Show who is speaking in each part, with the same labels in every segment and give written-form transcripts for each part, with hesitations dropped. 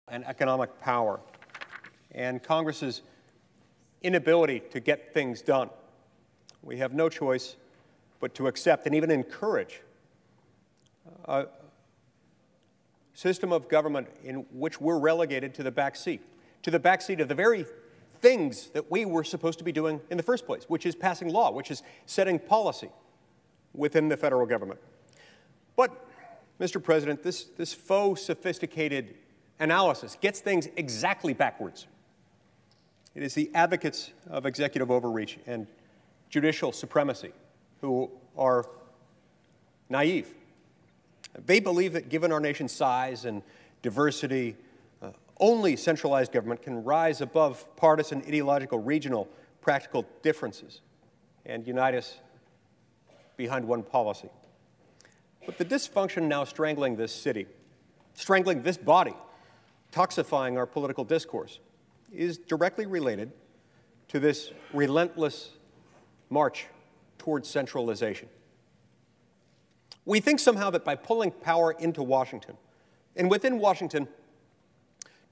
Speaker 1: and economic power, and Congress's inability to get things done, we have no choice but to accept and even encourage a system of government in which we're relegated to the back seat of the very things that we were supposed to be doing in the first place, which is passing law, which is setting policy within the federal government. But, Mr. President, this faux sophisticated analysis gets things exactly backwards. It is the advocates of executive overreach and judicial supremacy who are naive. They believe that given our nation's size and diversity, only centralized government can rise above partisan, ideological, regional, practical differences and unite us behind one policy. But the dysfunction now strangling this city, strangling this body, toxifying our political discourse, is directly related to this relentless march towards centralization. We think somehow that by pulling power into Washington, and within Washington,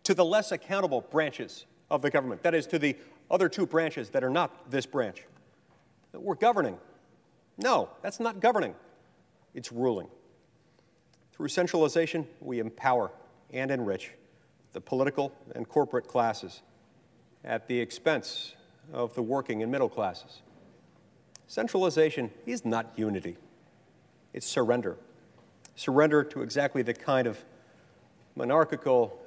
Speaker 1: to the less accountable branches of the government, that is, to the other two branches that are not this branch, that we're governing. No, that's not governing. It's ruling. Through centralization, we empower and enrich the political and corporate classes at the expense of the working and middle classes. Centralization is not unity. It's surrender. Surrender to exactly the kind of monarchical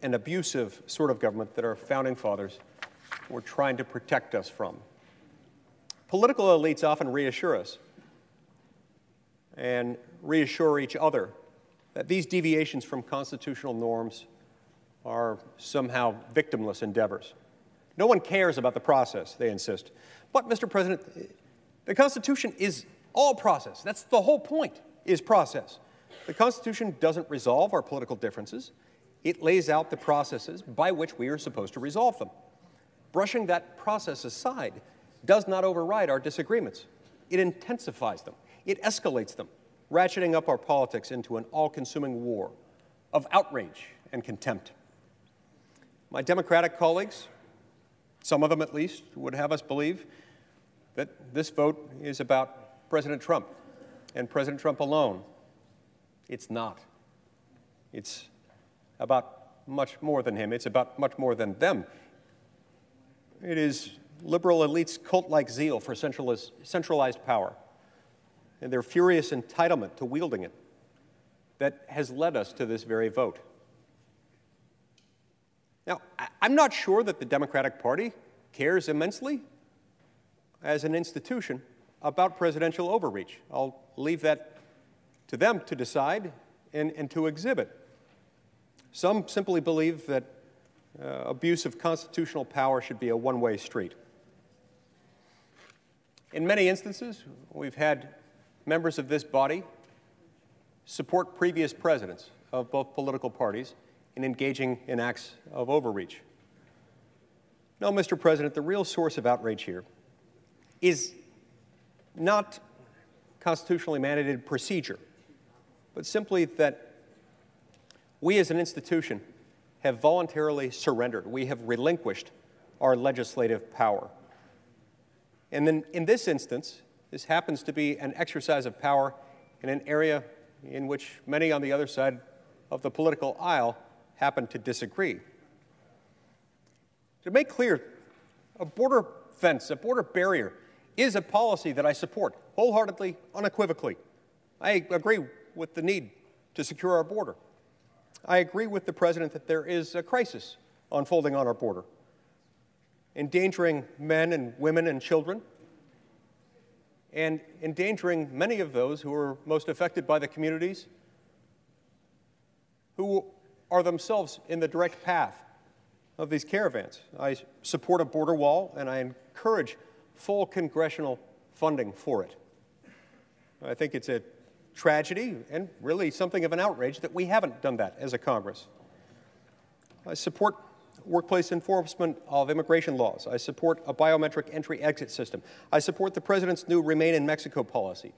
Speaker 1: and abusive sort of government that our founding fathers were trying to protect us from. Political elites often reassure us and reassure each other that these deviations from constitutional norms are somehow victimless endeavors. No one cares about the process, they insist. But, Mr. President, the Constitution is all process. That's the whole point, is process. The Constitution doesn't resolve our political differences. It lays out the processes by which we are supposed to resolve them. Brushing that process aside does not override our disagreements. It intensifies them. It escalates them, ratcheting up our politics into an all-consuming war of outrage and contempt. My Democratic colleagues, some of them at least, would have us believe that this vote is about President Trump and President Trump alone. It's not. It's about much more than him. It's about much more than them. It is liberal elites' cult-like zeal for centralized power and their furious entitlement to wielding it that has led us to this very vote. Now, I'm not sure that the Democratic Party cares immensely as an institution about presidential overreach. I'll leave that to them to decide and to exhibit. Some simply believe that abuse of constitutional power should be a one-way street. In many instances, we've had members of this body support previous presidents of both political parties in engaging in acts of overreach. No, Mr. President, the real source of outrage here is not constitutionally mandated procedure, but simply that we as an institution have voluntarily surrendered. We have relinquished our legislative power. And then in this instance, this happens to be an exercise of power in an area in which many on the other side of the political aisle happen to disagree. To make clear, a border fence, a border barrier, is a policy that I support wholeheartedly, unequivocally. I agree with the need to secure our border. I agree with the President that there is a crisis unfolding on our border, endangering men and women and children, and endangering many of those who are most affected by the communities who are themselves in the direct path of these caravans. I support a border wall, and I encourage full congressional funding for it. I think it's a tragedy and really something of an outrage that we haven't done that as a Congress. I support workplace enforcement of immigration laws. I support a biometric entry-exit system. I support the President's new Remain in Mexico policy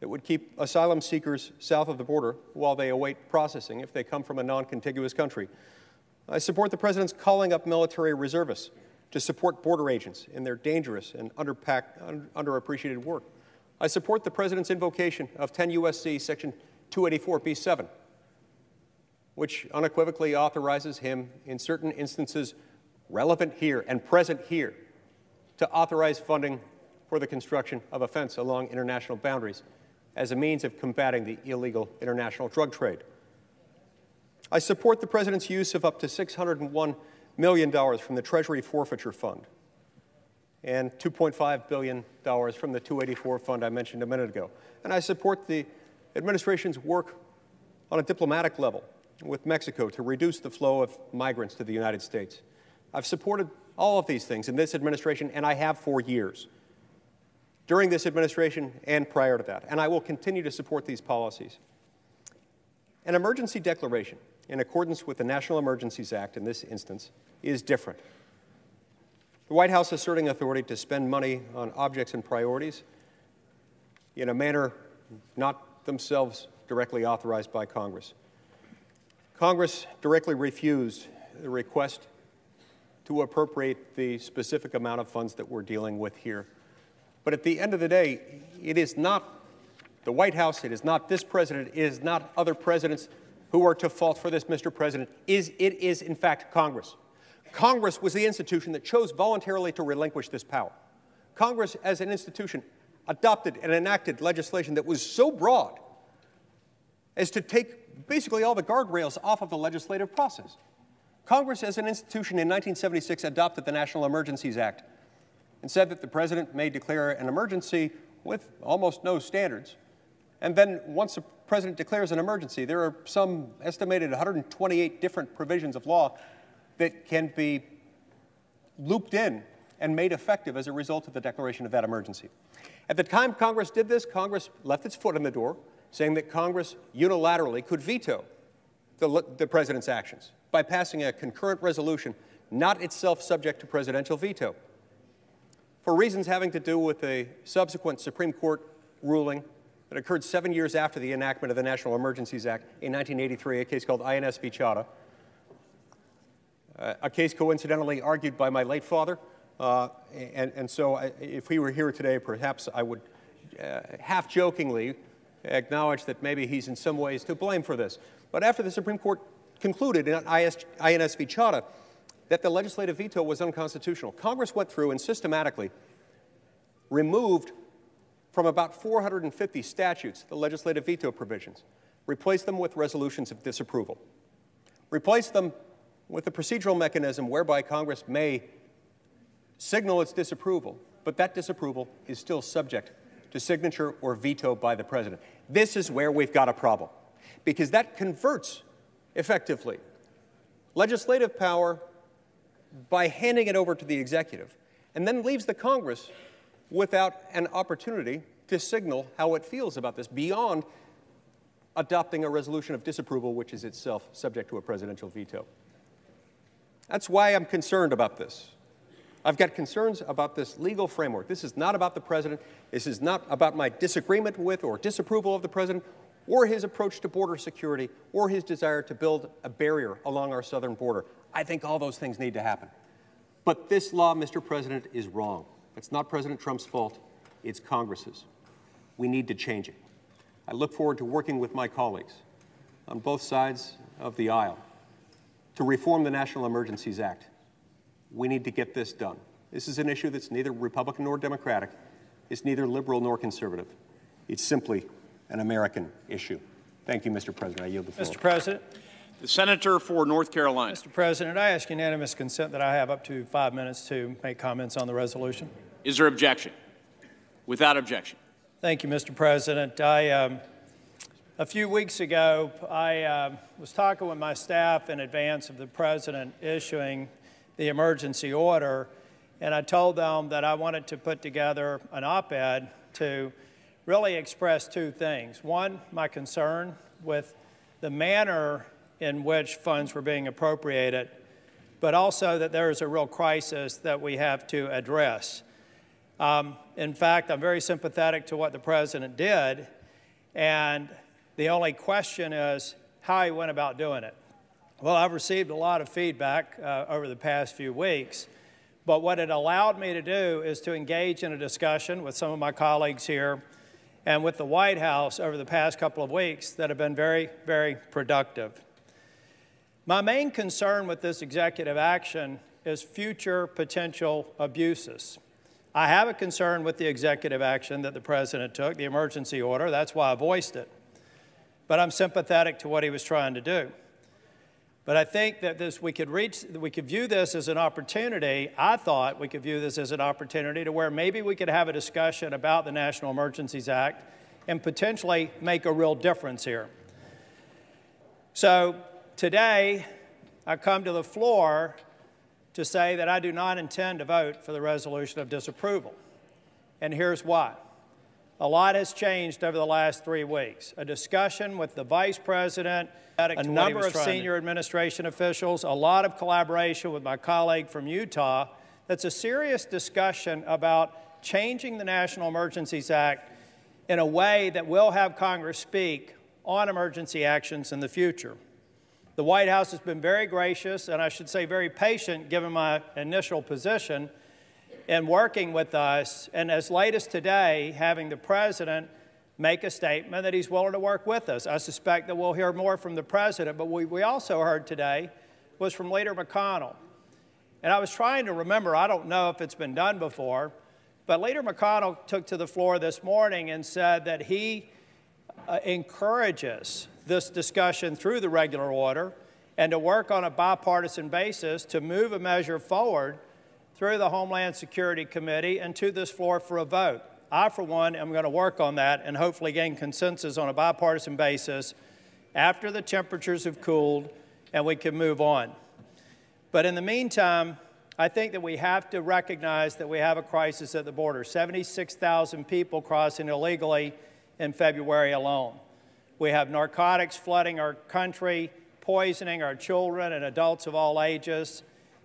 Speaker 1: that would keep asylum seekers south of the border while they await processing if they come from a non-contiguous country. I support the President's calling up military reservists to support border agents in their dangerous and underappreciated work. I support the President's invocation of 10 U.S.C. Section 284b7, which unequivocally authorizes him, in certain instances relevant here and present here, to authorize funding for the construction of a fence along international boundaries as a means of combating the illegal international drug trade. I support the President's use of up to $601 million from the Treasury Forfeiture Fund and $2.5 billion from the 284 fund I mentioned a minute ago. And I support the administration's work on a diplomatic level with Mexico to reduce the flow of migrants to the United States. I've supported all of these things in this administration, and I have for years, during this administration and prior to that, and I will continue to support these policies. An emergency declaration, in accordance with the National Emergencies Act in this instance, is different. The White House asserting authority to spend money on objects and priorities in a manner not themselves directly authorized by Congress. Congress directly refused the request to appropriate the specific amount of funds that we're dealing with here. But at the end of the day, it is not the White House, it is not this president, it is not other presidents who are to fault for this, Mr. President. It is, in fact, Congress. Congress was the institution that chose voluntarily to relinquish this power. Congress, as an institution, adopted and enacted legislation that was so broad as to take basically all the guardrails off of the legislative process. Congress, as an institution, in 1976 adopted the National Emergencies Act and said that the President may declare an emergency with almost no standards. And then once the President declares an emergency, there are some estimated 128 different provisions of law that can be looped in and made effective as a result of the declaration of that emergency. At the time Congress did this, Congress left its foot in the door, saying that Congress unilaterally could veto the President's actions by passing a concurrent resolution not itself subject to presidential veto. For reasons having to do with a subsequent Supreme Court ruling that occurred 7 years after the enactment of the National Emergencies Act in 1983, a case called INS v. Chadha, a case coincidentally argued by my late father. And so if he were here today, perhaps I would half-jokingly acknowledge that maybe he's in some ways to blame for this. But after the Supreme Court concluded in INS v. Chadha that the legislative veto was unconstitutional, Congress went through and systematically removed from about 450 statutes the legislative veto provisions, replaced them with resolutions of disapproval, replaced them with a procedural mechanism whereby Congress may signal its disapproval, but that disapproval is still subject to signature or veto by the President. This is where we've got a problem, because that converts, effectively, legislative power by handing it over to the executive, and then leaves the Congress without an opportunity to signal how it feels about this beyond adopting a resolution of disapproval, which is itself subject to a presidential veto. That's why I'm concerned about this. I've got concerns about this legal framework. This is not about the President. This is not about my disagreement with or disapproval of the President or his approach to border security or his desire to build a barrier along our southern border. I think all those things need to happen. But this law, Mr. President, is wrong. It's not President Trump's fault. It's Congress's. We need to change it. I look forward to working with my colleagues on both sides of the aisle to reform the National Emergencies Act. We need to get this done. This is an issue that's neither Republican nor Democratic. It's neither liberal nor conservative. It's simply an American issue. Thank you, Mr. President. I yield the floor.
Speaker 2: Mr. President.
Speaker 3: The Senator for North Carolina.
Speaker 2: Mr. President, I ask unanimous consent that I have up to 5 minutes to make comments on the resolution.
Speaker 3: Is there objection? Without objection.
Speaker 2: Thank you, Mr. President. A few weeks ago, I was talking with my staff in advance of the President issuing the emergency order, and I told them that I wanted to put together an op-ed to really express two things. One, my concern with the manner in which funds were being appropriated, but also that there is a real crisis that we have to address. In fact, I'm very sympathetic to what the President did, and the only question is how he went about doing it. Well, I've received a lot of feedback over the past few weeks, but what it allowed me to do is to engage in a discussion with some of my colleagues here and with the White House over the past couple of weeks that have been very, very productive. My main concern with this executive action is future potential abuses. I have a concern with the executive action that the President took, the emergency order. That's why I voiced it. But I'm sympathetic to what he was trying to do. But I think that we could view this as an opportunity. I thought we could view this as an opportunity to where maybe we could have a discussion about the National Emergencies Act and potentially make a real difference here. So today, I come to the floor to say that I do not intend to vote for the resolution of disapproval. And here's why. A lot has changed over the last 3 weeks. A discussion with the Vice President, a number of senior administration officials, a lot of collaboration with my colleague from Utah. That's a serious discussion about changing the National Emergencies Act in a way that will have Congress speak on emergency actions in the future. The White House has been very gracious, and I should say very patient, given my initial position, in working with us, and as late as today, having the President make a statement that he's willing to work with us. I suspect that we'll hear more from the President, but we also heard today was from Leader McConnell. And I was trying to remember, I don't know if it's been done before, but Leader McConnell took to the floor this morning and said that he encourages this discussion through the regular order and to work on a bipartisan basis to move a measure forward through the Homeland Security Committee and to this floor for a vote. I, for one, am going to work on that and hopefully gain consensus on a bipartisan basis after the temperatures have cooled and we can move on. But in the meantime, I think that we have to recognize that we have a crisis at the border. 76,000 people crossing illegally in February alone. We have narcotics flooding our country, poisoning our children and adults of all ages.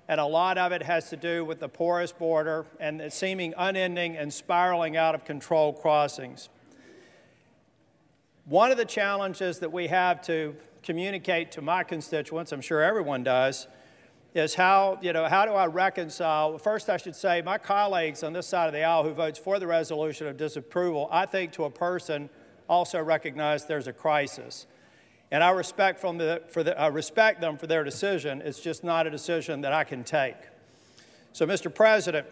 Speaker 2: And a lot of it has to do with the porous border and the seeming unending and spiraling out of control crossings. One of the challenges that we have to communicate to my constituents, I'm sure everyone does, is how do I reconcile? First, I should say my colleagues on this side of the aisle who votes for the resolution of disapproval, I think to a person also recognize there's a crisis. And I respect them for their decision. It's just not a decision that I can take. So, Mr. President,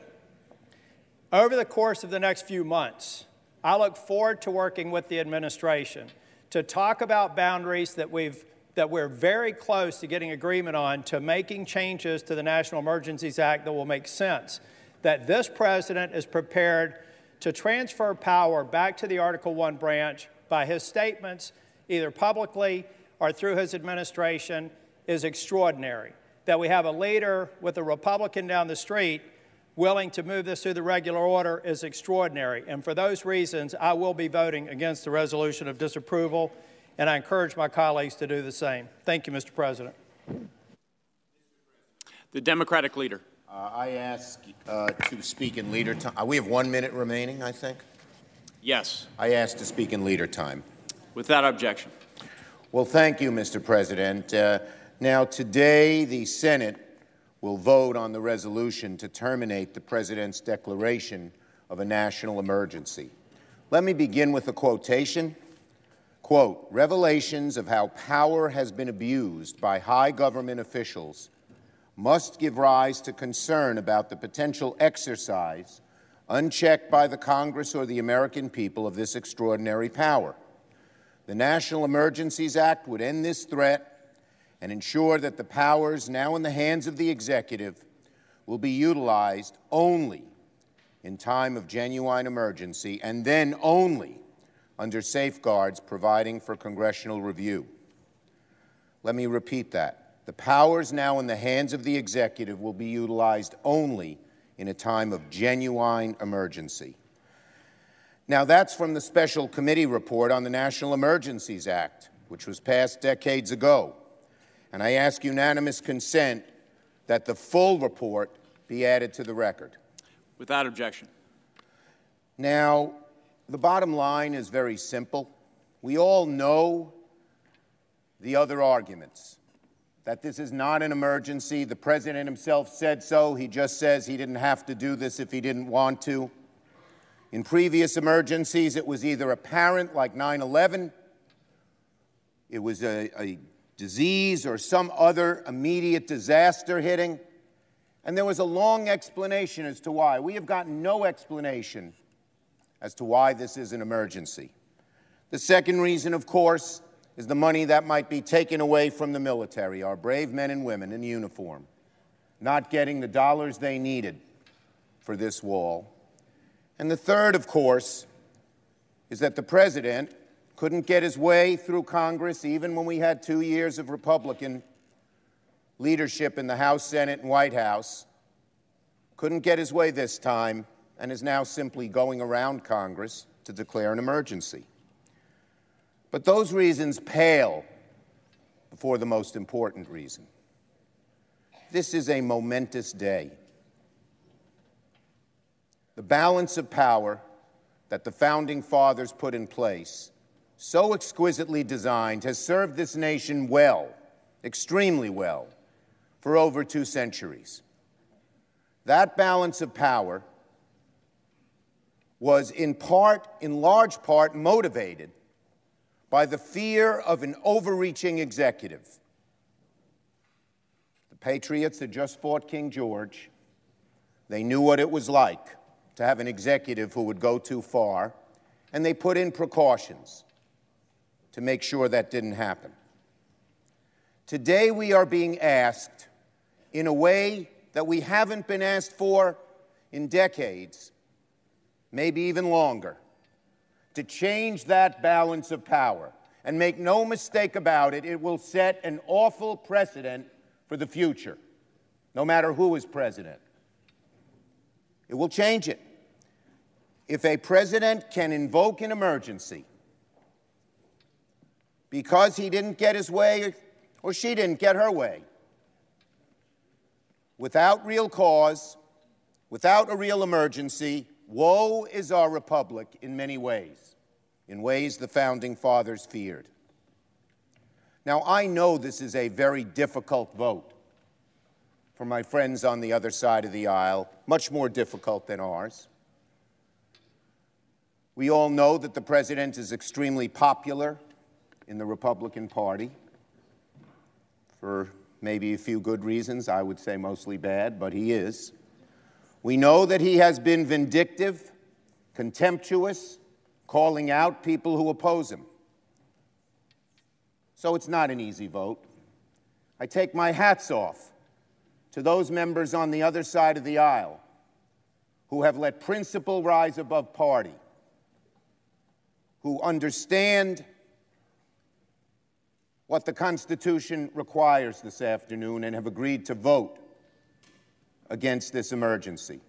Speaker 2: over the course of the next few months, I look forward to working with the administration to talk about boundaries that we're very close to getting agreement on, to making changes to the National Emergencies Act that will make sense, that this president is prepared to transfer power back to the Article I branch by his statements, either publicly or through his administration, is extraordinary. That we have a leader with a Republican down the street willing to move this through the regular order is extraordinary. And for those reasons, I will be voting against the resolution of disapproval, and I encourage my colleagues to do the same. Thank you, Mr. President.
Speaker 3: The Democratic leader.
Speaker 4: I ask to speak in leader time. We have 1 minute remaining, I think.
Speaker 3: Yes.
Speaker 4: I ask to speak in leader time.
Speaker 3: Without objection.
Speaker 4: Well, thank you, Mr. President. Now, today, the Senate will vote on the resolution to terminate the President's declaration of a national emergency. Let me begin with a quotation. Quote, "Revelations of how power has been abused by high government officials must give rise to concern about the potential exercise, unchecked by the Congress or the American people, of this extraordinary power. The National Emergencies Act would end this threat and ensure that the powers now in the hands of the executive will be utilized only in time of genuine emergency, and then only under safeguards providing for congressional review." Let me repeat that. The powers now in the hands of the executive will be utilized only in a time of genuine emergency. Now, that's from the Special Committee report on the National Emergencies Act, which was passed decades ago. And I ask unanimous consent that the full report be added to the record.
Speaker 3: Without objection.
Speaker 4: Now, the bottom line is very simple. We all know the other arguments that this is not an emergency. The President himself said so. He just says he didn't have to do this if he didn't want to. In previous emergencies, it was either apparent, like 9/11, it was a disease or some other immediate disaster hitting, and there was a long explanation as to why. We have gotten no explanation as to why this is an emergency. The second reason, of course, is the money that might be taken away from the military, our brave men and women in uniform, not getting the dollars they needed for this wall. And the third, of course, is that the President couldn't get his way through Congress, even when we had 2 years of Republican leadership in the House, Senate, and White House, couldn't get his way this time, and is now simply going around Congress to declare an emergency. But those reasons pale before the most important reason. This is a momentous day. The balance of power that the Founding Fathers put in place, so exquisitely designed, has served this nation well, extremely well, for over 2 centuries. That balance of power was in large part, motivated by the fear of an overreaching executive. The Patriots had just fought King George. They knew what it was like to have an executive who would go too far, and they put in precautions to make sure that didn't happen. Today we are being asked, in a way that we haven't been asked for in decades, maybe even longer, to change that balance of power. And make no mistake about it, it will set an awful precedent for the future, no matter who is president. It will change it. If a president can invoke an emergency because he didn't get his way or she didn't get her way, without real cause, without a real emergency, woe is our republic in many ways, in ways the Founding Fathers feared. Now, I know this is a very difficult vote for my friends on the other side of the aisle, much more difficult than ours. We all know that the President is extremely popular in the Republican Party for maybe a few good reasons, I would say mostly bad, but he is. We know that he has been vindictive, contemptuous, calling out people who oppose him. So it's not an easy vote. I take my hats off to those members on the other side of the aisle who have let principle rise above party, who understand what the Constitution requires this afternoon and have agreed to vote against this emergency.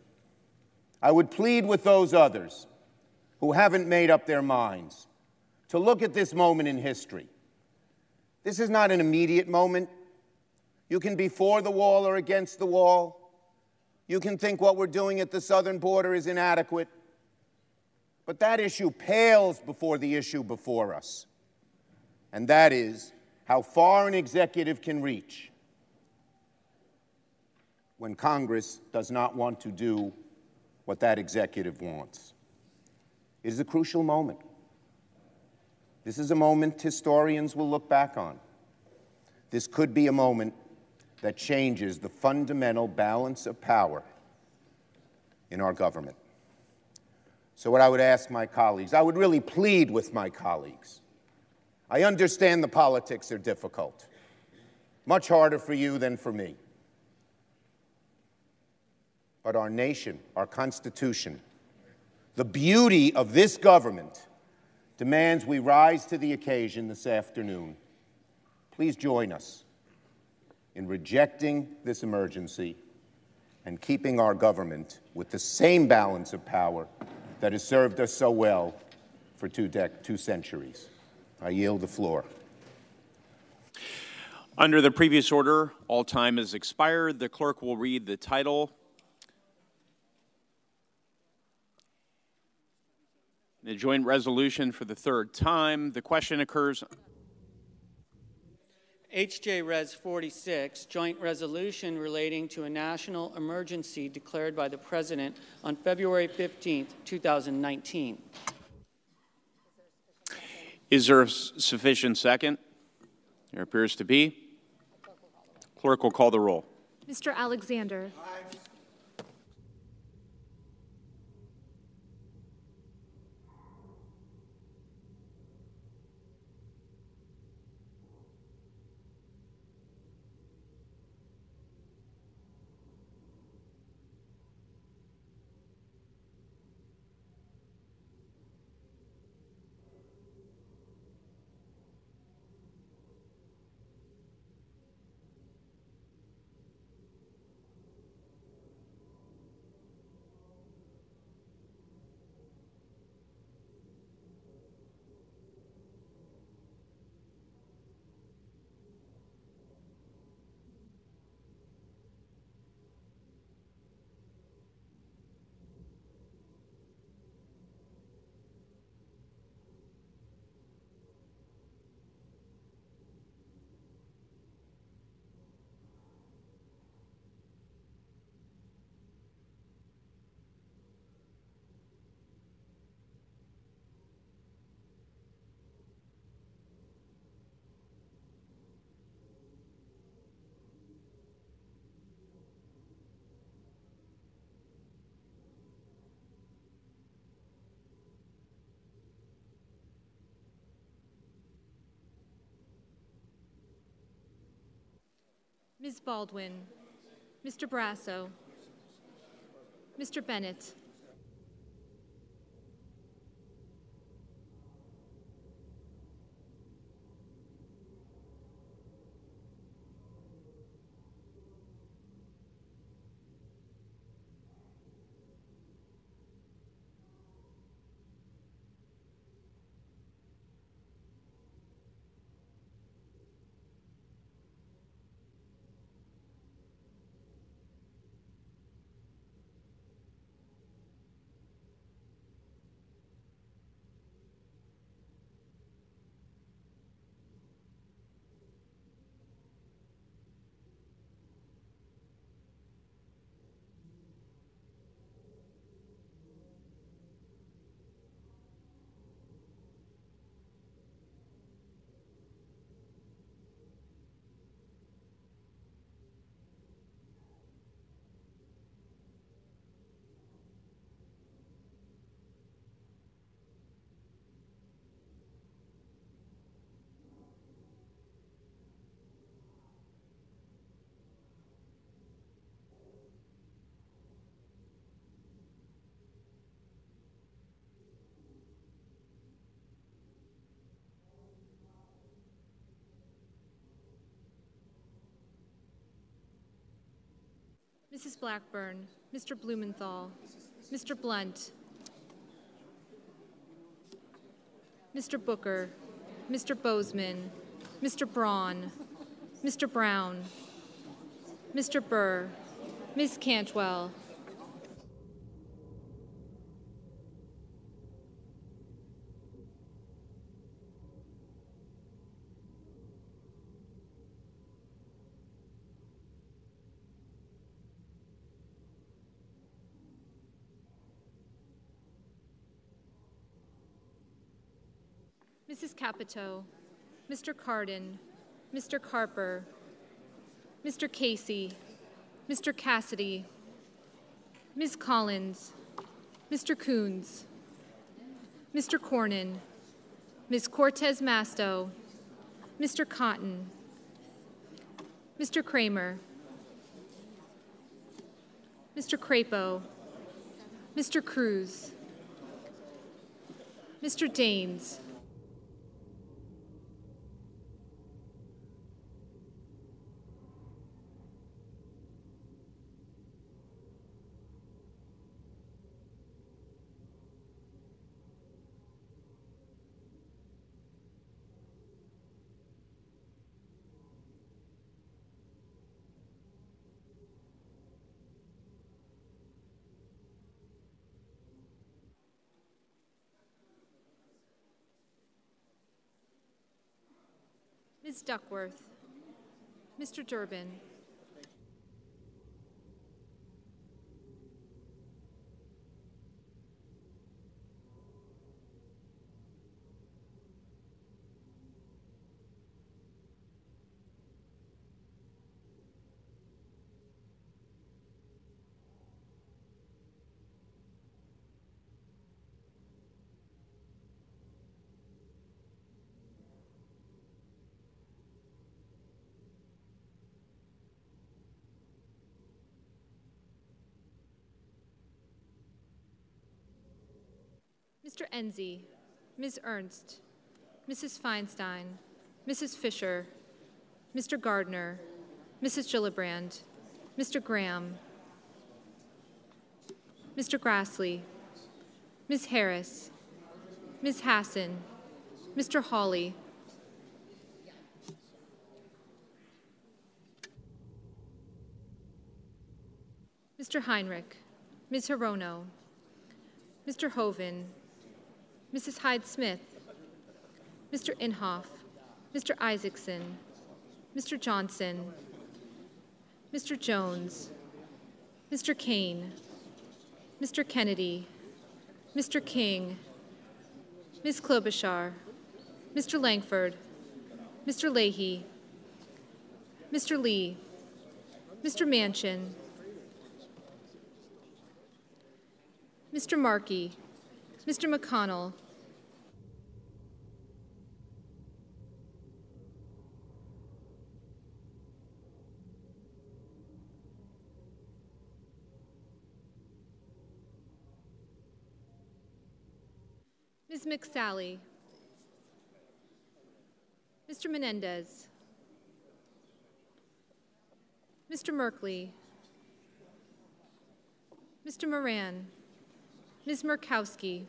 Speaker 4: I would plead with those others who haven't made up their minds to look at this moment in history. This is not an immediate moment. You can be for the wall or against the wall. You can think what we're doing at the southern border is inadequate. But that issue pales before the issue before us, and that is how far an executive can reach when Congress does not want to do what that executive wants. It is a crucial moment. This is a moment historians will look back on. This could be a moment that changes the fundamental balance of power in our government. So what I would ask my colleagues, I would really plead with my colleagues. I understand the politics are difficult, much harder for you than for me. But our nation, our Constitution, the beauty of this government demands we rise to the occasion this afternoon. Please join us in rejecting this emergency and keeping our government with the same balance of power that has served us so well for 2 centuries. I yield the floor.
Speaker 3: Under the previous order, all time has expired. The clerk will read the title. The joint resolution for the third time. The question occurs.
Speaker 5: HJ Res 46, joint resolution relating to a national emergency declared by the President on February 15, 2019.
Speaker 3: Is there a sufficient second? There appears to be. Clerk will call the roll.
Speaker 6: Mr. Alexander. Ms. Baldwin, Mr. Brasso, Mr. Bennett, Mrs. Blackburn, Mr. Blumenthal, Mr. Blunt, Mr. Booker, Mr. Bozeman, Mr. Braun, Mr. Brown, Mr. Burr, Ms. Cantwell, Mrs. Capito, Mr. Cardin, Mr. Carper, Mr. Casey, Mr. Cassidy, Ms. Collins, Mr. Coons, Mr. Cornyn, Ms. Cortez Masto, Mr. Cotton, Mr. Kramer, Mr. Crapo, Mr. Cruz, Mr. Daines, Ms. Duckworth, Mr. Durbin. Mr. Enzi, Ms. Ernst, Mrs. Feinstein, Mrs. Fisher, Mr. Gardner, Mrs. Gillibrand, Mr. Graham, Mr. Grassley, Ms. Harris, Ms. Hassan, Mr. Hawley, Mr. Heinrich, Ms. Hirono, Mr. Hoven, Mrs. Hyde-Smith, Mr. Inhofe, Mr. Isaacson, Mr. Johnson, Mr. Jones, Mr. Kane, Mr. Kennedy, Mr. King, Ms. Klobuchar, Mr. Langford, Mr. Leahy, Mr. Lee, Mr. Manchin, Mr. Markey, Mr. McConnell, Ms. McSally, Mr. Menendez, Mr. Merkley, Mr. Moran, Ms. Murkowski,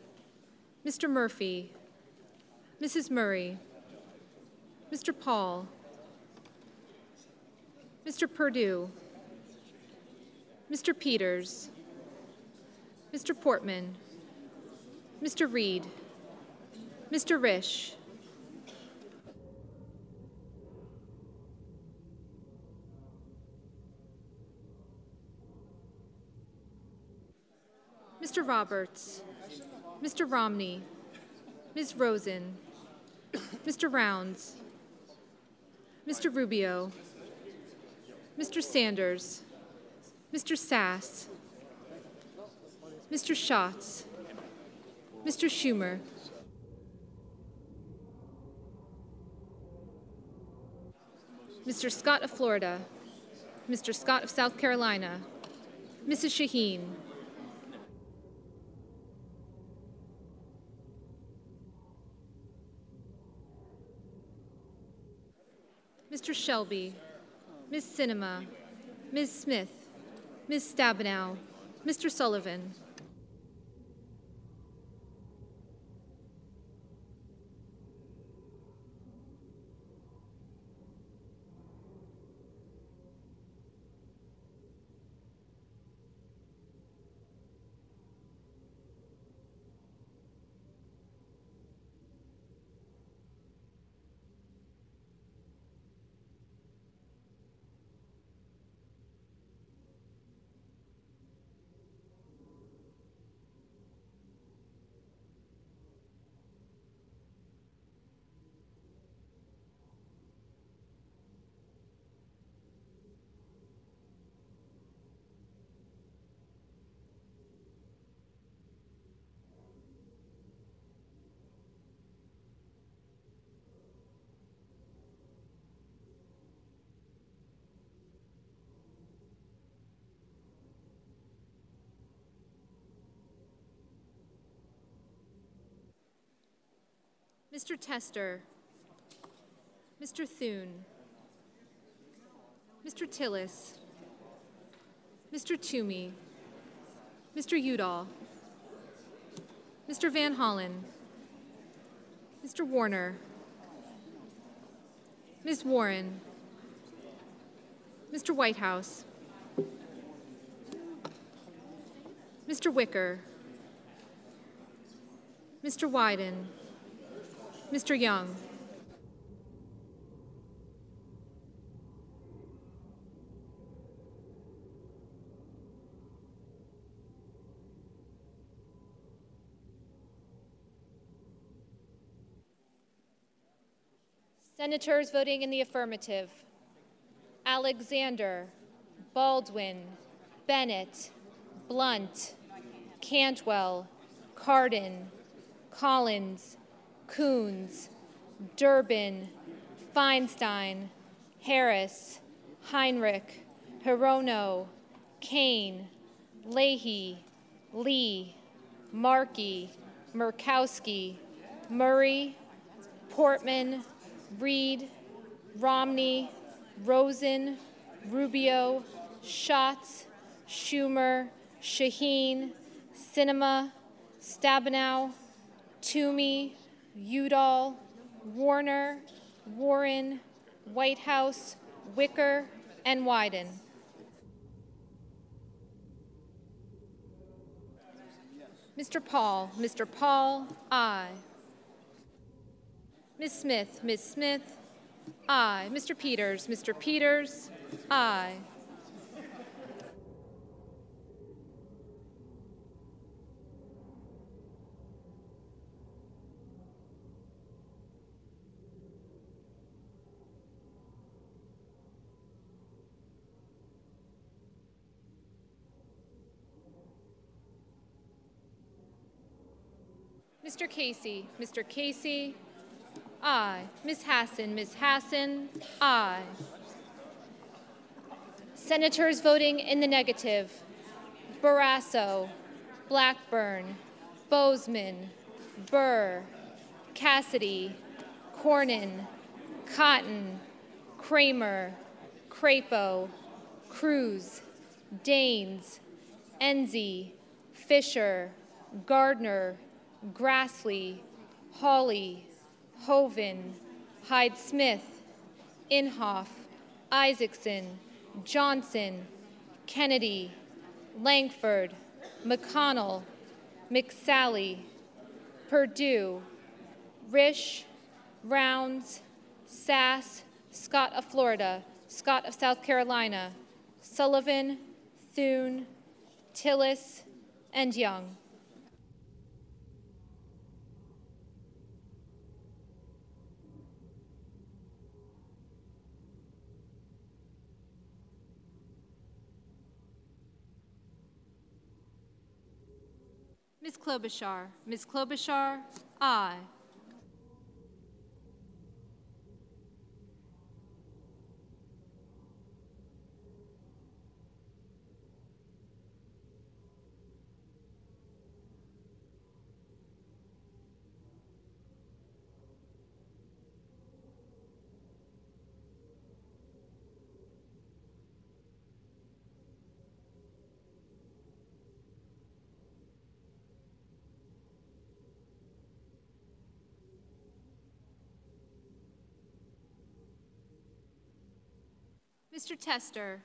Speaker 6: Mr. Murphy, Mrs. Murray, Mr. Paul, Mr. Perdue, Mr. Peters, Mr. Portman, Mr. Reed, Mr. Risch, Mr. Roberts, Mr. Romney, Ms. Rosen, Mr. Rounds, Mr. Rubio, Mr. Sanders, Mr. Sass, Mr. Schatz, Mr. Schumer, Mr. Scott of Florida, Mr. Scott of South Carolina, Mrs. Shaheen, Mr. Shelby, Ms. Sinema, Ms. Smith, Ms. Stabenow, Mr. Sullivan, Mr. Tester, Mr. Thune, Mr. Tillis, Mr. Toomey, Mr. Udall, Mr. Van Hollen, Mr. Warner, Ms. Warren, Mr. Whitehouse, Mr. Wicker, Mr. Wyden, Mr. Young, Senators voting in the affirmative: Alexander, Baldwin, Bennett, Blunt, Cantwell, Cardin, Collins, Coons, Durbin, Feinstein, Harris, Heinrich, Hirono, Kane, Leahy, Lee, Markey, Murkowski, Murray, Portman, Reed, Romney, Rosen, Rubio, Schatz, Schumer, Shaheen, Sinema, Stabenow, Toomey, Udall, Warner, Warren, Whitehouse, Wicker, and Wyden. Mr. Paul, aye. Ms. Smith, aye. Mr. Peters, aye. Mr. Casey, aye. Ms. Hassan, aye. Senators voting in the negative: Barrasso, Blackburn, Bozeman, Burr, Cassidy, Cornyn, Cotton, Kramer, Crapo, Cruz, Daines, Enzi, Fisher, Gardner, Grassley, Hawley, Hoven, Hyde-Smith, Inhofe, Isaacson, Johnson, Kennedy, Langford, McConnell, McSally, Perdue, Risch, Rounds, Sass, Scott of Florida, Scott of South Carolina, Sullivan, Thune, Tillis, and Young. Ms. Klobuchar, aye.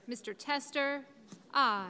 Speaker 6: Mr. Tester, aye.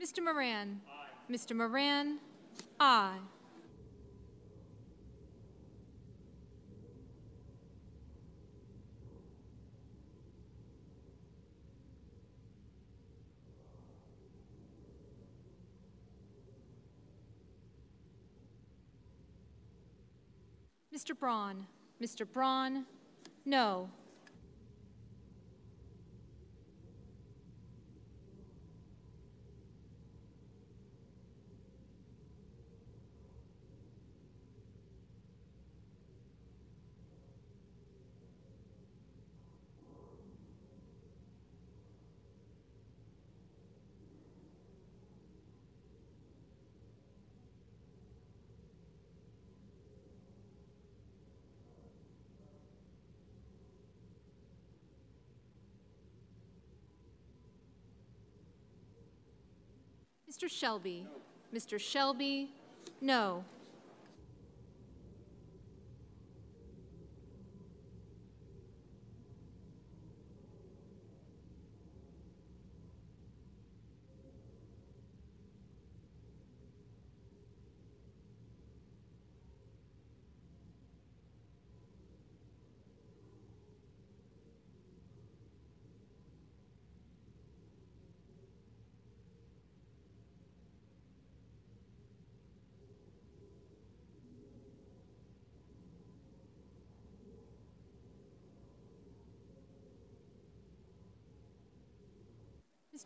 Speaker 6: Mr. Moran. Aye. Mr. Moran, aye. Mr. Braun, no. Mr. Shelby. Mr. Shelby, no.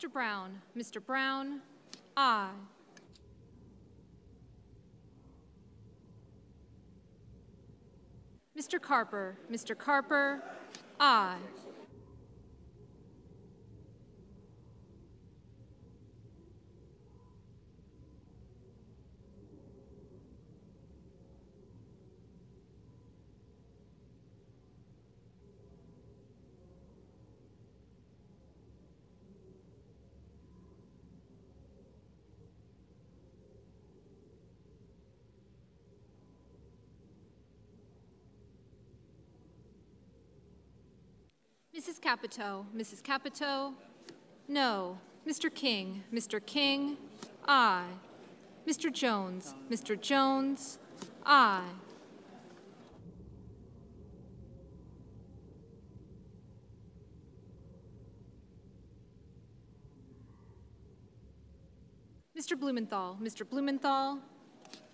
Speaker 6: Mr. Brown. Mr. Brown, aye. Mr. Carper. Mr. Carper, aye. Mrs. Capito. Mrs. Capito, no. Mr. King. Mr. King, aye. Mr. Jones. Mr. Jones, aye. Mr. Blumenthal. Mr. Blumenthal,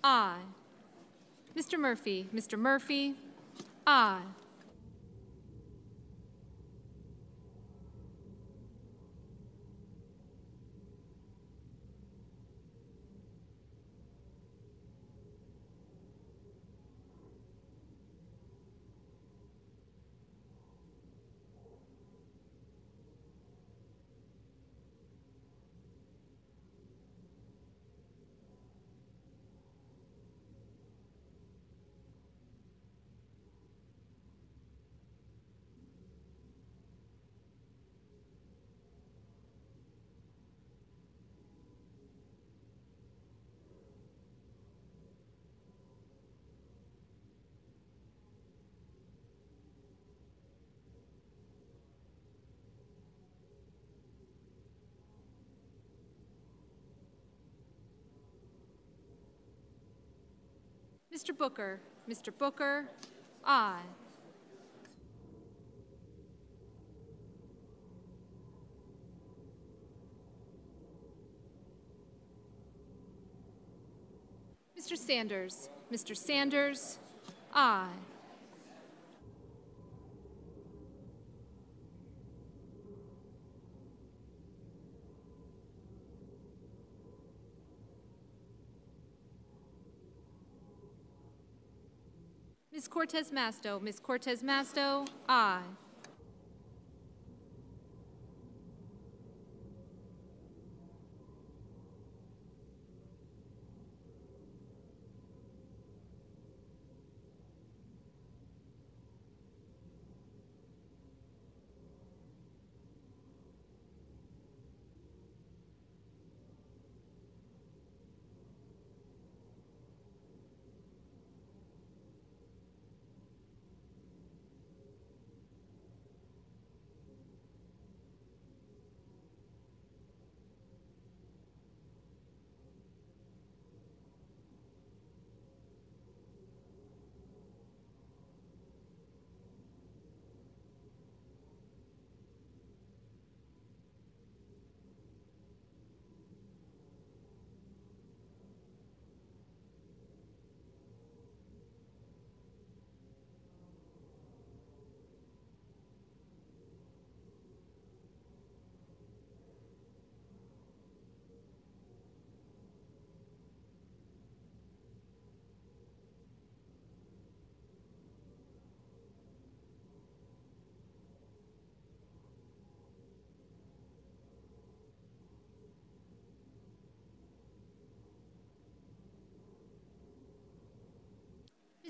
Speaker 6: aye. Mr. Murphy. Mr. Murphy, aye. Mr. Booker. Mr. Booker, aye. Mr. Sanders. Mr. Sanders, aye. Ms. Cortez Masto. Ms. Cortez Masto, aye.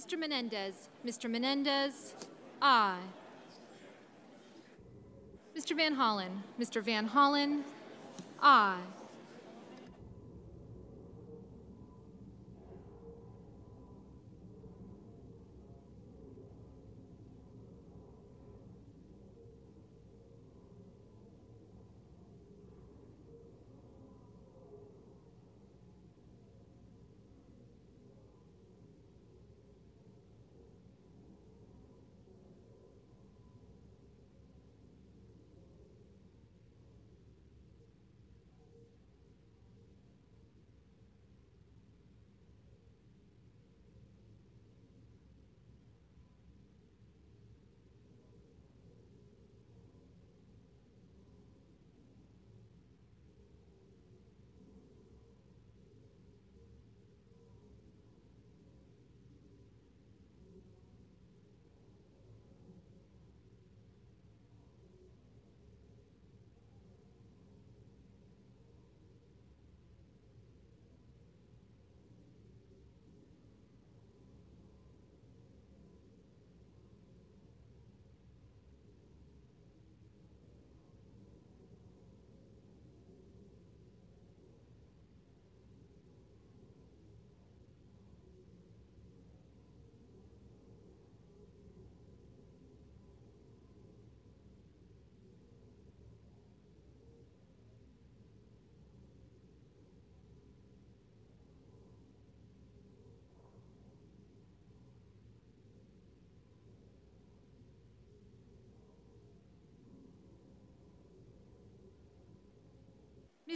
Speaker 6: Mr. Menendez. Mr. Menendez, aye. Mr. Van Hollen. Mr. Van Hollen, aye.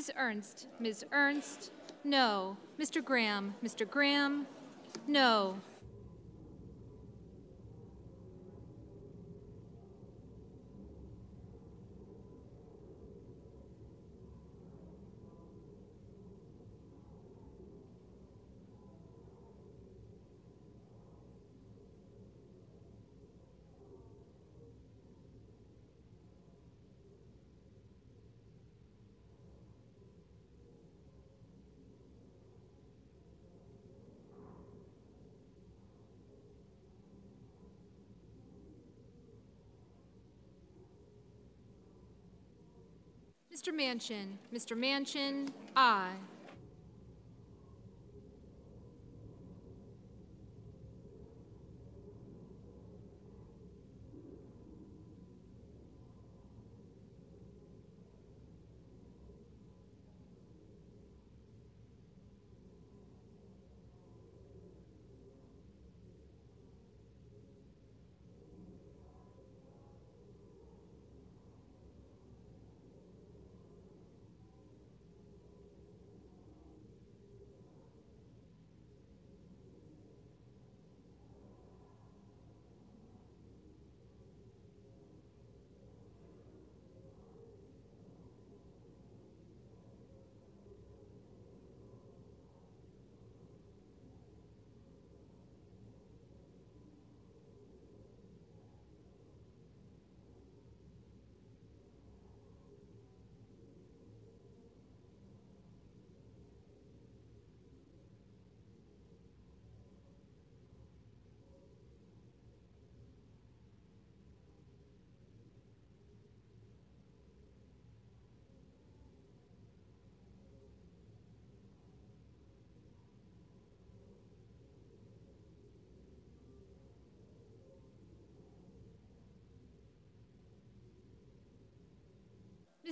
Speaker 6: Ms. Ernst. Ms. Ernst, no. Mr. Graham. Mr. Graham, no. Mr. Manchin. Mr. Manchin, aye.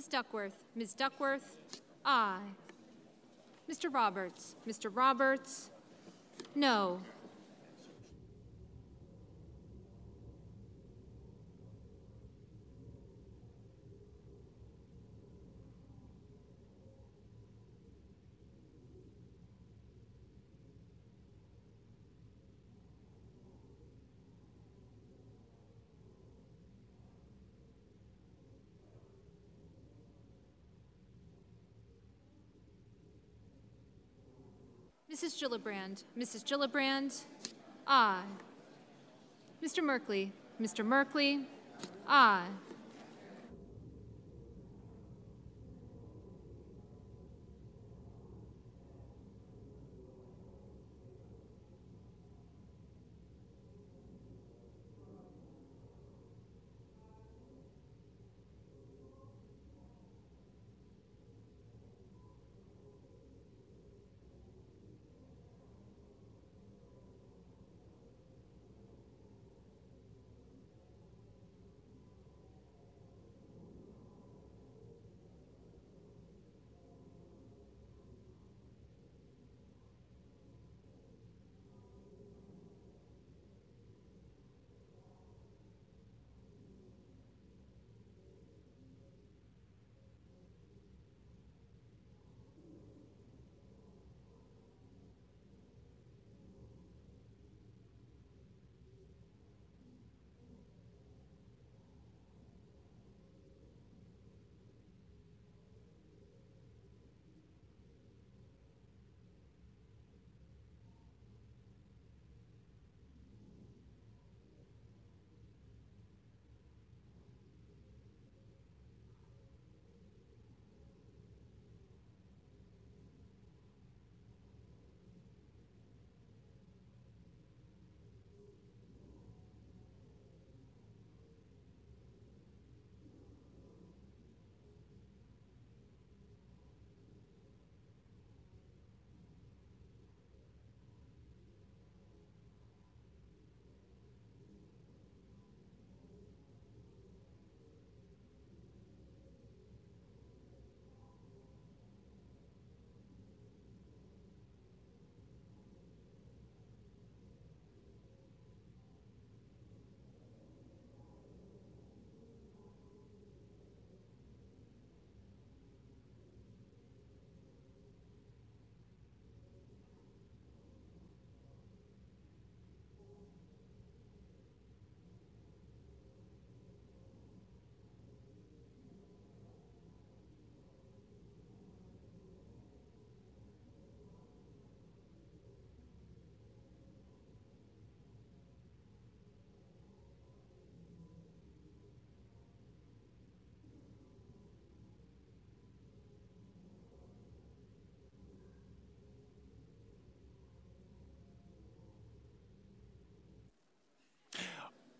Speaker 6: Ms. Duckworth. Ms. Duckworth, aye. Mr. Roberts. Mr. Roberts, no. Mrs. Gillibrand. Mrs. Gillibrand, aye. Mr. Merkley. Mr. Merkley, aye.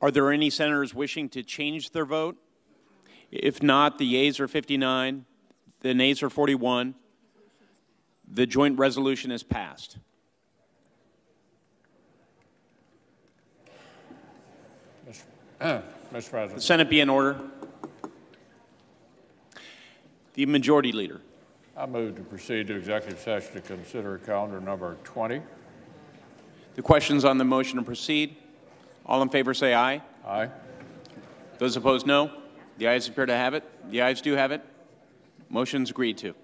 Speaker 3: Are there any senators wishing to change their vote? If not, the yeas are 59, the nays are 41. The joint resolution is passed.
Speaker 7: Mr. President.
Speaker 3: The Senate be in order. The Majority Leader.
Speaker 7: I move to proceed to executive session to consider calendar number 20.
Speaker 3: The questions on the motion to proceed. All in favor say aye.
Speaker 7: Aye.
Speaker 3: Those opposed, no. The ayes appear to have it. The ayes do have it. Motion's agreed to.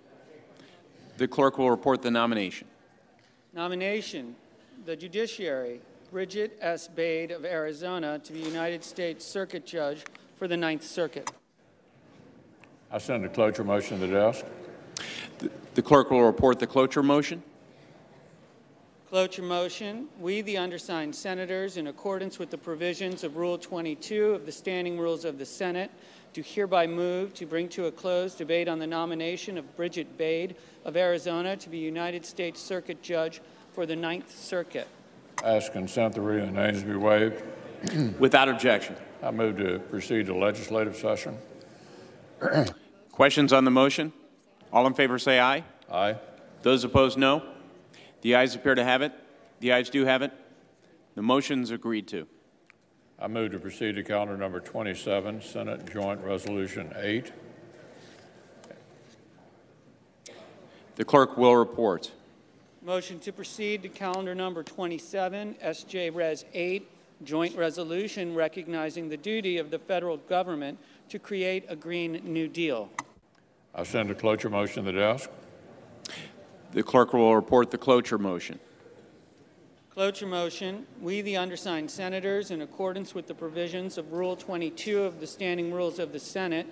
Speaker 3: The clerk will report the nomination.
Speaker 5: Nomination, the judiciary, Bridget S. Bade of Arizona to be United States Circuit Judge for the Ninth Circuit.
Speaker 7: I send a cloture motion to the desk.
Speaker 3: The clerk will report the cloture motion.
Speaker 5: Cloture motion, we, the undersigned senators, in accordance with the provisions of Rule 22 of the Standing Rules of the Senate, do hereby move to bring to a close debate on the nomination of Bridget Bade of Arizona to be United States Circuit Judge for the Ninth Circuit.
Speaker 7: I ask consent the reading of the names be waived.
Speaker 3: Without objection.
Speaker 7: I move to proceed to legislative session.
Speaker 3: Questions on the motion? All in favor say aye.
Speaker 7: Aye.
Speaker 3: Those opposed, no. The ayes appear to have it. The ayes do have it. The motion's agreed to.
Speaker 7: I move to proceed to calendar number 27, Senate Joint Resolution 8.
Speaker 3: The clerk will report.
Speaker 5: Motion to proceed to calendar number 27, SJ Res 8, Joint Resolution recognizing the duty of the federal government to create a Green New Deal.
Speaker 7: I send a cloture motion to the desk.
Speaker 3: The clerk will report the cloture motion.
Speaker 5: Cloture motion, we, the undersigned senators, in accordance with the provisions of Rule 22 of the Standing Rules of the Senate,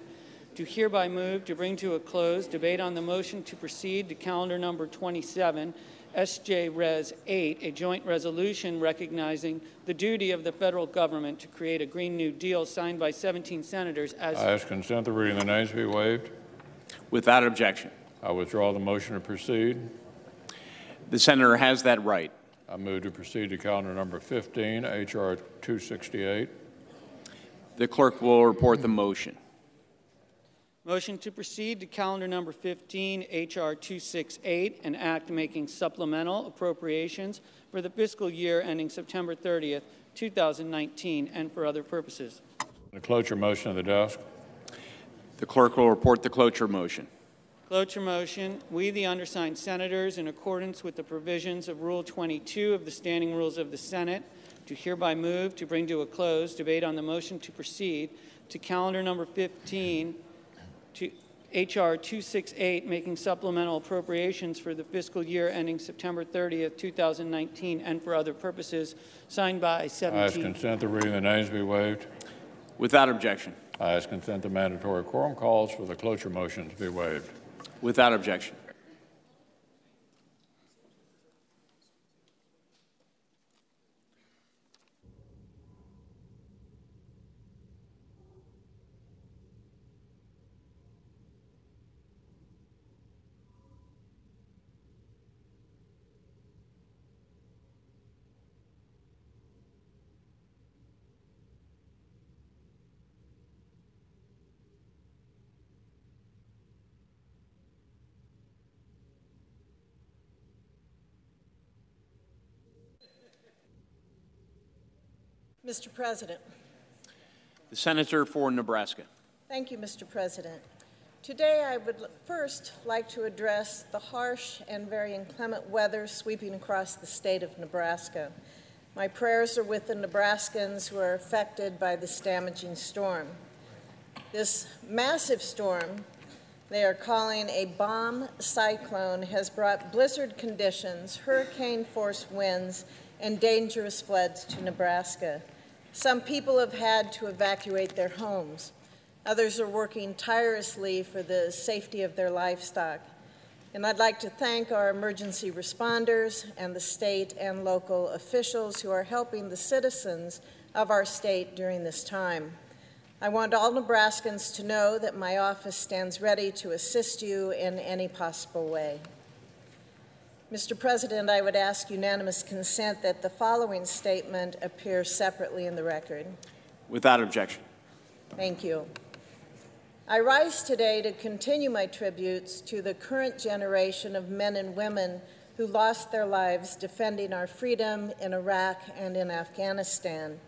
Speaker 5: do hereby move to bring to a close debate on the motion to proceed to calendar number 27, SJ Res 8, a joint resolution recognizing the duty of the federal government to create a Green New Deal signed by 17 senators as...
Speaker 7: I ask consent the reading of the names be waived.
Speaker 3: Without objection.
Speaker 7: I withdraw the motion to proceed.
Speaker 3: The senator has that right.
Speaker 7: I move to proceed to calendar number 15, H.R. 268.
Speaker 3: The clerk will report the motion.
Speaker 5: Motion to proceed to calendar number 15, H.R. 268, an act making supplemental appropriations for the fiscal year ending September 30th, 2019, and for other purposes.
Speaker 7: The cloture motion of the desk.
Speaker 3: The clerk will report the cloture motion.
Speaker 5: Cloture motion, we, the undersigned senators, in accordance with the provisions of Rule 22 of the Standing Rules of the Senate, do hereby move to bring to a close debate on the motion to proceed to calendar number 15, to H.R. 268, making supplemental appropriations for the fiscal year ending September 30th, 2019, and for other purposes, signed by 17.
Speaker 7: I ask consent the reading of the names be waived.
Speaker 3: Without objection.
Speaker 7: I ask consent the mandatory quorum calls for the cloture motion to be waived.
Speaker 3: Without objection.
Speaker 8: Mr. President.
Speaker 3: The senator for Nebraska.
Speaker 8: Thank you, Mr. President. Today I would first like to address the harsh and very inclement weather sweeping across the state of Nebraska. My prayers are with the Nebraskans who are affected by this damaging storm. This massive storm they are calling a bomb cyclone has brought blizzard conditions, hurricane-force winds, and dangerous floods to Nebraska. Some people have had to evacuate their homes. Others are working tirelessly for the safety of their livestock. And I'd like to thank our emergency responders and the state and local officials who are helping the citizens of our state during this time. I want all Nebraskans to know that my office stands ready to assist you in any possible way. Mr. President, I would ask unanimous consent that the following statement appear separately in the record.
Speaker 3: Without objection.
Speaker 8: Thank you. I rise today to continue my tributes to the current generation of men and women who lost their lives defending our freedom in Iraq and in Afghanistan.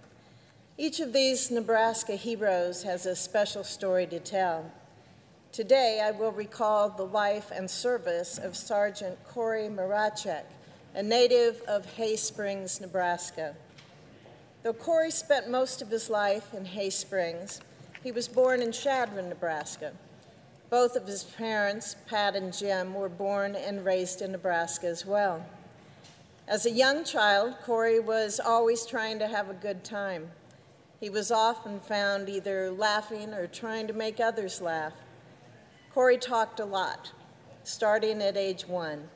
Speaker 8: Each of these Nebraska heroes has a special story to tell. Today, I will recall the life and service of Sergeant Corey Marachek, a native of Hay Springs, Nebraska. Though Corey spent most of his life in Hay Springs, he was born in Chadron, Nebraska. Both of his parents, Pat and Jim, were born and raised in Nebraska as well. As a young child, Corey was always trying to have a good time. He was often found either laughing or trying to make others laugh. Corey talked a lot, starting at age 1.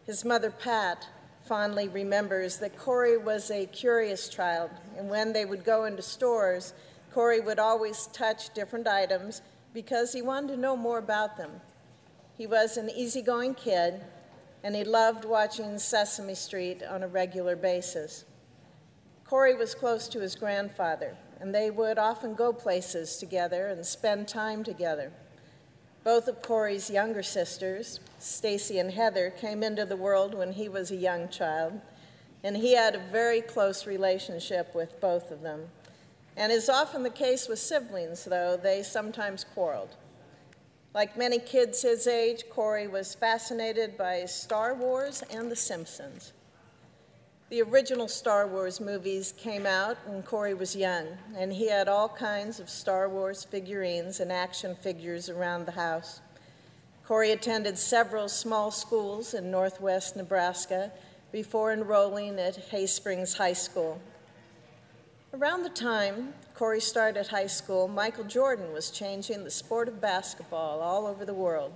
Speaker 8: His mother, Pat, fondly remembers that Corey was a curious child, and when they would go into stores, Corey would always touch different items because he wanted to know more about them. He was an easygoing kid, and he loved watching Sesame Street on a regular basis. Corey was close to his grandfather, and they would often go places together and spend time together. Both of Corey's younger sisters, Stacy and Heather, came into the world when he was a young child, and he had a very close relationship with both of them. And as often the case with siblings, though, they sometimes quarreled. Like many kids his age, Corey was fascinated by Star Wars and The Simpsons. The original Star Wars movies came out when Corey was young, and he had all kinds of Star Wars figurines and action figures around the house. Corey attended several small schools in northwest Nebraska before enrolling at Hay Springs High School. Around the time Corey started high school, Michael Jordan was changing the sport of basketball all over the world.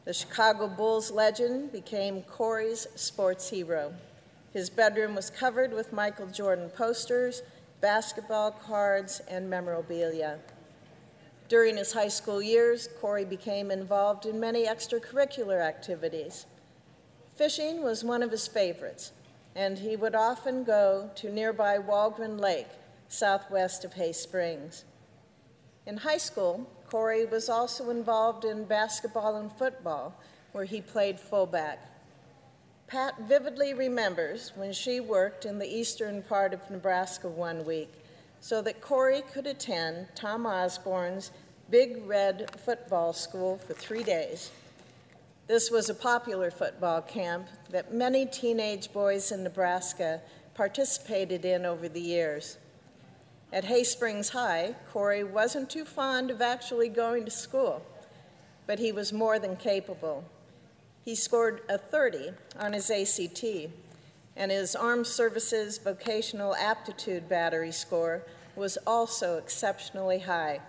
Speaker 8: The Chicago Bulls legend became Corey's sports hero. His bedroom was covered with Michael Jordan posters, basketball cards, and memorabilia. During his high school years, Corey became involved in many extracurricular activities. Fishing was one of his favorites, and he would often go to nearby Waldron Lake, southwest of Hay Springs. In high school, Corey was also involved in basketball and football, where he played fullback. Pat vividly remembers when she worked in the eastern part of Nebraska one week so that Corey could attend Tom Osborne's Big Red football school for 3 days. This was a popular football camp that many teenage boys in Nebraska participated in over the years. At Hay Springs High, Corey wasn't too fond of actually going to school, but he was more than capable. He scored a 30 on his ACT, and his Armed Services Vocational Aptitude Battery score was also exceptionally high.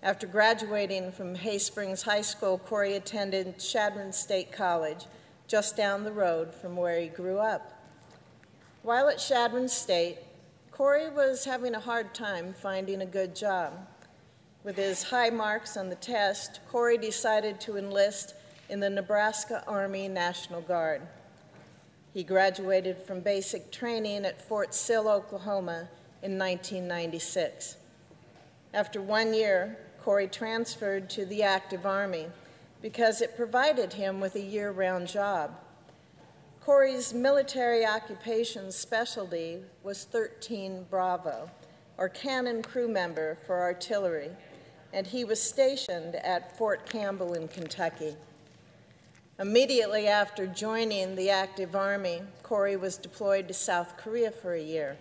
Speaker 8: After graduating from Hay Springs High School, Corey attended Chadron State College, just down the road from where he grew up. While at Chadron State, Corey was having a hard time finding a good job. With his high marks on the test, Corey decided to enlist in the Nebraska Army National Guard. He graduated from basic training at Fort Sill, Oklahoma in 1996. After 1 year, Corey transferred to the active Army because it provided him with a year-round job. Corey's military occupation specialty was 13 Bravo, or cannon crew member for artillery, and he was stationed at Fort Campbell in Kentucky. Immediately after joining the active Army, Corey was deployed to South Korea for a year.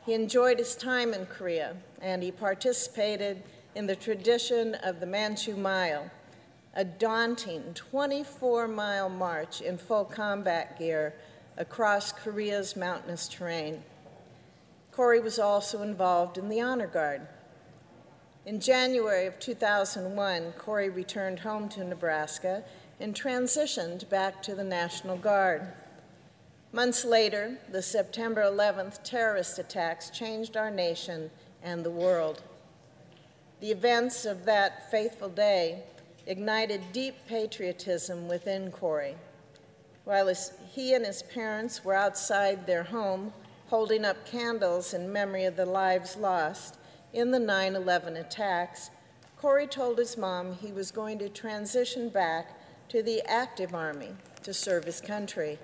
Speaker 8: He enjoyed his time in Korea, and he participated in the tradition of the Manchu Mile, a daunting 24-mile march in full combat gear across Korea's mountainous terrain. Corey was also involved in the Honor Guard. In January of 2001, Corey returned home to Nebraska and transitioned back to the National Guard. Months later, the September 11th terrorist attacks changed our nation and the world. The events of that fateful day ignited deep patriotism within Corey. While he and his parents were outside their home, holding up candles in memory of the lives lost in the 9/11 attacks, Corey told his mom he was going to transition back to the active Army to serve his country.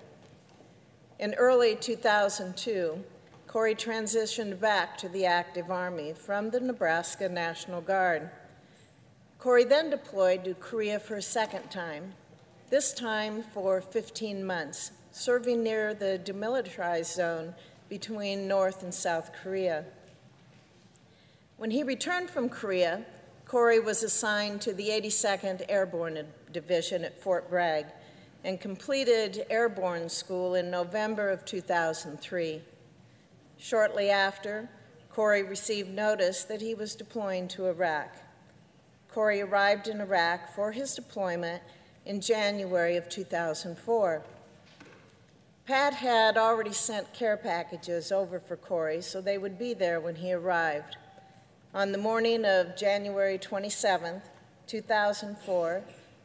Speaker 8: In early 2002, Corey transitioned back to the active Army from the Nebraska National Guard. Corey then deployed to Korea for a second time, this time for 15 months, serving near the demilitarized zone between North and South Korea. When he returned from Korea, Corey was assigned to the 82nd Airborne Division at Fort Bragg and completed airborne school in November of 2003. Shortly after, Corey received notice that he was deploying to Iraq. Corey arrived in Iraq for his deployment in January of 2004. Pat had already sent care packages over for Corey, so they would be there when he arrived. On the morning of January 27, 2004,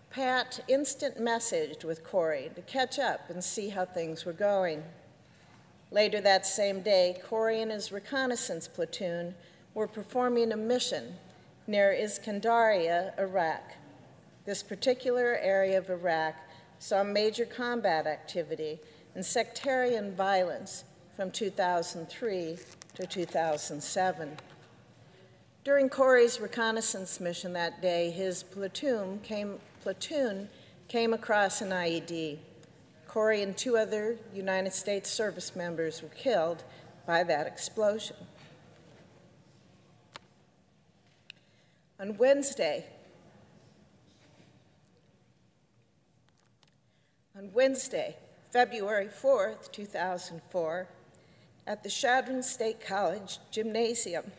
Speaker 8: Pat instant messaged with Corey to catch up and see how things were going. Later that same day, Corey and his reconnaissance platoon were performing a mission near Iskandariyah, Iraq. This particular area of Iraq saw major combat activity and sectarian violence from 2003 to 2007. During Corey's reconnaissance mission that day, his platoon came across an IED. Corey and 2 other United States service members were killed by that explosion. On Wednesday, February 4th, 2004, at the Chadron State College Gymnasium,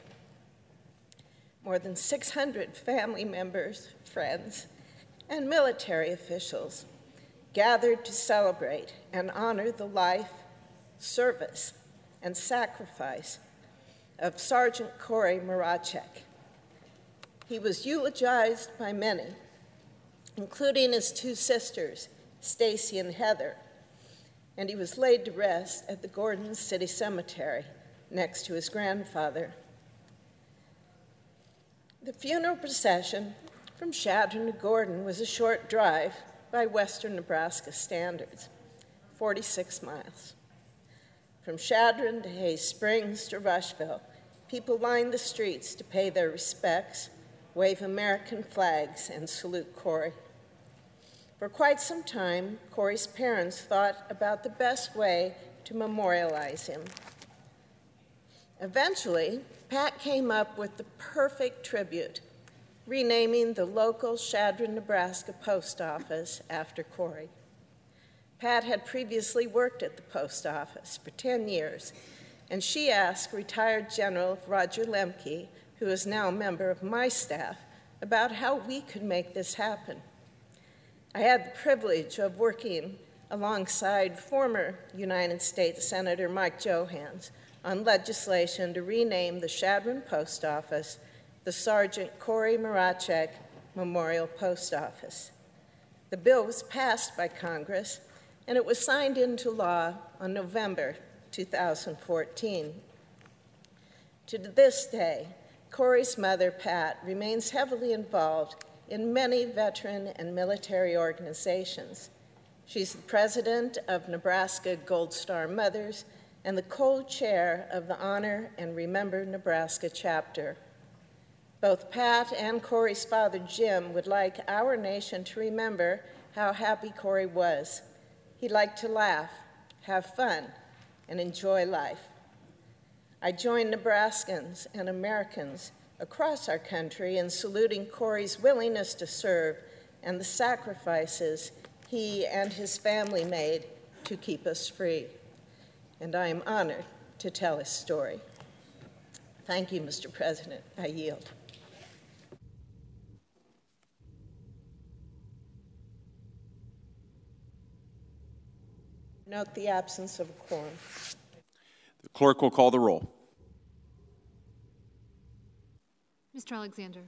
Speaker 8: more than 600 family members, friends, and military officials gathered to celebrate and honor the life, service, and sacrifice of Sergeant Corey Marachek. He was eulogized by many, including his 2 sisters, Stacy and Heather, and he was laid to rest at the Gordon City Cemetery next to his grandfather. The funeral procession from Chadron to Gordon was a short drive by Western Nebraska standards, 46 miles. From Chadron to Hay Springs to Rushville, people lined the streets to pay their respects, wave American flags, and salute Corey. For quite some time, Corey's parents thought about the best way to memorialize him. Eventually, Pat came up with the perfect tribute, renaming the local Chadron, Nebraska post office after Corey. Pat had previously worked at the post office for 10 years, and she asked retired General Roger Lemke, who is now a member of my staff, about how we could make this happen. I had the privilege of working alongside former United States Senator Mike Johanns on legislation to rename the Chadron Post Office the Sergeant Corey Marachek Memorial Post Office. The bill was passed by Congress, and it was signed into law on November 2014. To this day, Corey's mother, Pat, remains heavily involved in many veteran and military organizations. She's the president of Nebraska Gold Star Mothers and the co-chair of the Honor and Remember Nebraska chapter. Both Pat and Corey's father, Jim, would like our nation to remember how happy Corey was. He liked to laugh, have fun, and enjoy life. I join Nebraskans and Americans across our country in saluting Corey's willingness to serve and the sacrifices he and his family made to keep us free. And I am honored to tell his story. Thank you, Mr. President. I yield. Note the absence of a quorum.
Speaker 3: The clerk will call the roll.
Speaker 6: Mr. Alexander.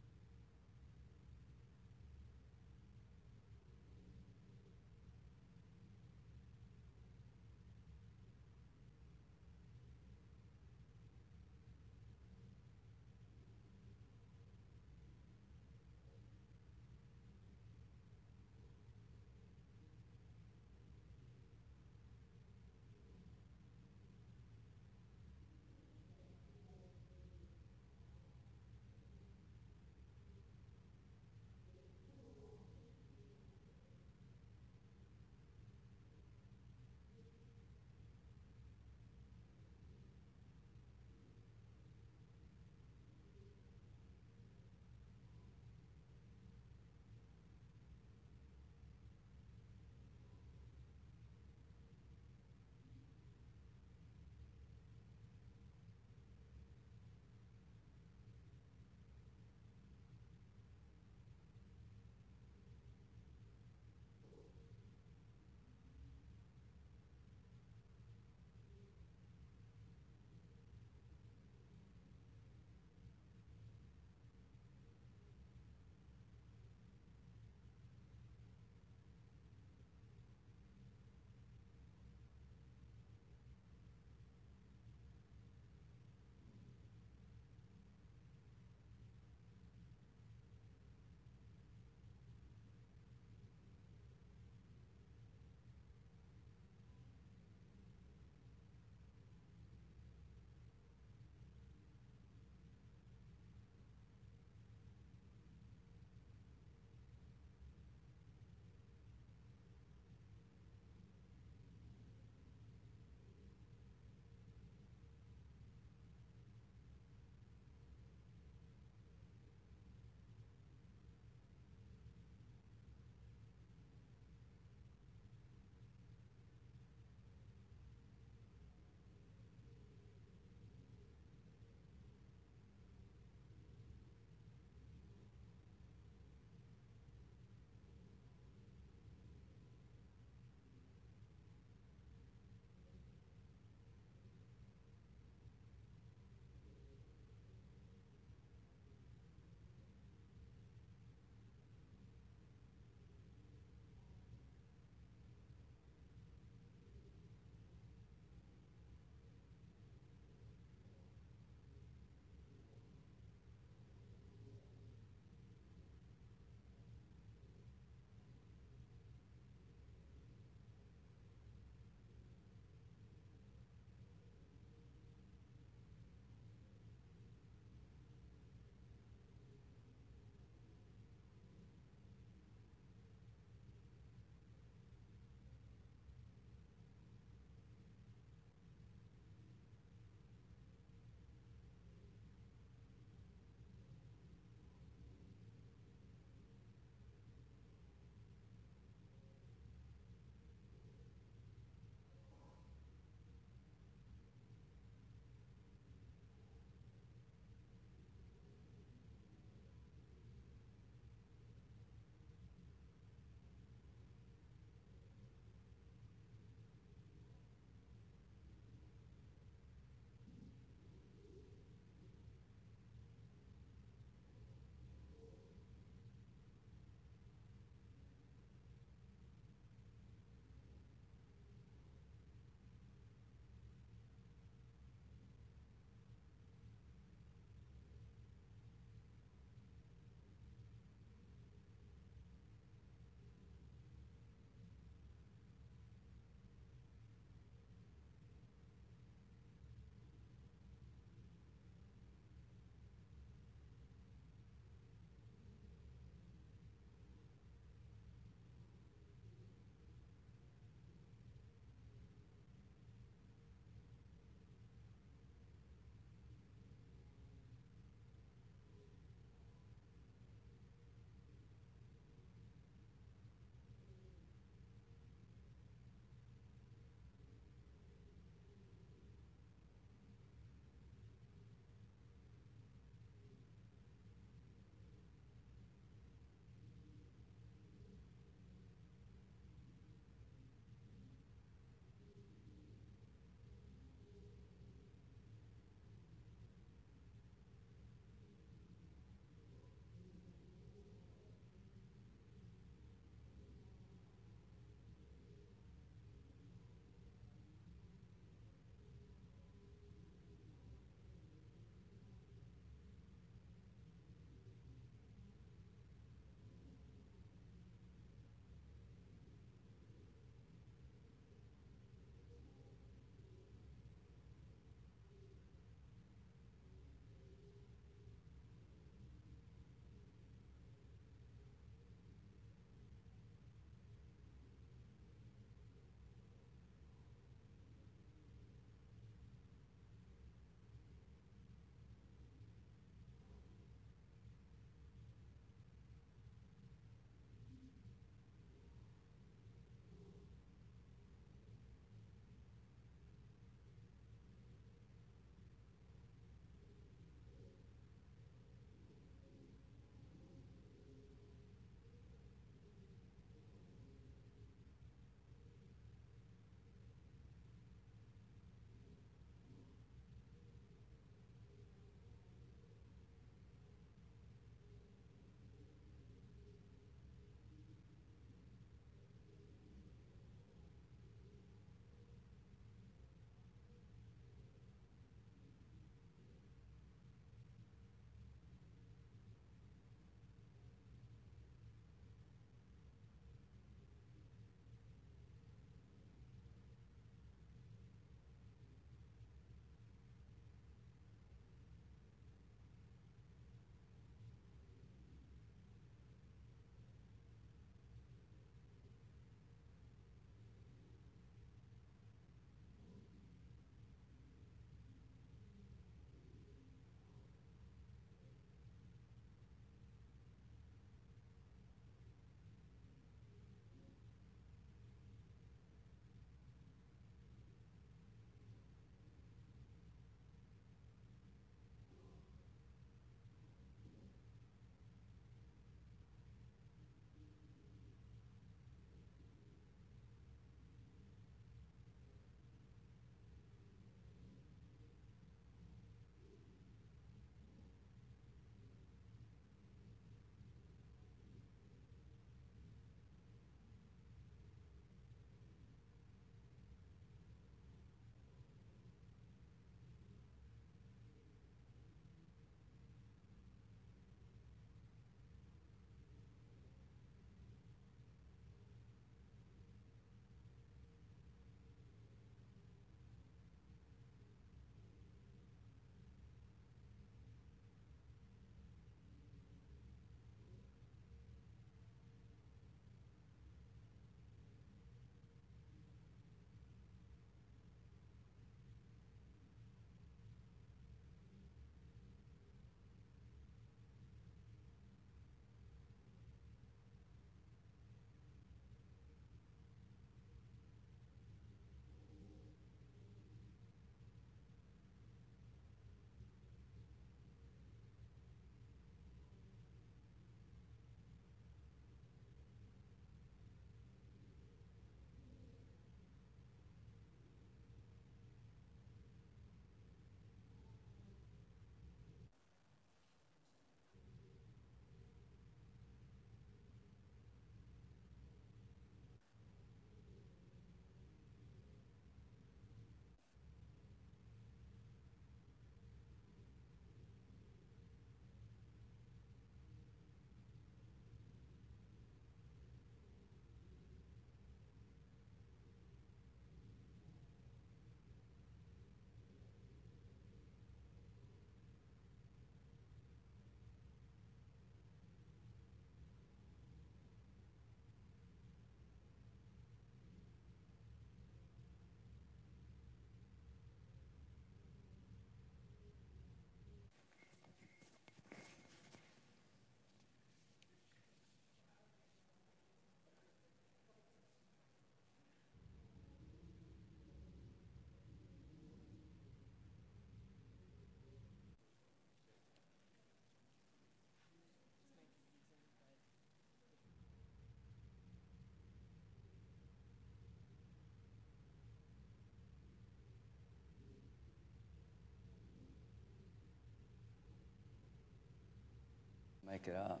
Speaker 9: make it up.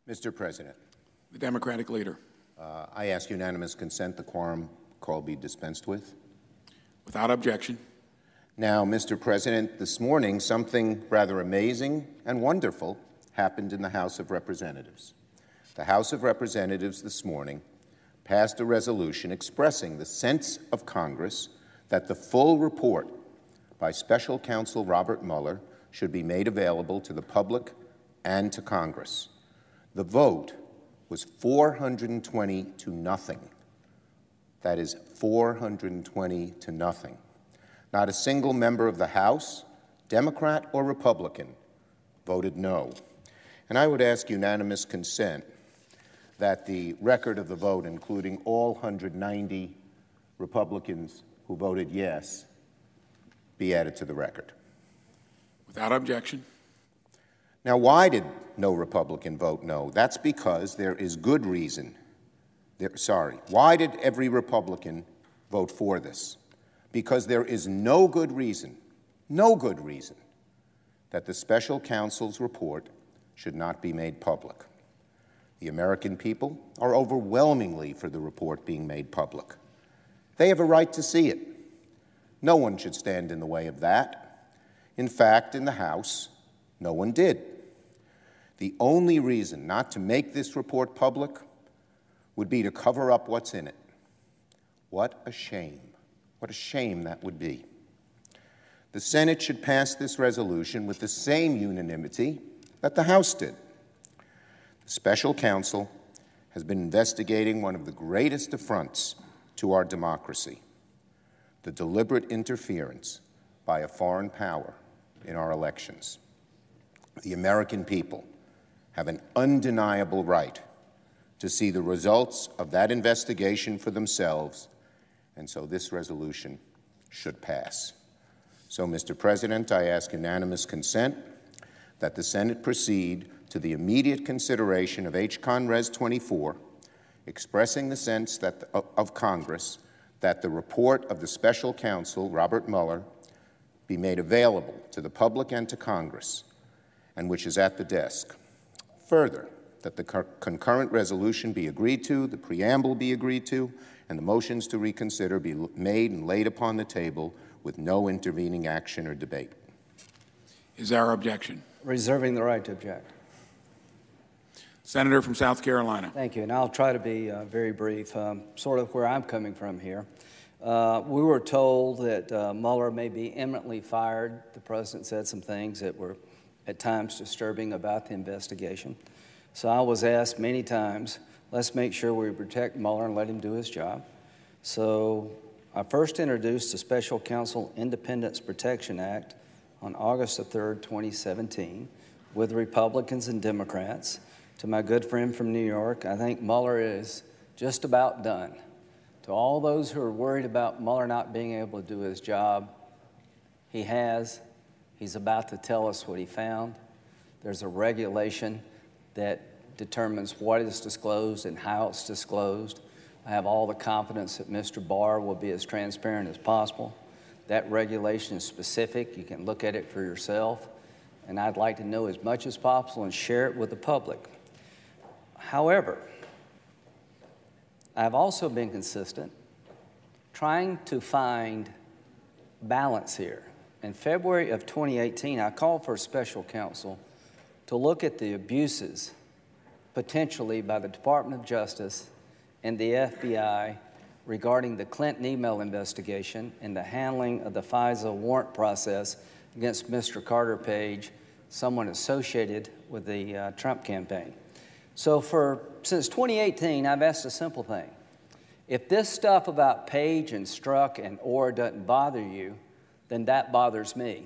Speaker 4: Mr. President.
Speaker 10: The Democratic leader.
Speaker 4: I ask unanimous consent the quorum call be dispensed with.
Speaker 10: Without objection.
Speaker 4: Now, Mr. President, this morning something rather amazing and wonderful happened in the House of Representatives. The House of Representatives this morning passed a resolution expressing the sense of Congress that the full report by Special Counsel Robert Mueller should be made available to the public and to Congress. The vote was 420 to nothing. That is 420 to nothing. Not a single member of the House, Democrat or Republican, voted no. And I would ask unanimous consent that the record of the vote, including all 190 Republicans who voted yes, be added to the record.
Speaker 10: Without objection.
Speaker 4: Now, why did no Republican vote no? That's because there is good reason. Why did every Republican vote for this? Because there is no good reason that the special counsel's report should not be made public. The American people are overwhelmingly for the report being made public. They have a right to see it. No one should stand in the way of that. In fact, in the House, no one did. The only reason not to make this report public would be to cover up what's in it. What a shame. What a shame that would be. The Senate should pass this resolution with the same unanimity that the House did. The special counsel has been investigating one of the greatest affronts to our democracy, the deliberate interference by a foreign power in our elections. The American people have an undeniable right to see the results of that investigation for themselves, and so this resolution should pass. So, Mr. President, I ask unanimous consent that the Senate proceed to the immediate consideration of H-Con Res. 24, expressing the sense that of Congress that the report of the special counsel, Robert Mueller, be made available to the public and to Congress, and which is at the desk. Further, that the concurrent resolution be agreed to, the preamble be agreed to, and the motions to reconsider be made and laid upon the table with no intervening action or debate.
Speaker 10: Is there objection?
Speaker 9: Reserving the right to object.
Speaker 10: Senator from South Carolina.
Speaker 9: Thank you, and I'll try to be very brief, sort of where I'm coming from here. We were told that Mueller may be imminently fired. The president said some things that were at times disturbing about the investigation. So I was asked many times, let's make sure we protect Mueller and let him do his job. So I first introduced the Special Counsel Independence Protection Act on August the 3rd, 2017, with Republicans and Democrats. To my good friend from New York, I think Mueller is just about done. To all those who are worried about Mueller not being able to do his job, he has. He's about to tell us what he found. There's a regulation that determines what is disclosed and how it's disclosed. I have all the confidence that Mr. Barr will be as transparent as possible. That regulation is specific. You can look at it for yourself. And I'd like to know as much as possible and share it with the public. However, I've also been consistent trying to find balance here. In February of 2018, I called for a special counsel to look at the abuses potentially by the Department of Justice and the FBI regarding the Clinton email investigation and the handling of the FISA warrant process against Mr. Carter Page, someone associated with the Trump campaign. So since 2018, I've asked a simple thing. If this stuff about Page and Strzok and Orr doesn't bother you, then that bothers me.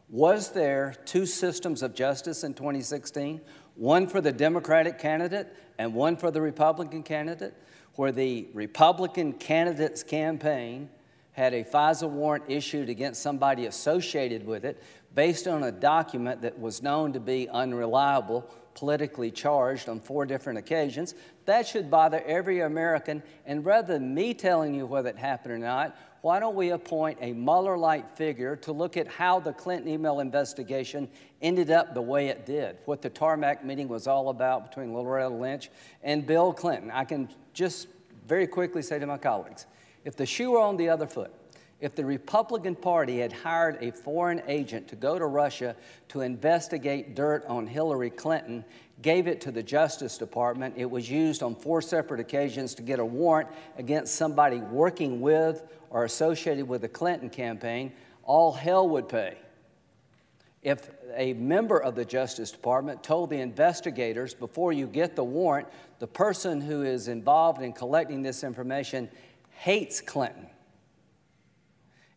Speaker 9: Was there two systems of justice in 2016? One for the Democratic candidate and one for the Republican candidate, where the Republican candidate's campaign had a FISA warrant issued against somebody associated with it based on a document that was known to be unreliable, politically charged on 4 different occasions. That should bother every American. And rather than me telling you whether it happened or not, why don't we appoint a Mueller-like figure to look at how the Clinton email investigation ended up the way it did, what the tarmac meeting was all about between Loretta Lynch and Bill Clinton. I can just very quickly say to my colleagues, if the shoe were on the other foot, if the Republican Party had hired a foreign agent to go to Russia to investigate dirt on Hillary Clinton, gave it to the Justice Department, it was used on 4 separate occasions to get a warrant against somebody working with or associated with the Clinton campaign, all hell would pay. If a member of the Justice Department told the investigators, before you get the warrant, the person who is involved in collecting this information hates Clinton.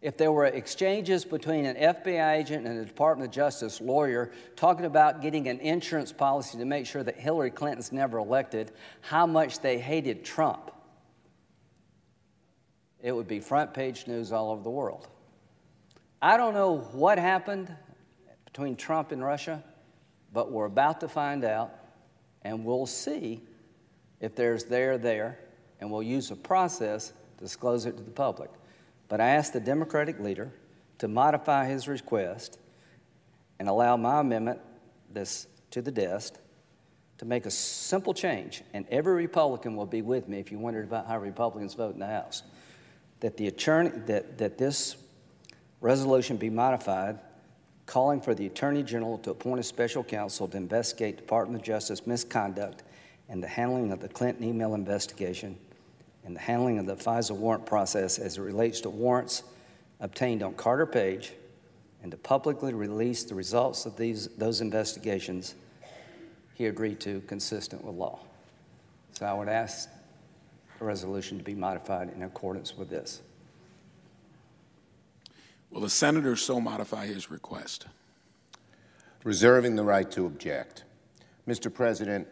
Speaker 9: If there were exchanges between an FBI agent and a Department of Justice lawyer talking about getting an insurance policy to make sure that Hillary Clinton's never elected, how much they hated Trump, it would be front page news all over the world. I don't know what happened between Trump and Russia, but we're about to find out, and we'll see if there's there, and we'll use a process to disclose it to the public. But I asked the Democratic leader to modify his request and allow my amendment to the desk to make a simple change, and every Republican will be with me if you wondered about how Republicans vote in the House, that this resolution be modified, calling for the Attorney General to appoint a special counsel to investigate Department of Justice misconduct in the handling of the Clinton email investigation and the handling of the FISA warrant process as it relates to warrants obtained on Carter Page, and to publicly release the results of those investigations he agreed to consistent with law. So I would ask the resolution to be modified in accordance with this.
Speaker 10: Will the senator so modify his request?
Speaker 4: Reserving the right to object. Mr. President,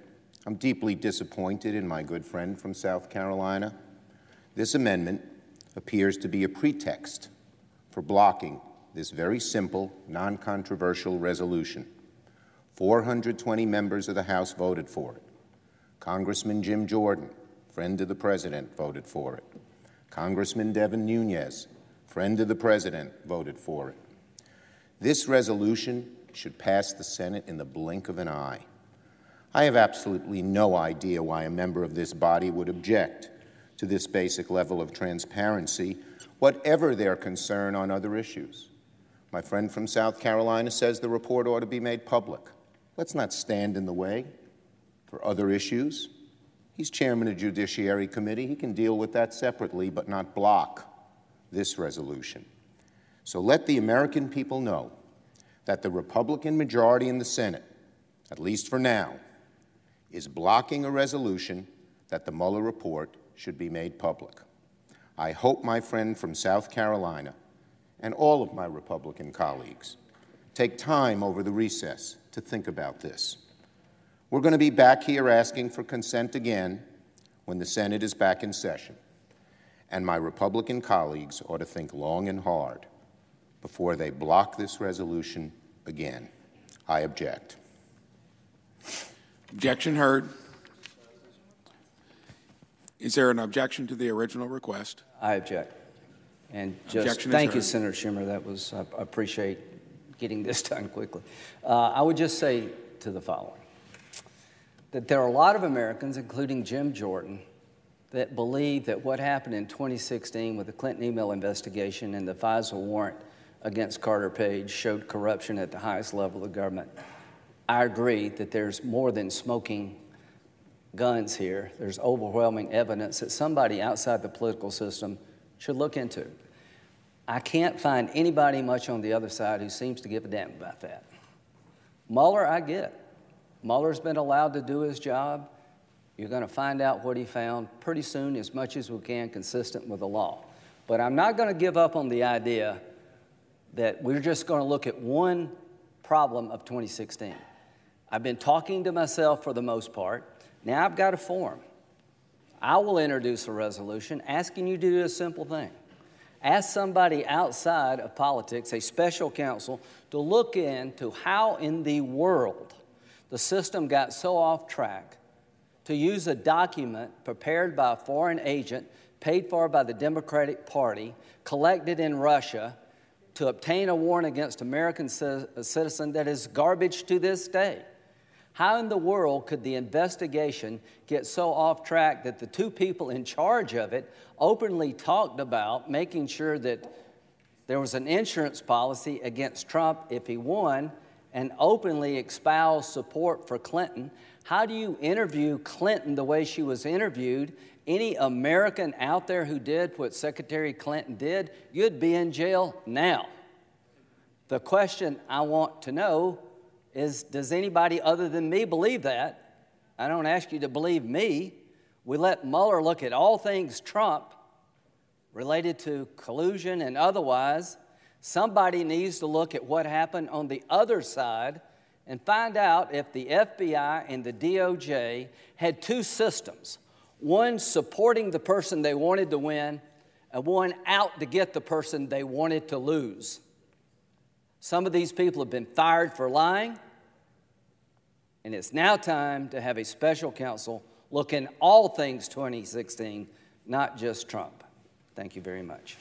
Speaker 4: I'm deeply disappointed in my good friend from South Carolina. This amendment appears to be a pretext for blocking this very simple, non-controversial resolution. 420 members of the House voted for it. Congressman Jim Jordan, friend of the President, voted for it. Congressman Devin Nunes, friend of the President, voted for it. This resolution should pass the Senate in the blink of an eye. I have absolutely no idea why a member of this body would object to this basic level of transparency, whatever their concern on other issues. My friend from South Carolina says the report ought to be made public. Let's not stand in the way for other issues. He's chairman of the Judiciary Committee. He can deal with that separately, but not block this resolution. So let the American people know that the Republican majority in the Senate, at least for now, is blocking a resolution that the Mueller report should be made public. I hope my friend from South Carolina and all of my Republican colleagues take time over the recess to think about this. We're going to be back here asking for consent again when the Senate is back in session, and my Republican colleagues ought to think long and hard before they block this resolution again. I object.
Speaker 10: Objection heard. Is there an objection to the original request?
Speaker 9: I object. And just thank you, Senator Schumer. I appreciate getting this done quickly. I would just say to the following, that there are a lot of Americans, including Jim Jordan, that believe that what happened in 2016 with the Clinton email investigation and the FISA warrant against Carter Page showed corruption at the highest level of government. I agree that there's more than smoking guns here. There's overwhelming evidence that somebody outside the political system should look into. I can't find anybody much on the other side who seems to give a damn about that. Mueller, I get. Mueller's been allowed to do his job. You're going to find out what he found pretty soon, as much as we can, consistent with the law. But I'm not going to give up on the idea that we're just going to look at one problem of 2016. I've been talking to myself for the most part. Now I've got a form. I will introduce a resolution asking you to do a simple thing. Ask somebody outside of politics, a special counsel, to look into how in the world the system got so off track to use a document prepared by a foreign agent, paid for by the Democratic Party, collected in Russia, to obtain a warrant against American citizen that is garbage to this day. How in the world could the investigation get so off track that the two people in charge of it openly talked about making sure that there was an insurance policy against Trump if he won, and openly espoused support for Clinton? How do you interview Clinton the way she was interviewed? Any American out there who did what Secretary Clinton did, you'd be in jail now. The question I want to know is, does anybody other than me believe that? I don't ask you to believe me. We let Mueller look at all things Trump related to collusion and otherwise. Somebody needs to look at what happened on the other side and find out if the FBI and the DOJ had two systems, one supporting the person they wanted to win and one out to get the person they wanted to lose. Some of these people have been fired for lying, and it's now time to have a special counsel look in all things 2016, not just Trump. Thank you very much.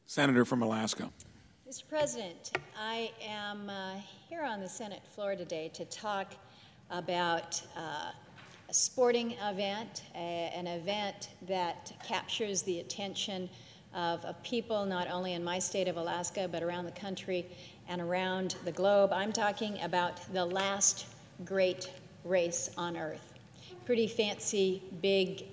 Speaker 10: Senator from Alaska.
Speaker 11: Mr. President, I am here on the Senate floor today to talk about a sporting event, an event that captures the attention of people not only in my state of Alaska, but around the country and around the globe. I'm talking about the last great race on Earth. Pretty fancy, big,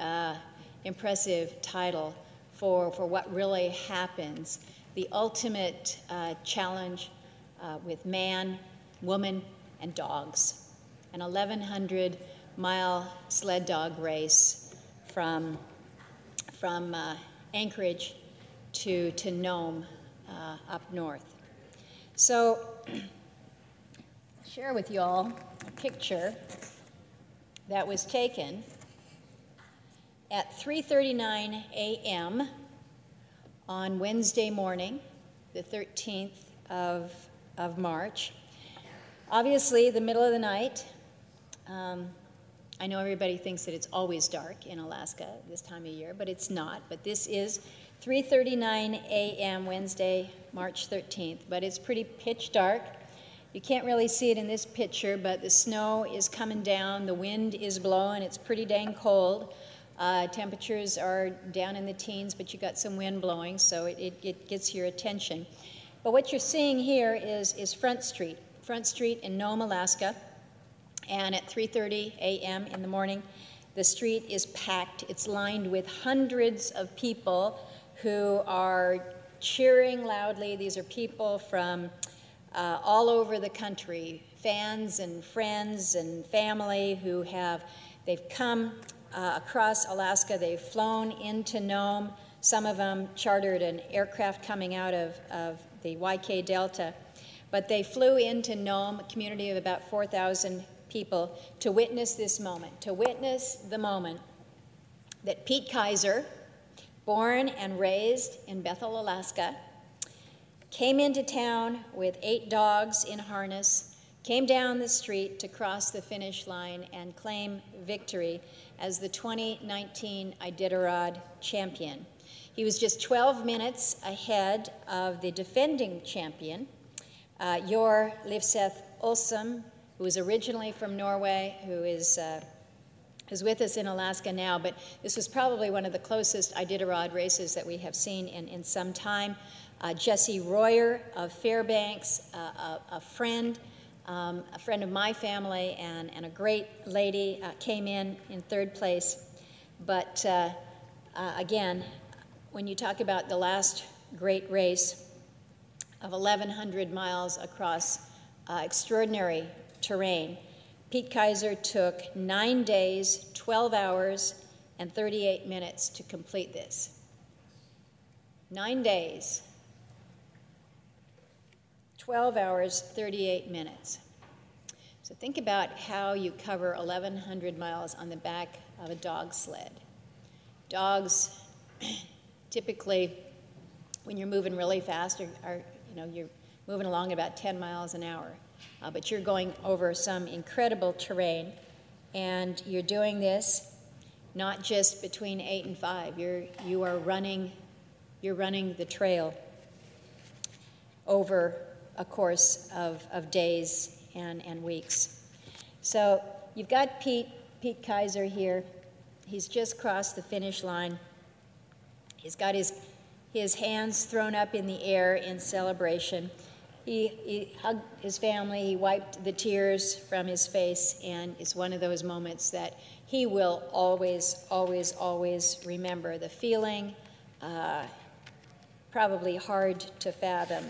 Speaker 11: impressive title for what really happens. The ultimate challenge with man, woman, and dogs. An 1,100-mile sled dog race from Anchorage to Nome up north. So, share with you all a picture that was taken at 3:39 a.m. on Wednesday morning, the 13th of March. Obviously, the middle of the night. I know everybody thinks that it's always dark in Alaska this time of year, but it's not. But this is 3:39 a.m. Wednesday, March 13th, but it's pretty pitch dark. You can't really see it in this picture, but the snow is coming down, the wind is blowing, it's pretty dang cold. Temperatures are down in the teens, but you got some wind blowing, so it gets your attention. But what you're seeing here is Front Street in Nome, Alaska. And at 3:30 a.m. in the morning, the street is packed. It's lined with hundreds of people who are cheering loudly. These are people from all over the country, fans and friends and family they've come across Alaska. They've flown into Nome. Some of them chartered an aircraft coming out of the YK Delta. But they flew into Nome, a community of about 4,000 people, to witness this moment, to witness the moment that Pete Kaiser, born and raised in Bethel, Alaska, came into town with 8 dogs in harness, came down the street to cross the finish line and claim victory as the 2019 Iditarod champion. He was just 12 minutes ahead of the defending champion, Jor Livseth Olsem, who was originally from Norway, who is with us in Alaska now, but this was probably one of the closest Iditarod races that we have seen in some time. Jesse Royer of Fairbanks, a friend of my family and a great lady, came in third place. But again, when you talk about the last great race of 1,100 miles across extraordinary terrain, Pete Kaiser took 9 days, 12 hours, and 38 minutes to complete this. 9 days, 12 hours, 38 minutes. So think about how you cover 1,100 miles on the back of a dog sled. Dogs, typically, when you're moving really fast, you're moving along about 10 miles an hour. But you're going over some incredible terrain, and you're doing this not just between 8 and 5. You're running the trail over a course of days and weeks. So you've got Pete Kaiser here. He's just crossed the finish line. He's got his hands thrown up in the air in celebration. He hugged his family, he wiped the tears from his face, and it's one of those moments that he will always, always, always remember. The feeling, probably hard to fathom.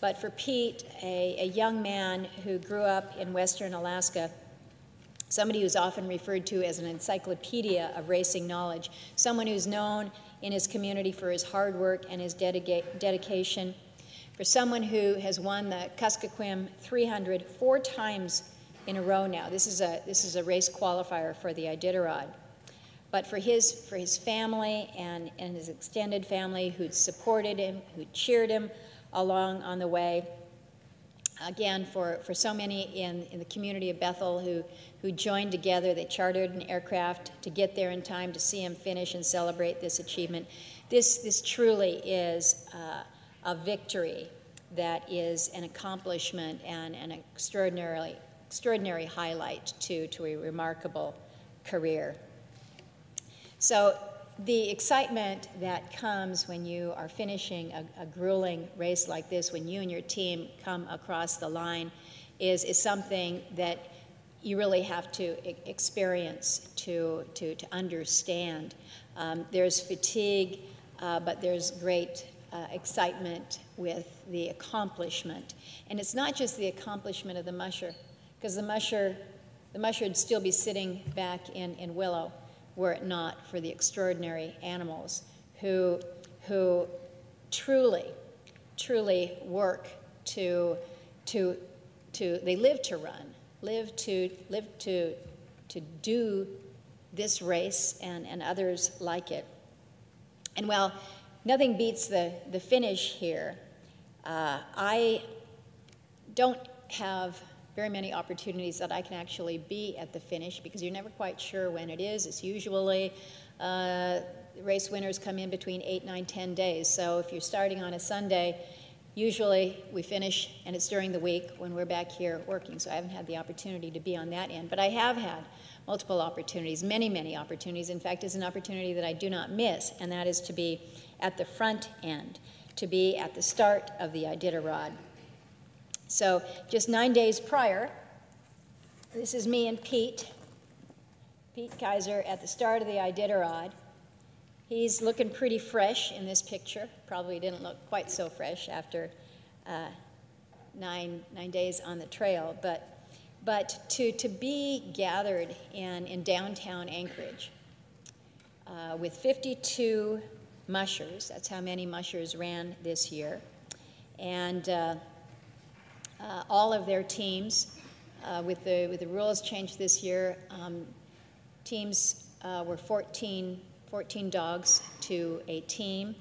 Speaker 11: But for Pete, a young man who grew up in western Alaska, somebody who's often referred to as an encyclopedia of racing knowledge, someone who's known in his community for his hard work and his dedication, for someone who has won the Kuskokwim 300 4 times in a row now. This is a race qualifier for the Iditarod. But for his family and his extended family who'd supported him, who cheered him along on the way, again, for so many in the community of Bethel who joined together, they chartered an aircraft to get there in time to see him finish and celebrate this achievement. This truly is a victory that is an accomplishment and an extraordinary highlight to a remarkable career. So the excitement that comes when you are finishing a grueling race like this, when you and your team come across the line, is something that you really have to experience to understand. There's fatigue, but there's great excitement with the accomplishment. And it's not just the accomplishment of the musher, because the musher would still be sitting back in Willow were it not for the extraordinary animals who truly work they live to run, live to do this race and others like it. And while nothing beats the finish here, I don't have very many opportunities that I can actually be at the finish because you're never quite sure when it is. It's usually race winners come in between 8, 9, 10 days. So if you're starting on a Sunday, usually we finish and it's during the week when we're back here working. So I haven't had the opportunity to be on that end. But I have had multiple opportunities, many opportunities. In fact, it's an opportunity that I do not miss, and that is to be at the front end, to be at the start of the Iditarod. So just 9 days prior, this is me and Pete Kaiser at the start of the Iditarod. He's looking pretty fresh in this picture. Probably didn't look quite so fresh after 9 days on the trail. But to be gathered in downtown Anchorage with 52 mushers, that's how many mushers ran this year, and all of their teams, with the rules changed this year, teams were 14 dogs to a team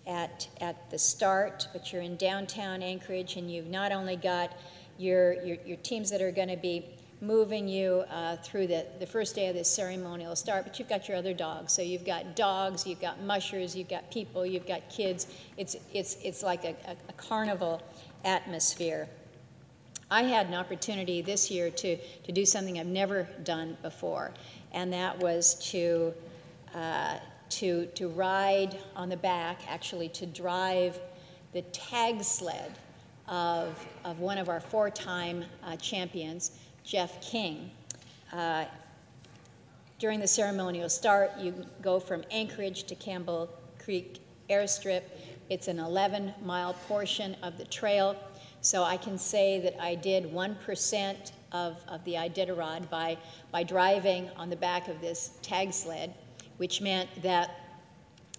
Speaker 11: at the start, but you're in downtown Anchorage, and you've not only got your teams that are going to be moving you through the first day of this ceremonial start, but you've got your other dogs. So you've got dogs, you've got mushers, you've got people, you've got kids. It's like a carnival atmosphere. I had an opportunity this year to do something I've never done before, and that was to ride on the back, actually to drive the tag sled of one of our 4-time champions, Jeff King. During the ceremonial start, you go from Anchorage to Campbell Creek Airstrip. It's an 11-mile portion of the trail. So I can say that I did 1% of the Iditarod by driving on the back of this tag sled, which meant that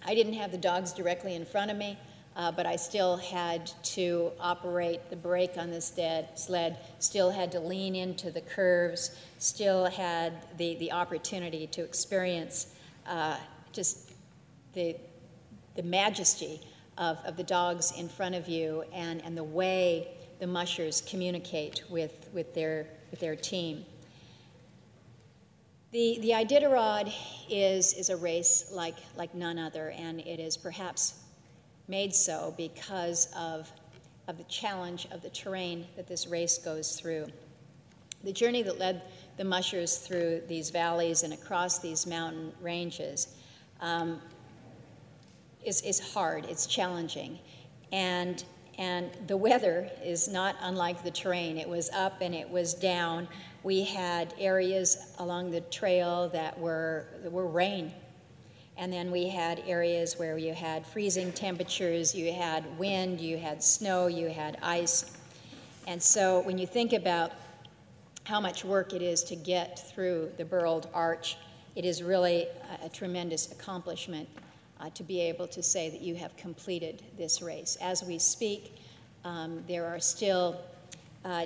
Speaker 11: I didn't have the dogs directly in front of me, but I still had to operate the brake on this sled, still had to lean into the curves, still had the opportunity to experience just the majesty of the dogs in front of you and the way the mushers communicate with their team. The Iditarod is a race like none other, and it is perhaps made so because of the challenge of the terrain that this race goes through. The journey that led the mushers through these valleys and across these mountain ranges is hard, it's challenging, and the weather is not unlike the terrain. It was up and it was down. We had areas along the trail that were rain, and then we had areas where you had freezing temperatures, you had wind, you had snow, you had ice. And so when you think about how much work it is to get through the Burled Arch, it is really a tremendous accomplishment to be able to say that you have completed this race. As we speak, there are still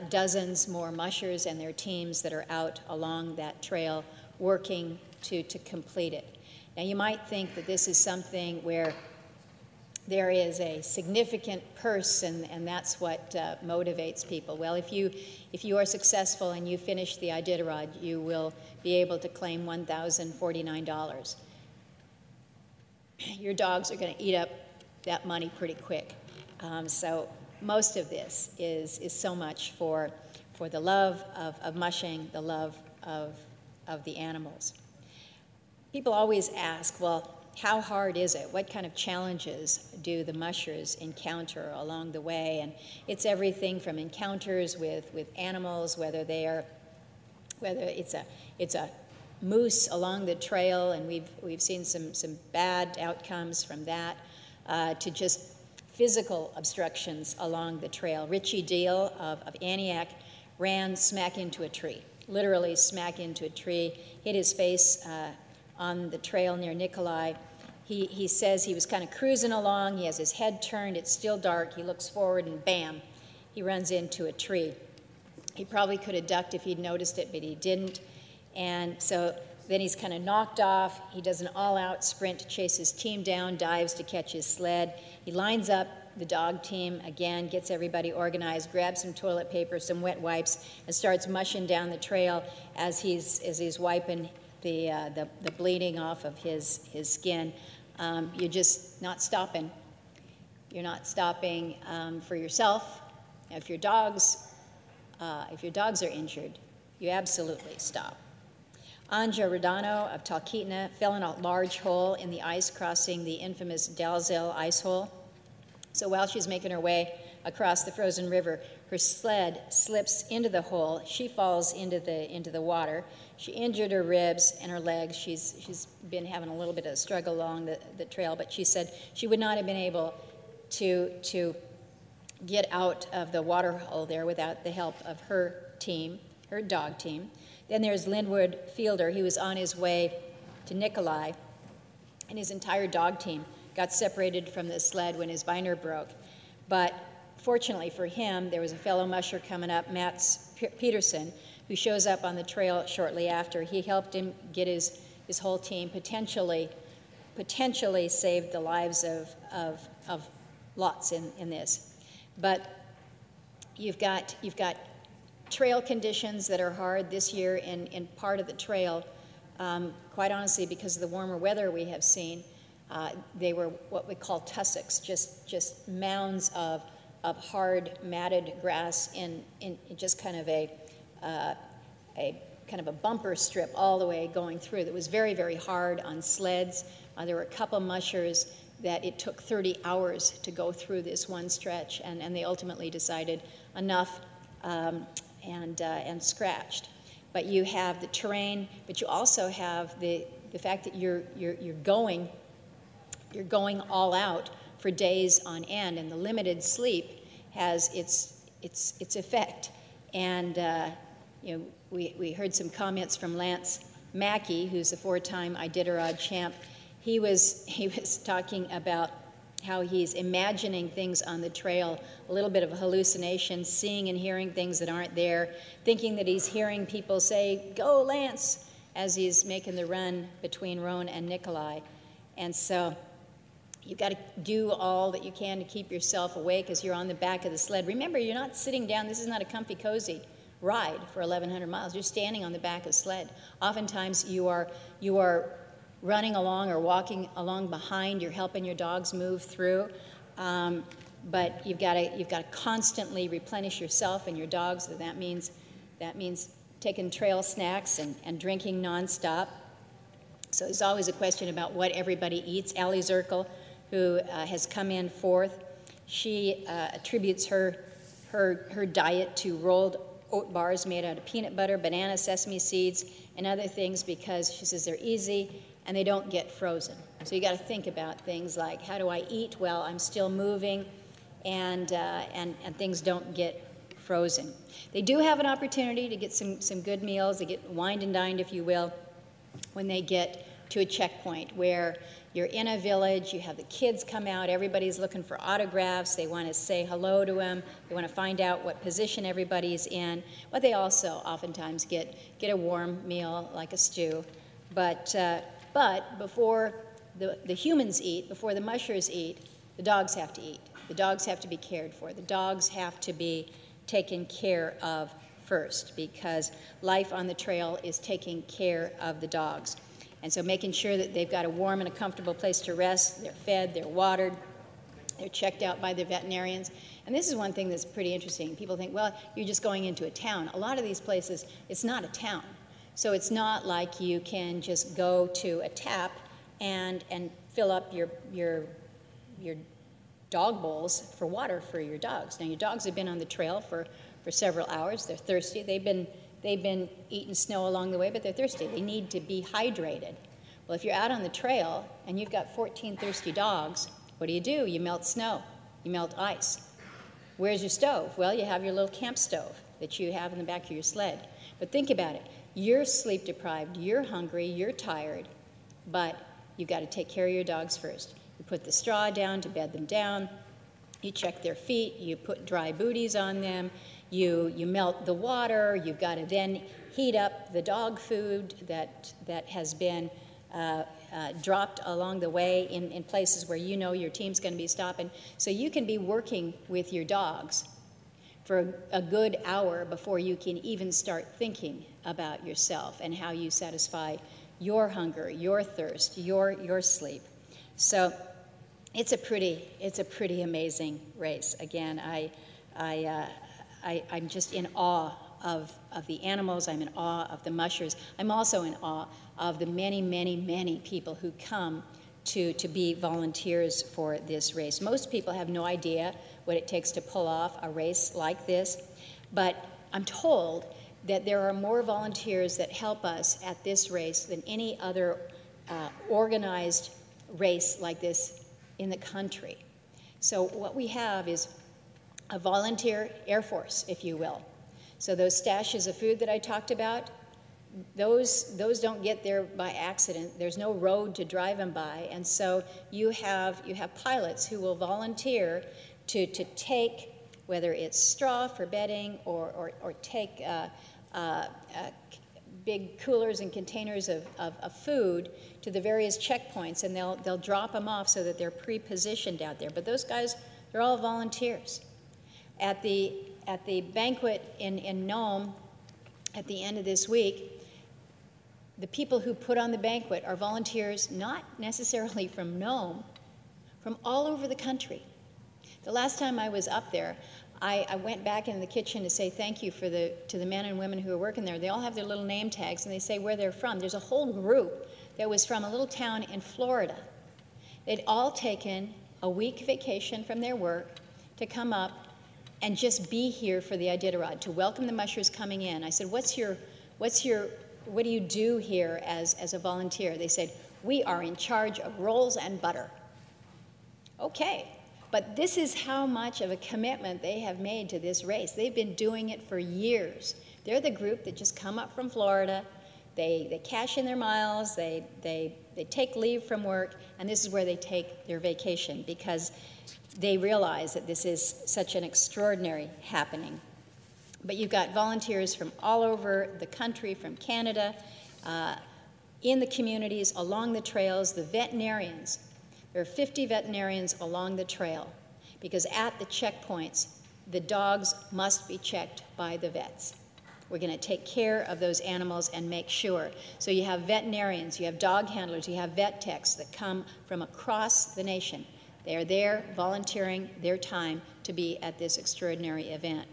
Speaker 11: dozens more mushers and their teams that are out along that trail working to complete it. Now, you might think that this is something where there is a significant purse and that's what motivates people. Well, if you are successful and you finish the Iditarod, you will be able to claim $1,049. Your dogs are going to eat up that money pretty quick. So most of this is so much for the love of mushing, the love of the animals. People always ask, well, how hard is it? What kind of challenges do the mushers encounter along the way? And it's everything from encounters with animals, whether it's a moose along the trail, and we've seen some bad outcomes from that, to just physical obstructions along the trail. Richie Deal of Antioch ran smack into a tree, literally smack into a tree, hit his face on the trail near Nikolai. He says he was kind of cruising along, he has his head turned, it's still dark, he looks forward and bam, he runs into a tree. He probably could have ducked if he'd noticed it, but he didn't. And so then he's kind of knocked off. He does an all-out sprint to chase his team down, dives to catch his sled. He lines up the dog team again, gets everybody organized, grabs some toilet paper, some wet wipes, and starts mushing down the trail as he's wiping the bleeding off of his skin. You're just not stopping. You're not stopping for yourself. If your dogs are injured, you absolutely stop. Anja Rodano of Talkeetna fell in a large hole in the ice crossing the infamous Dalzell ice hole. So while she's making her way across the frozen river, her sled slips into the hole. She falls into the water. She injured her ribs and her legs. She's been having a little bit of a struggle along the trail, but she said she would not have been able to get out of the water hole there without the help of her team, her dog team. Then there's Linwood Fielder. He was on his way to Nikolai, and his entire dog team got separated from the sled when his binder broke. But fortunately for him, there was a fellow musher coming up, Mats Peterson, who shows up on the trail shortly after. He helped him get his whole team, potentially saved the lives of lots in this. But you've got trail conditions that are hard this year in part of the trail. Quite honestly, because of the warmer weather we have seen, they were what we call tussocks, just mounds of hard matted grass in just kind of a bumper strip all the way going through. That was very, very hard on sleds. There were a couple mushers that it took 30 hours to go through this one stretch, and they ultimately decided enough and scratched. But you have the terrain, but you also have the fact that you're going all out for days on end, and the limited sleep has its effect. And we heard some comments from Lance Mackey, who's a 4-time Iditarod champ. He was talking about how he's imagining things on the trail, a little bit of a hallucination, seeing and hearing things that aren't there, thinking that he's hearing people say, "Go, Lance," as he's making the run between Roan and Nikolai. And so you've got to do all that you can to keep yourself awake as you're on the back of the sled. Remember, you're not sitting down. This is not a comfy, cozy ride for 1,100 miles. You're standing on the back of the sled. Oftentimes you are running along or walking along behind. You're helping your dogs move through. But you've got to constantly replenish yourself and your dogs. So that means taking trail snacks and drinking nonstop. So there's always a question about what everybody eats. Allie Zirkle, who has come in fourth, she attributes her diet to rolled oat bars made out of peanut butter, banana, sesame seeds, and other things because she says they're easy and they don't get frozen. So you got to think about things like, how do I eat? Well, I'm still moving, and things don't get frozen. They do have an opportunity to get some good meals. They get wined and dined, if you will, when they get to a checkpoint where you're in a village, you have the kids come out, everybody's looking for autographs, they want to say hello to them, they want to find out what position everybody's in, but they also oftentimes get a warm meal like a stew. But before the humans eat, before the mushers eat, the dogs have to eat. The dogs have to be cared for. The dogs have to be taken care of first, because life on the trail is taking care of the dogs. And so making sure that they've got a warm and a comfortable place to rest, they're fed, they're watered, They're checked out by the veterinarians. And this is one thing that's pretty interesting. People think, well, you're just going into a town. A lot of these places, it's not a town. So it's not like you can just go to a tap and fill up your dog bowls for water for your dogs. Now, your dogs have been on the trail for several hours. They're thirsty. They've been eating snow along the way, but they're thirsty. They need to be hydrated. Well, if you're out on the trail and you've got 14 thirsty dogs, what do? You melt snow. You melt ice. Where's your stove? Well, you have your little camp stove that you have in the back of your sled. But think about it. You're sleep deprived, you're hungry, you're tired, but you've got to take care of your dogs first. You put the straw down to bed them down. You check their feet. You put dry booties on them. You melt the water. You've got to then heat up the dog food that has been dropped along the way in places where you know your team's going to be stopping. So you can be working with your dogs for a good hour before you can even start thinking about yourself and how you satisfy your hunger, your thirst, your sleep. So it's a pretty amazing race. Again, I'm just in awe of the animals. I'm in awe of the mushers. I'm also in awe of the many, many, many people who come to be volunteers for this race. Most people have no idea what it takes to pull off a race like this, but I'm told that there are more volunteers that help us at this race than any other organized race like this in the country. So what we have is a volunteer Air Force, if you will. So those stashes of food that I talked about, those don't get there by accident. There's no road to drive them by, and so you have pilots who will volunteer to take, whether it's straw for bedding or take big coolers and containers of food to the various checkpoints, and they'll drop them off so that they're pre-positioned out there. But those guys, they're all volunteers. At the banquet in Nome at the end of this week, the people who put on the banquet are volunteers not necessarily from Nome, from all over the country. The last time I was up there, I went back into the kitchen to say thank you to the men and women who are working there. They all have their little name tags, and they say where they're from. There's a whole group that was from a little town in Florida. They'd all taken a week vacation from their work to come up and just be here for the Iditarod, to welcome the mushers coming in. I said, what do you do here as a volunteer? They said, we are in charge of rolls and butter. Okay. But this is how much of a commitment they have made to this race. They've been doing it for years. They're the group that just come up from Florida. They cash in their miles. They take leave from work, and this is where they take their vacation because they realize that this is such an extraordinary happening. But you've got volunteers from all over the country, from Canada, in the communities, along the trails, the veterinarians. There are 50 veterinarians along the trail because at the checkpoints, the dogs must be checked by the vets. We're going to take care of those animals and make sure. So you have veterinarians, you have dog handlers, you have vet techs that come from across the nation. They are there volunteering their time to be at this extraordinary event.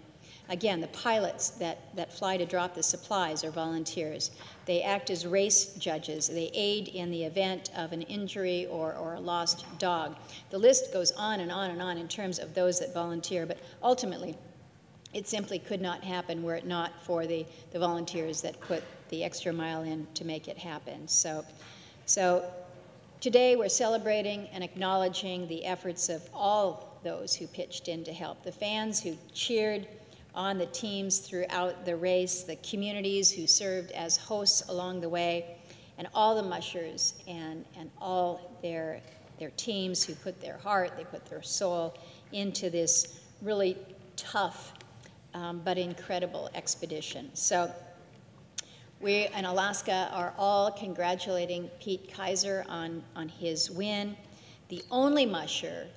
Speaker 11: Again, the pilots that fly to drop the supplies are volunteers. They act as race judges. They aid in the event of an injury or a lost dog. The list goes on and on and on in terms of those that volunteer, but ultimately, it simply could not happen were it not for the volunteers that put the extra mile in to make it happen. So today we're celebrating and acknowledging the efforts of all those who pitched in to help. The fans who cheered on the teams throughout the race, the communities who served as hosts along the way, and all the mushers and all their teams who put their heart, they put their soul into this really tough but incredible expedition. So we in Alaska are all congratulating Pete Kaiser on his win, the only musher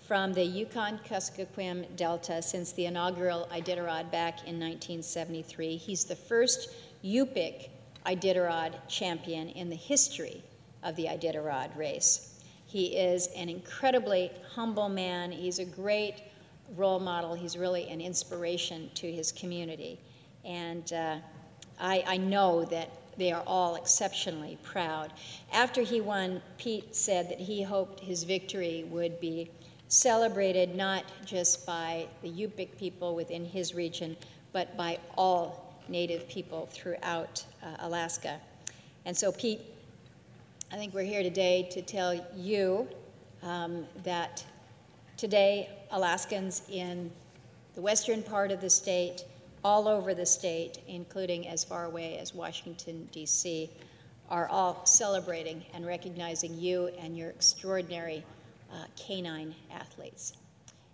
Speaker 11: from the Yukon-Kuskokwim Delta since the inaugural Iditarod back in 1973. He's the first Yupik Iditarod champion in the history of the Iditarod race. He is an incredibly humble man. He's a great role model. He's really an inspiration to his community. And I know that they are all exceptionally proud. After he won, Pete said that he hoped his victory would be celebrated not just by the Yupik people within his region, but by all Native people throughout Alaska. And so, Pete, I think we're here today to tell you that today Alaskans in the western part of the state, all over the state, including as far away as Washington, D.C., are all celebrating and recognizing you and your extraordinary canine athletes.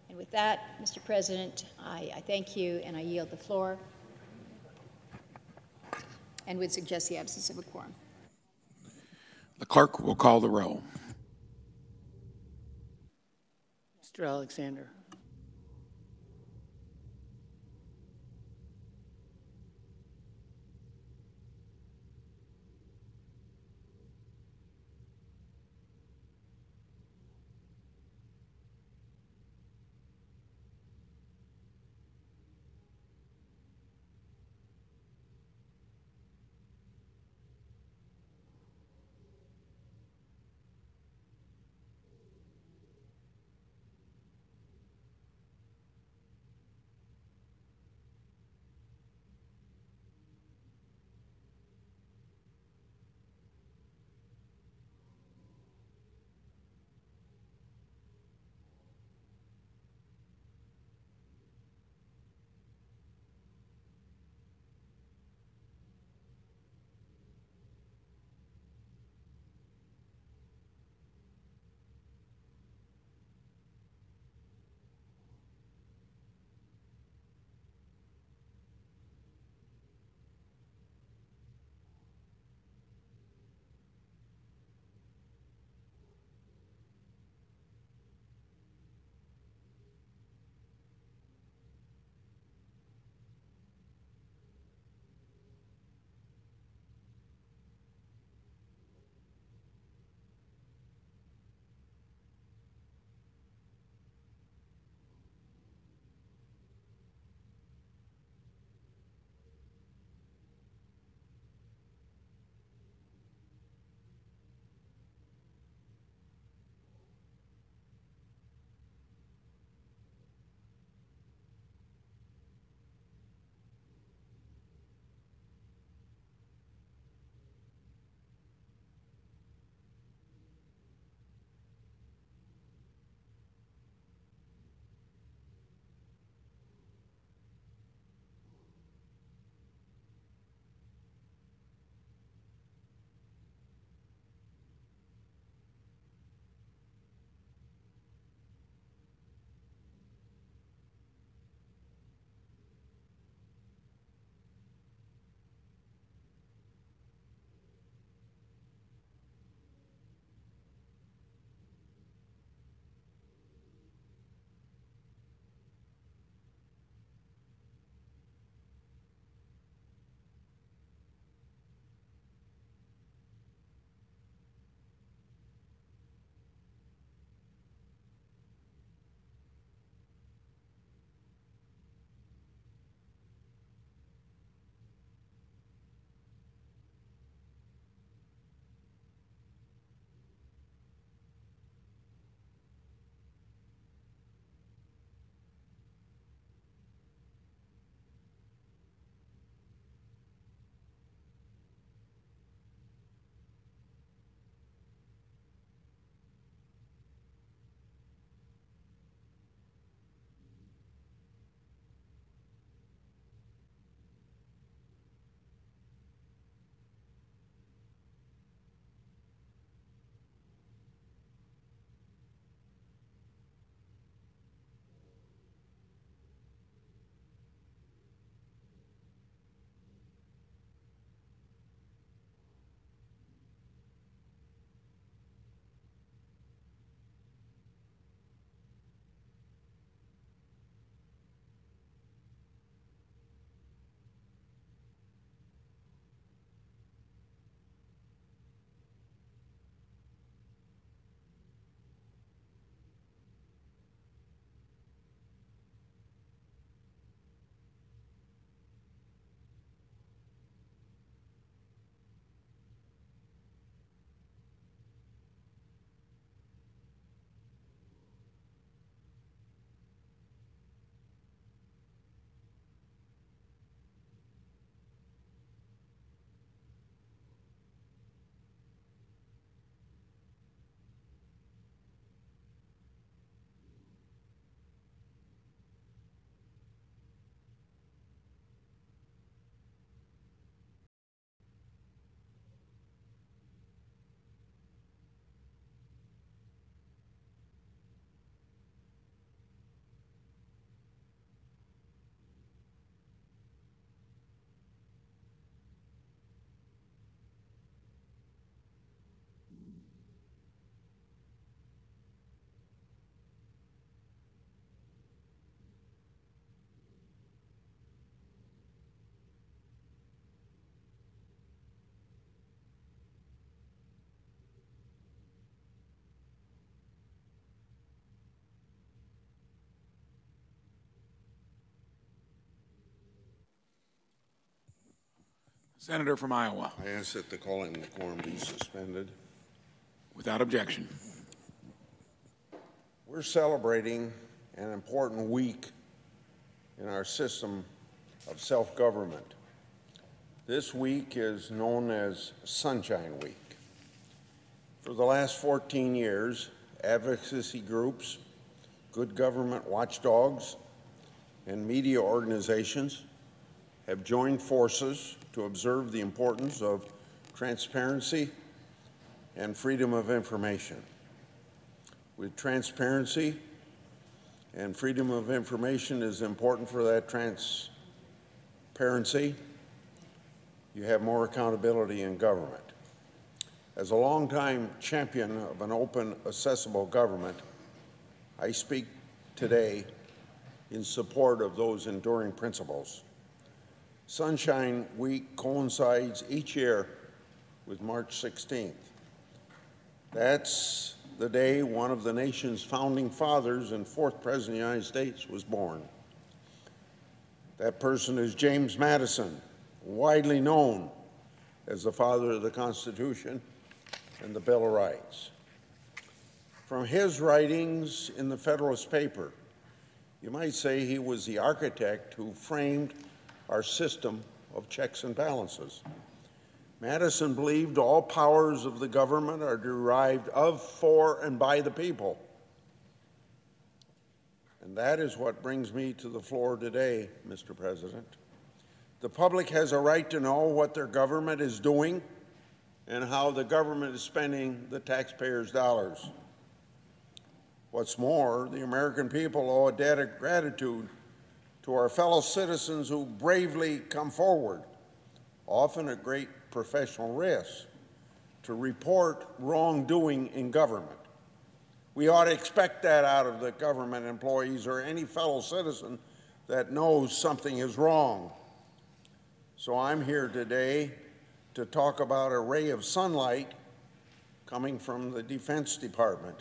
Speaker 11: And with that, Mr. President, I thank you and I yield the floor and would suggest the absence of a quorum.
Speaker 10: The clerk will call the roll.
Speaker 5: Mr. Alexander.
Speaker 10: Senator from Iowa.
Speaker 12: I ask that the calling of the quorum be suspended.
Speaker 10: Without objection.
Speaker 12: We're celebrating an important week in our system of self-government. This week is known as Sunshine Week. For the last 14 years, advocacy groups, good government watchdogs, and media organizations have joined forces to observe the importance of transparency and freedom of information. With transparency and freedom of information is important for that transparency, you have more accountability in government. As a longtime champion of an open, accessible government, I speak today in support of those enduring principles. Sunshine Week coincides each year with March 16th. That's the day one of the nation's founding fathers and fourth president of the United States was born. That person is James Madison, widely known as the father of the Constitution and the Bill of Rights. From his writings in the Federalist paper, you might say he was the architect who framed our system of checks and balances. Madison believed all powers of the government are derived of, for, and by the people. And that is what brings me to the floor today, Mr. President. The public has a right to know what their government is doing and how the government is spending the taxpayers' dollars. What's more, the American people owe a debt of gratitude to our fellow citizens who bravely come forward, often at great professional risk, to report wrongdoing in government. We ought to expect that out of the government employees or any fellow citizen that knows something is wrong. So I'm here today to talk about a ray of sunlight coming from the Defense Department.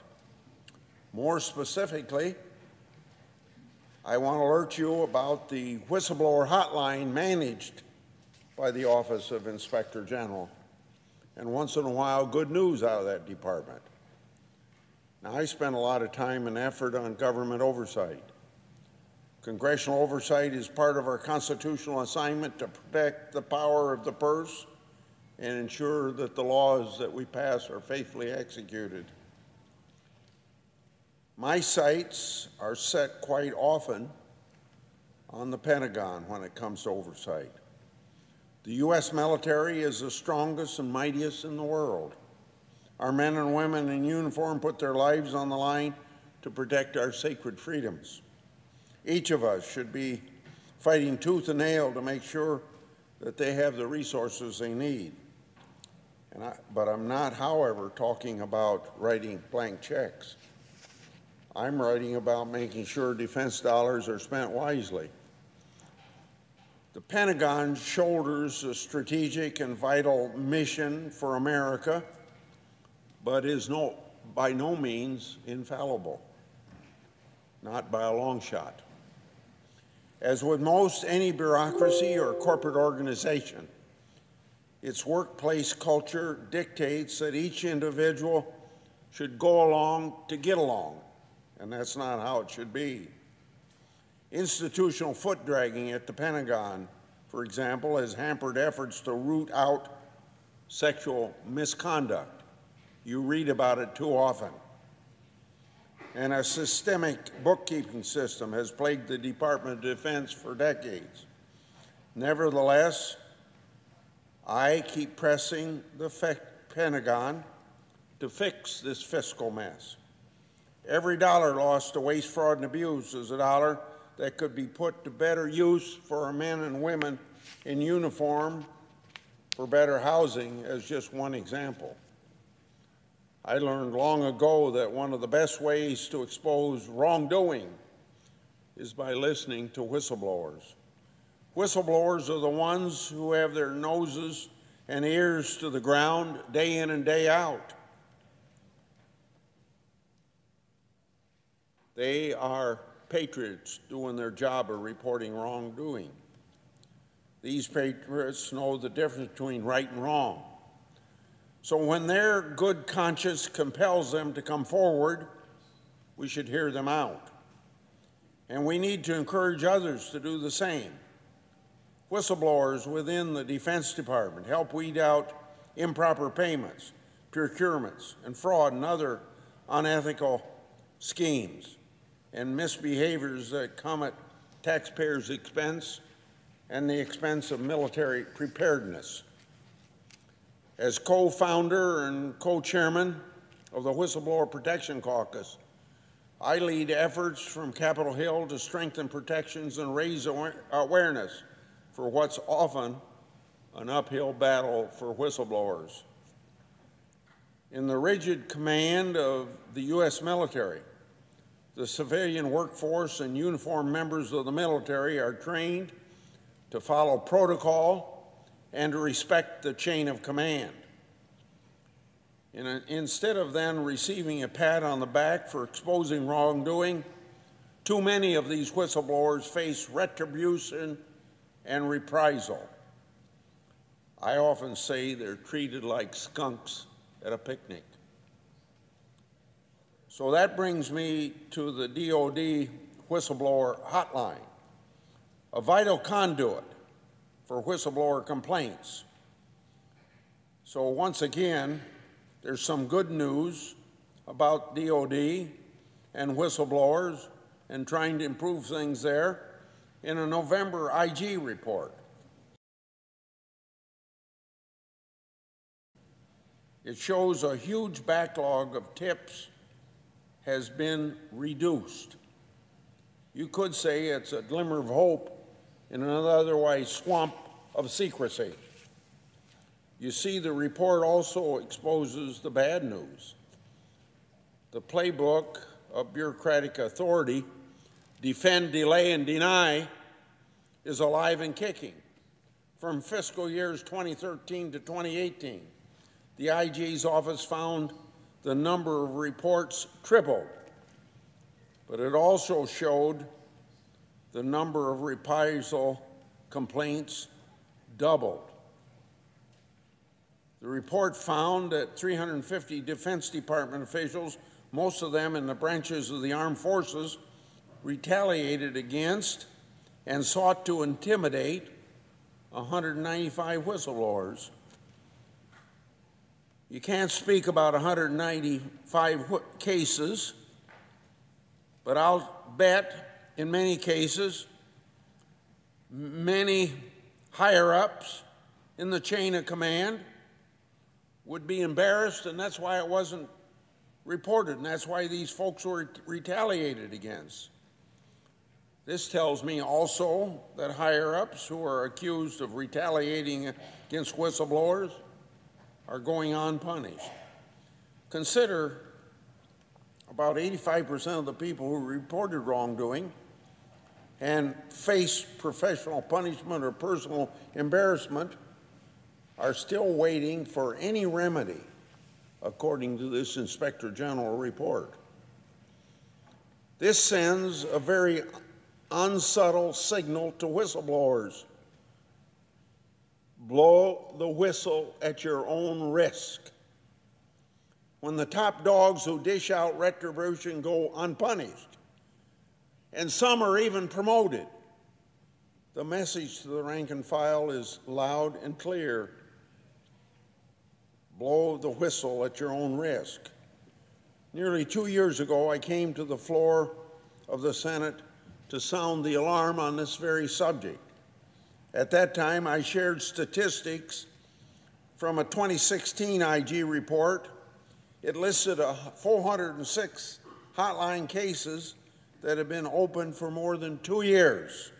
Speaker 12: More specifically, I want to alert you about the whistleblower hotline managed by the Office of Inspector General, and once in a while, good news out of that department. Now, I spend a lot of time and effort on government oversight. Congressional oversight is part of our constitutional assignment to protect the power of the purse and ensure that the laws that we pass are faithfully executed. My sights are set quite often on the Pentagon when it comes to oversight. The U.S. military is the strongest and mightiest in the world. Our men and women in uniform put their lives on the line to protect our sacred freedoms. Each of us should be fighting tooth and nail to make sure that they have the resources they need. But I'm not, however, talking about writing blank checks. I'm writing about making sure defense dollars are spent wisely. The Pentagon shoulders a strategic and vital mission for America, but is by no means infallible, not by a long shot. As with most any bureaucracy or corporate organization, its workplace culture dictates that each individual should go along to get along, and that's not how it should be. Institutional foot-dragging at the Pentagon, for example, has hampered efforts to root out sexual misconduct. You read about it too often. And a systemic bookkeeping system has plagued the Department of Defense for decades. Nevertheless, I keep pressing the Pentagon to fix this fiscal mess. Every dollar lost to waste, fraud, and abuse is a dollar that could be put to better use for our men and women in uniform, for better housing, as just one example. I learned long ago that one of the best ways to expose wrongdoing is by listening to whistleblowers. Whistleblowers are the ones who have their noses and ears to the ground day in and day out. They are patriots doing their job of reporting wrongdoing. These patriots know the difference between right and wrong. So when their good conscience compels them to come forward, we should hear them out. And we need to encourage others to do the same. Whistleblowers within the Defense Department help weed out improper payments, procurements, and fraud and other unethical schemes and misbehaviors that come at taxpayers' expense and the expense of military preparedness. As co-founder and co-chairman of the Whistleblower Protection Caucus, I lead efforts from Capitol Hill to strengthen protections and raise awareness for what's often an uphill battle for whistleblowers. In the rigid command of the U.S. military, the civilian workforce and uniformed members of the military are trained to follow protocol and to respect the chain of command. Instead of then receiving a pat on the back for exposing wrongdoing, too many of these whistleblowers face retribution and reprisal. I often say they're treated like skunks at a picnic. So that brings me to the DoD Whistleblower Hotline, a vital conduit for whistleblower complaints. So once again, there's some good news about DoD and whistleblowers and trying to improve things there in a November IG report. It shows a huge backlog of tips has been reduced. You could say it's a glimmer of hope in an otherwise swamp of secrecy. You see, the report also exposes the bad news. The playbook of bureaucratic authority, defend, delay, and deny, is alive and kicking. From fiscal years 2013 to 2018, the IG's office found the number of reports tripled, but it also showed the number of reprisal complaints doubled. The report found that 350 Defense Department officials, most of them in the branches of the armed forces, retaliated against and sought to intimidate 195 whistleblowers. You can't speak about 195 cases, but I'll bet in many cases, many higher-ups in the chain of command would be embarrassed, and that's why it wasn't reported, and that's why these folks were retaliated against. This tells me also that higher-ups who are accused of retaliating against whistleblowers are going unpunished. Consider about 85% of the people who reported wrongdoing and face professional punishment or personal embarrassment are still waiting for any remedy, according to this Inspector General report. This sends a very unsubtle signal to whistleblowers. Blow the whistle at your own risk. When the top dogs who dish out retribution go unpunished, and some are even promoted, the message to the rank and file is loud and clear. Blow the whistle at your own risk. Nearly 2 years ago, I came to the floor of the Senate to sound the alarm on this very subject. At that time, I shared statistics from a 2016 IG report. It listed 406 hotline cases that have been open for more than 2 years.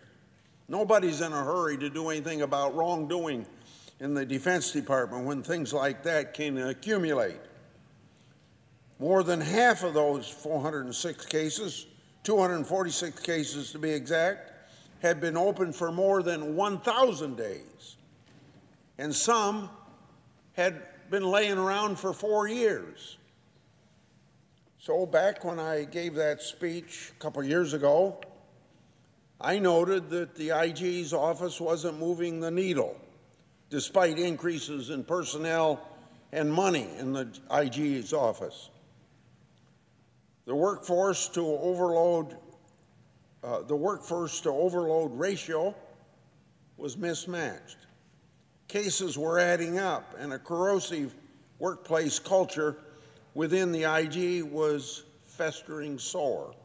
Speaker 12: Nobody's in a hurry to do anything about wrongdoing in the Defense Department when things like that can accumulate. More than half of those 406 cases, 246 cases to be exact, had been open for more than 1,000 days, and some had been laying around for 4 years. So back when I gave that speech a couple years ago, I noted that the IG's office wasn't moving the needle, despite increases in personnel and money in the IG's office. The workforce to overload ratio was mismatched. Cases were adding up, and a corrosive workplace culture within the IG was festering sore.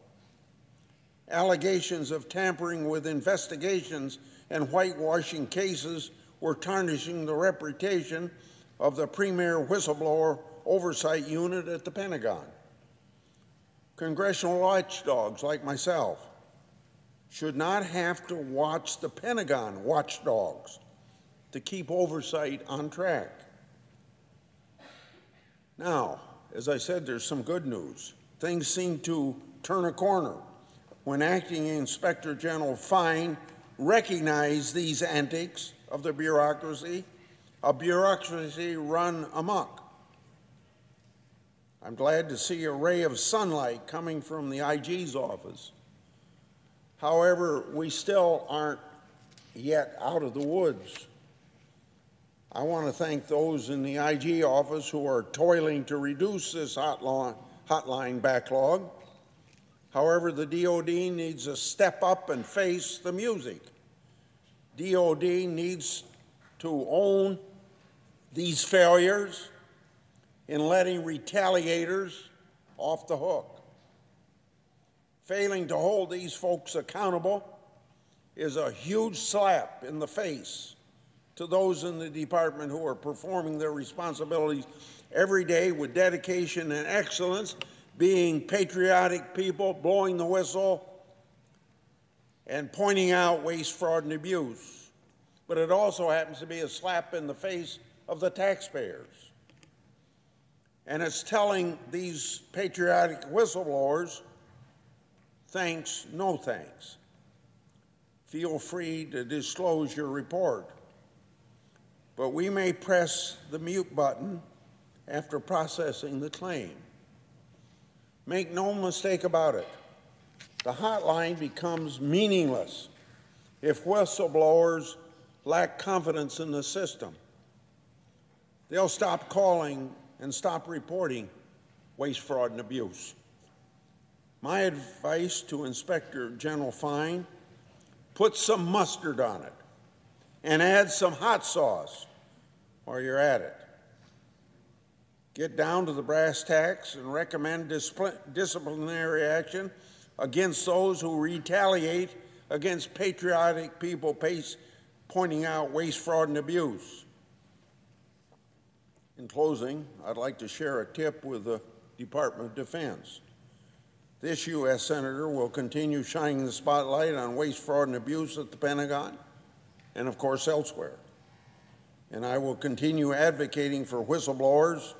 Speaker 12: Allegations of tampering with investigations and whitewashing cases were tarnishing the reputation of the premier whistleblower oversight unit at the Pentagon. Congressional watchdogs like myself should not have to watch the Pentagon watchdogs to keep oversight on track. Now, as I said, there's some good news. Things seem to turn a corner when Acting Inspector General Fine recognized these antics of the bureaucracy, a bureaucracy run amok. I'm glad to see a ray of sunlight coming from the IG's office. However, we still aren't yet out of the woods. I want to thank those in the IG office who are toiling to reduce this hotline backlog. However, the DOD needs to step up and face the music. DOD needs to own these failures in letting retaliators off the hook. Failing to hold these folks accountable is a huge slap in the face to those in the department who are performing their responsibilities every day with dedication and excellence, being patriotic people, blowing the whistle, and pointing out waste, fraud, and abuse. But it also happens to be a slap in the face of the taxpayers. And it's telling these patriotic whistleblowers, thanks, no thanks. Feel free to disclose your report. But we may press the mute button after processing the claim. Make no mistake about it, the hotline becomes meaningless if whistleblowers lack confidence in the system. They'll stop calling and stop reporting waste, fraud, and abuse. My advice to Inspector General Fine, put some mustard on it and add some hot sauce while you're at it. Get down to the brass tacks and recommend disciplinary action against those who retaliate against patriotic people pointing out waste, fraud, and abuse. In closing, I'd like to share a tip with the Department of Defense. This U.S. Senator will continue shining the spotlight on waste, fraud, and abuse at the Pentagon and, of course, elsewhere. And I will continue advocating for whistleblowers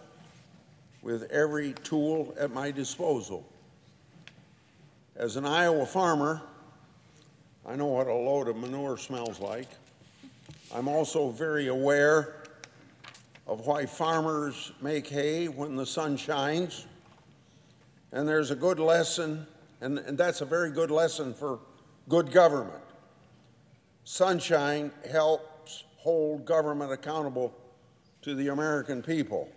Speaker 12: with every tool at my disposal. As an Iowa farmer, I know what a load of manure smells like. I'm also very aware of why farmers make hay when the sun shines. And there's a good lesson, and that's a very good lesson for good government. Sunshine helps hold government accountable to the American people.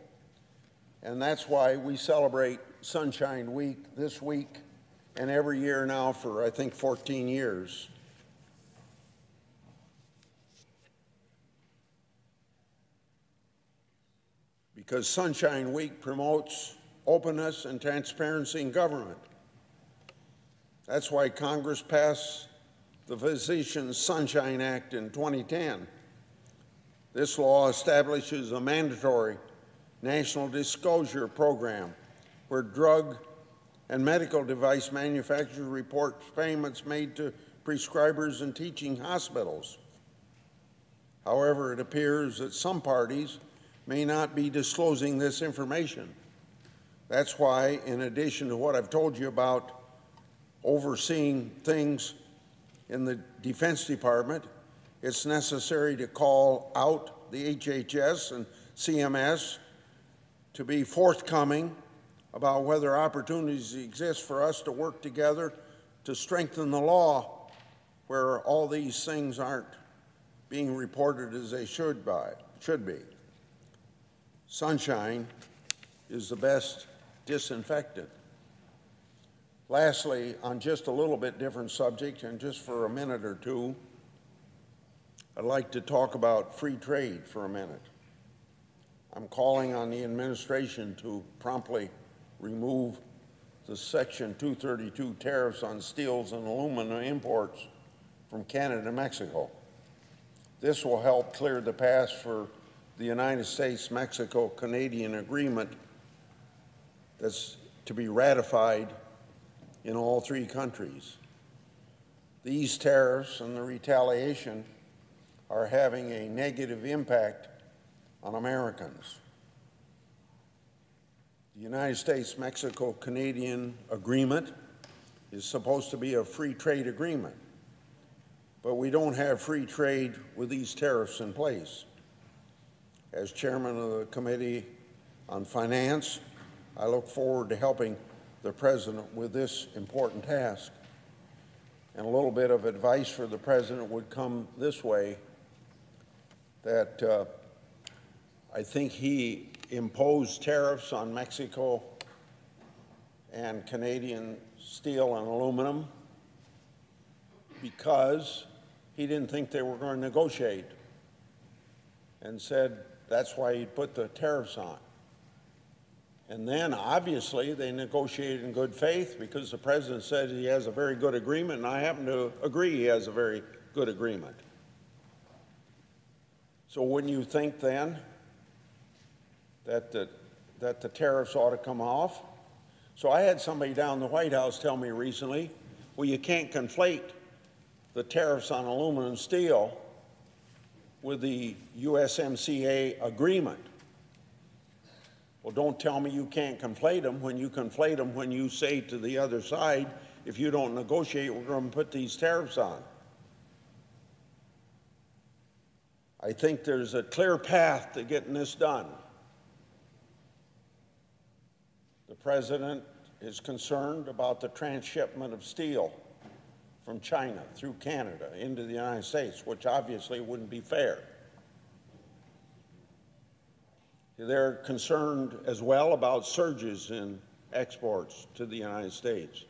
Speaker 12: And that's why we celebrate Sunshine Week this week and every year now for, I think, 14 years. Because Sunshine Week promotes openness and transparency in government. That's why Congress passed the Physicians Sunshine Act in 2010. This law establishes a mandatory national disclosure program where drug and medical device manufacturers report payments made to prescribers and teaching hospitals. However, it appears that some parties may not be disclosing this information. That's why, in addition to what I've told you about overseeing things in the Defense Department, it's necessary to call out the HHS and CMS to be forthcoming about whether opportunities exist for us to work together to strengthen the law where all these things aren't being reported as they should be. Sunshine is the best disinfectant. Lastly, on just a little bit different subject, and just for a minute or two, I'd like to talk about free trade for a minute. I'm calling on the administration to promptly remove the Section 232 tariffs on steels and aluminum imports from Canada and Mexico. This will help clear the path for the United States-Mexico-Canadian agreement that's to be ratified in all three countries. These tariffs and the retaliation are having a negative impact on Americans. The United States-Mexico-Canadian agreement is supposed to be a free trade agreement, but we don't have free trade with these tariffs in place. As chairman of the Committee on Finance, I look forward to helping the President with this important task. And a little bit of advice for the President would come this way, that I think he imposed tariffs on Mexico and Canadian steel and aluminum because he didn't think they were going to negotiate, and said that's why he put the tariffs on. And then, obviously, they negotiated in good faith because the President said he has a very good agreement, and I happen to agree he has a very good agreement. So wouldn't you think then that the tariffs ought to come off? So I had somebody down in the White House tell me recently, well, you can't conflate the tariffs on aluminum and steel with the USMCA agreement. Well, don't tell me you can't conflate them when you conflate them when you say to the other side, if you don't negotiate, we're going to put these tariffs on. I think there's a clear path to getting this done. The President is concerned about the transshipment of steel from China through Canada into the United States, which obviously wouldn't be fair. They're concerned as well about surges in exports to the United States.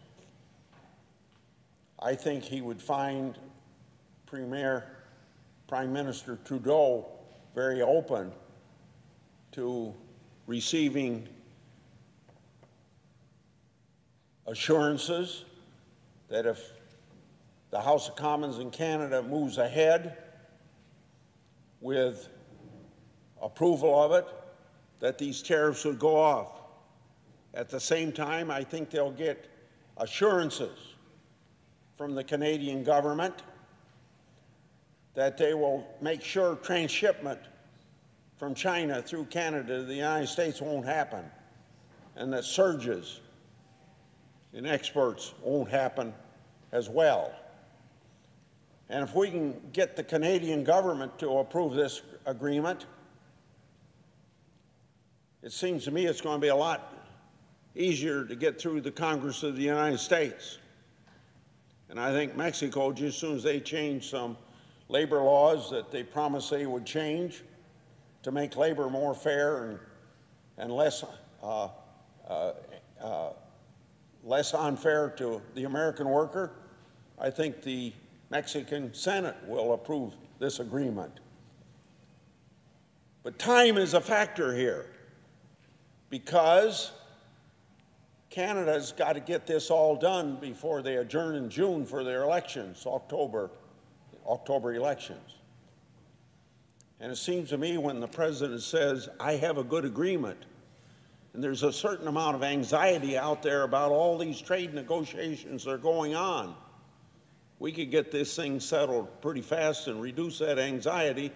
Speaker 12: I think he would find Prime Minister Trudeau very open to receiving assurances that if the House of Commons in Canada moves ahead with approval of it, that these tariffs would go off. At the same time, I think they'll get assurances from the Canadian government that they will make sure transshipment from China through Canada to the United States won't happen, and that surges in exports won't happen as well. And if we can get the Canadian government to approve this agreement, it seems to me it's going to be a lot easier to get through the Congress of the United States. And I think Mexico, just as soon as they change some labor laws that they promised they would change to make labor more fair and less unfair to the American worker, I think the Mexican Senate will approve this agreement. But time is a factor here, because Canada's got to get this all done before they adjourn in June for their elections, October elections. And it seems to me when the President says, I have a good agreement, and there's a certain amount of anxiety out there about all these trade negotiations that are going on, we could get this thing settled pretty fast and reduce that anxiety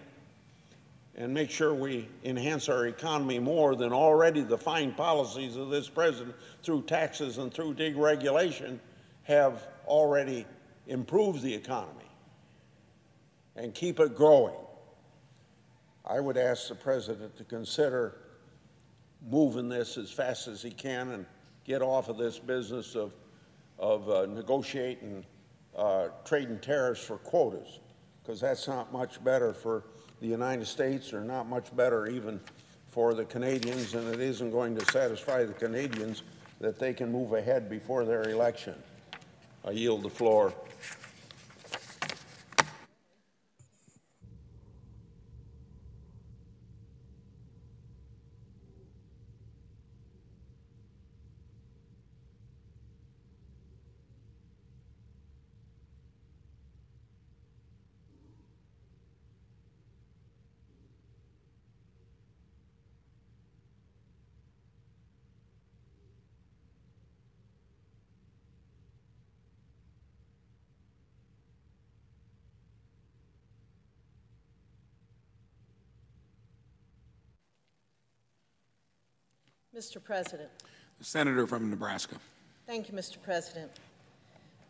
Speaker 12: and make sure we enhance our economy more than already the fine policies of this President through taxes and through deregulation have already improved the economy and keep it growing. I would ask the President to consider moving this as fast as he can and get off of this business of negotiating trading tariffs for quotas, because that's not much better for the United States or not much better even for the Canadians, and it isn't going to satisfy the Canadians that they can move ahead before their election. I yield the floor.
Speaker 8: Mr. President.
Speaker 10: The senator from Nebraska.
Speaker 8: Thank you, Mr. President.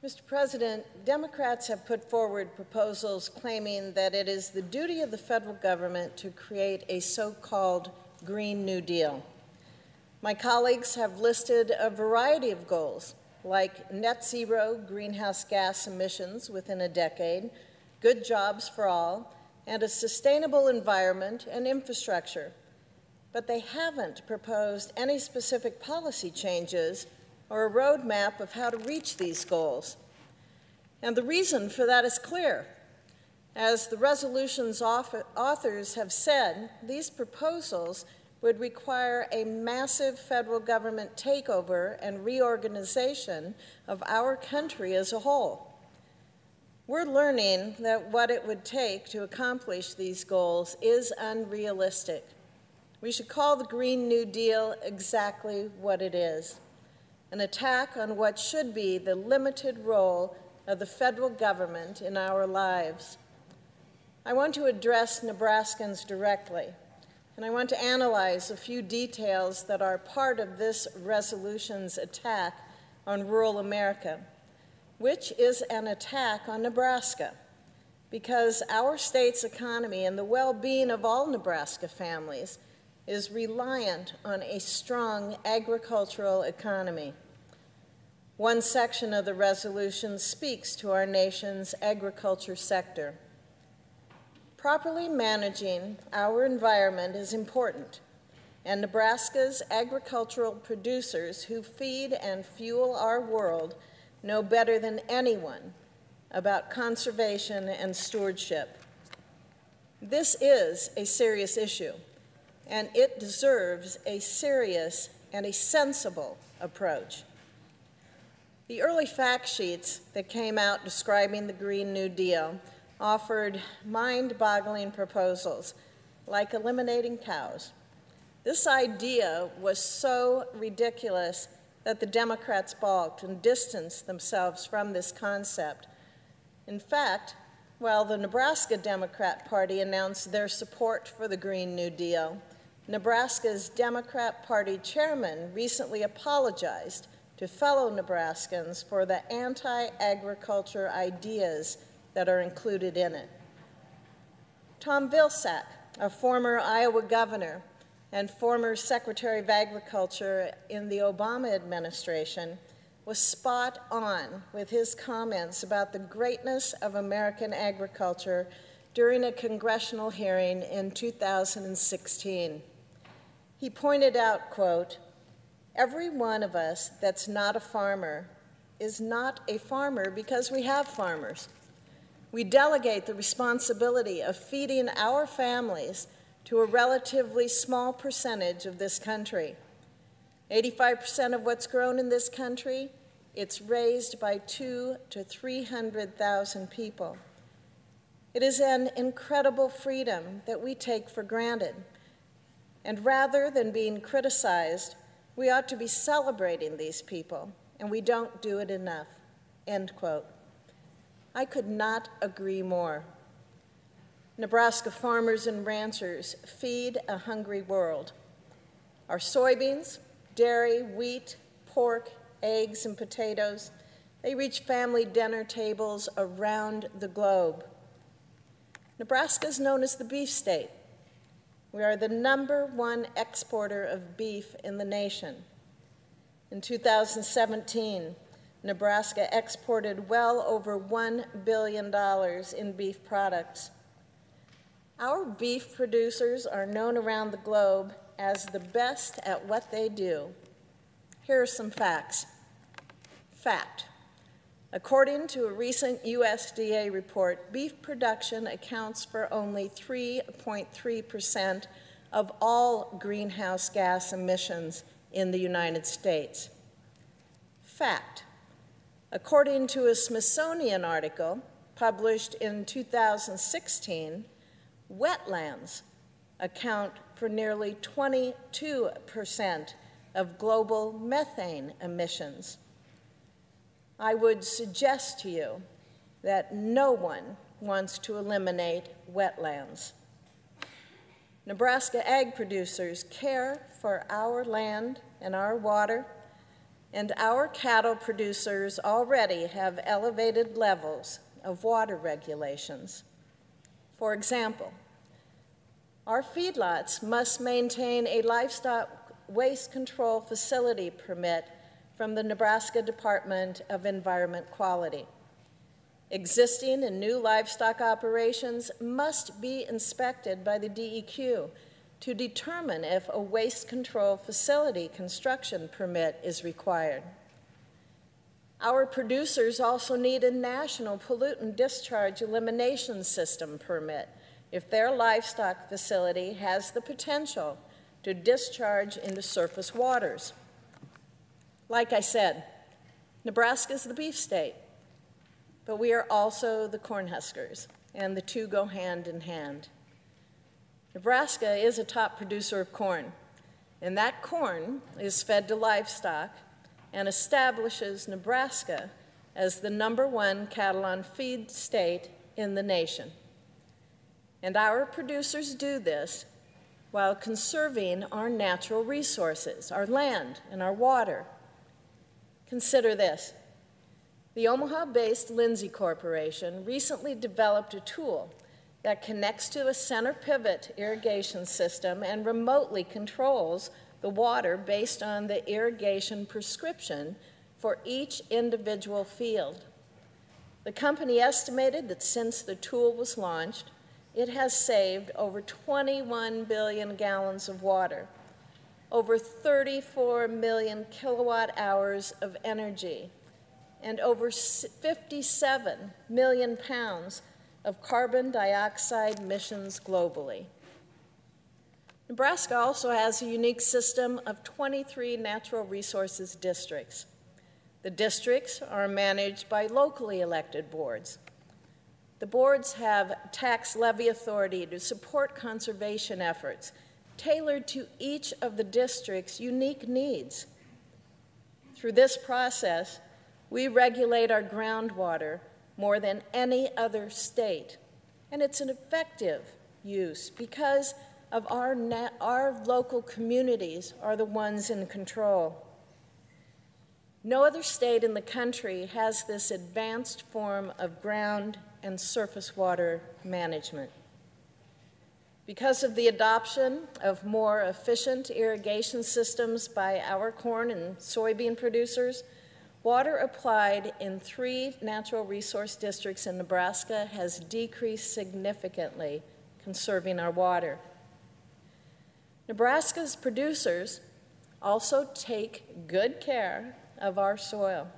Speaker 8: Mr. President, Democrats have put forward proposals claiming that it is the duty of the federal government to create a so-called Green New Deal. My colleagues have listed a variety of goals, like net zero greenhouse gas emissions within a decade, good jobs for all, and a sustainable environment and infrastructure. But they haven't proposed any specific policy changes or a roadmap of how to reach these goals. And the reason for that is clear. As the resolution's authors have said, these proposals would require a massive federal government takeover and reorganization of our country as a whole. We're learning that what it would take to accomplish these goals is unrealistic. We should call the Green New Deal exactly what it is, an attack on what should be the limited role of the federal government in our lives. I want to address Nebraskans directly, and I want to analyze a few details that are part of this resolution's attack on rural America, which is an attack on Nebraska, because our state's economy and the well-being of all Nebraska families is reliant on a strong agricultural economy. One section of the resolution speaks to our nation's agriculture sector. Properly managing our environment is important, and Nebraska's agricultural producers who feed and fuel our world know better than anyone about conservation and stewardship. This is a serious issue, and it deserves a serious and a sensible approach. The early fact sheets that came out describing the Green New Deal offered mind-boggling proposals, like eliminating cows. This idea was so ridiculous that the Democrats balked and distanced themselves from this concept. In fact, while the Nebraska Democrat Party announced their support for the Green New Deal, Nebraska's Democrat Party chairman recently apologized to fellow Nebraskans for the anti-agriculture ideas that are included in it. Tom Vilsack, a former Iowa governor and former Secretary of Agriculture in the Obama administration, was spot on with his comments about the greatness of American agriculture during a congressional hearing in 2016. He pointed out, quote, "Every one of us that's not a farmer is not a farmer because we have farmers. We delegate the responsibility of feeding our families to a relatively small percentage of this country. 85% of what's grown in this country, it's raised by 200,000 to 300,000 people. It is an incredible freedom that we take for granted. And rather than being criticized, we ought to be celebrating these people, and we don't do it enough," end quote. I could not agree more. Nebraska farmers and ranchers feed a hungry world. Our soybeans, dairy, wheat, pork, eggs, and potatoes, they reach family dinner tables around the globe. Nebraska is known as the beef state. We are the #1 exporter of beef in the nation. In 2017, Nebraska exported well over $1 billion in beef products. Our beef producers are known around the globe as the best at what they do. Here are some facts. Fact: according to a recent USDA report, beef production accounts for only 3.3% of all greenhouse gas emissions in the United States. Fact: according to a Smithsonian article published in 2016, wetlands account for nearly 22% of global methane emissions. I would suggest to you that no one wants to eliminate wetlands. Nebraska ag producers care for our land and our water, and our cattle producers already have elevated levels of water regulations. For example, our feedlots must maintain a livestock waste control facility permit from the Nebraska Department of Environment Quality. Existing and new livestock operations must be inspected by the DEQ to determine if a waste control facility construction permit is required. Our producers also need a national pollutant discharge elimination system permit if their livestock facility has the potential to discharge into surface waters. Like I said, Nebraska is the beef state, but we are also the Cornhuskers, and the two go hand in hand. Nebraska is a top producer of corn, and that corn is fed to livestock and establishes Nebraska as the #1 cattle on feed state in the nation. And our producers do this while conserving our natural resources, our land and our water. Consider this. The Omaha-based Lindsay Corporation recently developed a tool that connects to a center pivot irrigation system and remotely controls the water based on the irrigation prescription for each individual field. The company estimated that since the tool was launched, it has saved over 21 billion gallons of water, over 34 million kilowatt hours of energy, and over 57 million pounds of carbon dioxide emissions globally. Nebraska also has a unique system of 23 natural resources districts. The districts are managed by locally elected boards. The boards have tax levy authority to support conservation efforts tailored to each of the district's unique needs. Through this process, we regulate our groundwater more than any other state, and it's an effective use because of our local communities are the ones in control. No other state in the country has this advanced form of ground and surface water management. Because of the adoption of more efficient irrigation systems by our corn and soybean producers, water applied in 3 natural resource districts in Nebraska has decreased significantly, conserving our water. Nebraska's producers also take good care of our soil.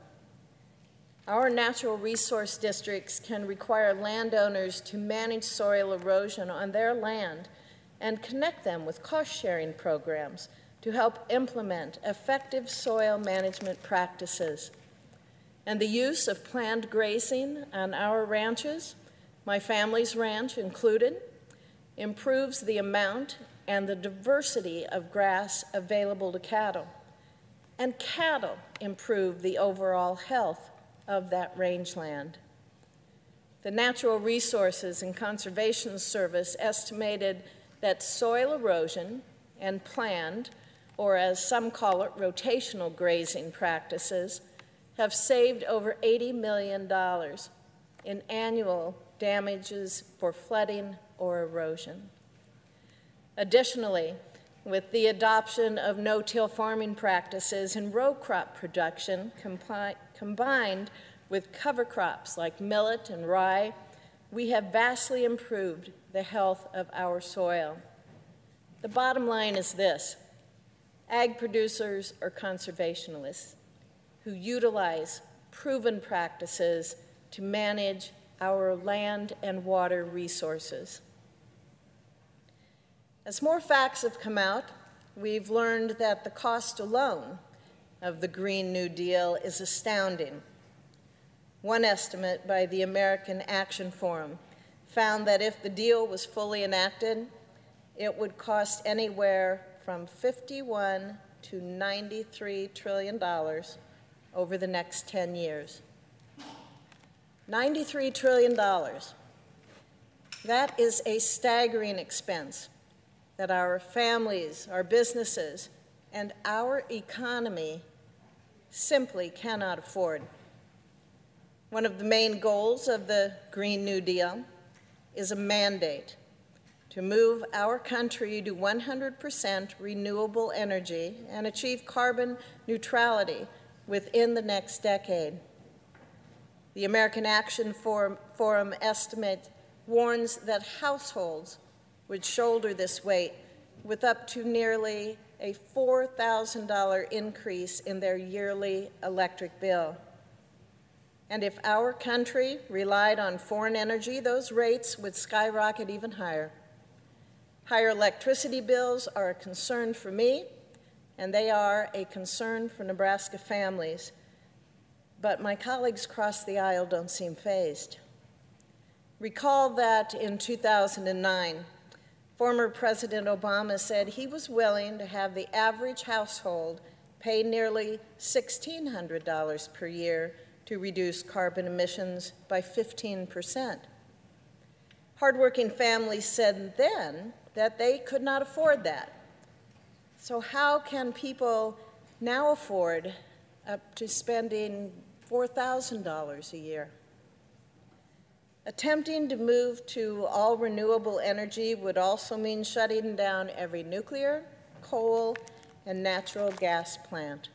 Speaker 8: Our natural resource districts can require landowners to manage soil erosion on their land and connect them with cost-sharing programs to help implement effective soil management practices. And the use of planned grazing on our ranches, my family's ranch included, improves the amount and the diversity of grass available to cattle. And cattle improve the overall health of that rangeland. The Natural Resources and Conservation Service estimated that soil erosion and planned, or as some call it, rotational grazing practices, have saved over $80 million in annual damages for flooding or erosion. Additionally, with the adoption of no-till farming practices and row crop production combined with cover crops like millet and rye, we have vastly improved the health of our soil. The bottom line is this: ag producers are conservationists who utilize proven practices to manage our land and water resources. As more facts have come out, we've learned that the cost alone of the Green New Deal is astounding. One estimate by the American Action Forum found that if the deal was fully enacted, it would cost anywhere from $51 to $93 trillion over the next 10 years. $93 trillion. That is a staggering expense that our families, our businesses, and our economy simply cannot afford. One of the main goals of the Green New Deal is a mandate to move our country to 100% renewable energy and achieve carbon neutrality within the next decade. The American Action Forum estimate warns that households would shoulder this weight with up to nearly a $4,000 increase in their yearly electric bill. And if our country relied on foreign energy, those rates would skyrocket even higher. Higher electricity bills are a concern for me, and they are a concern for Nebraska families. But my colleagues across the aisle don't seem fazed. Recall that in 2009, former President Obama said he was willing to have the average household pay nearly $1,600 per year to reduce carbon emissions by 15%. Hardworking families said then that they could not afford that. So how can people now afford up to spending $4,000 a year? Attempting to move to all renewable energy would also mean shutting down every nuclear, coal, and natural gas plant.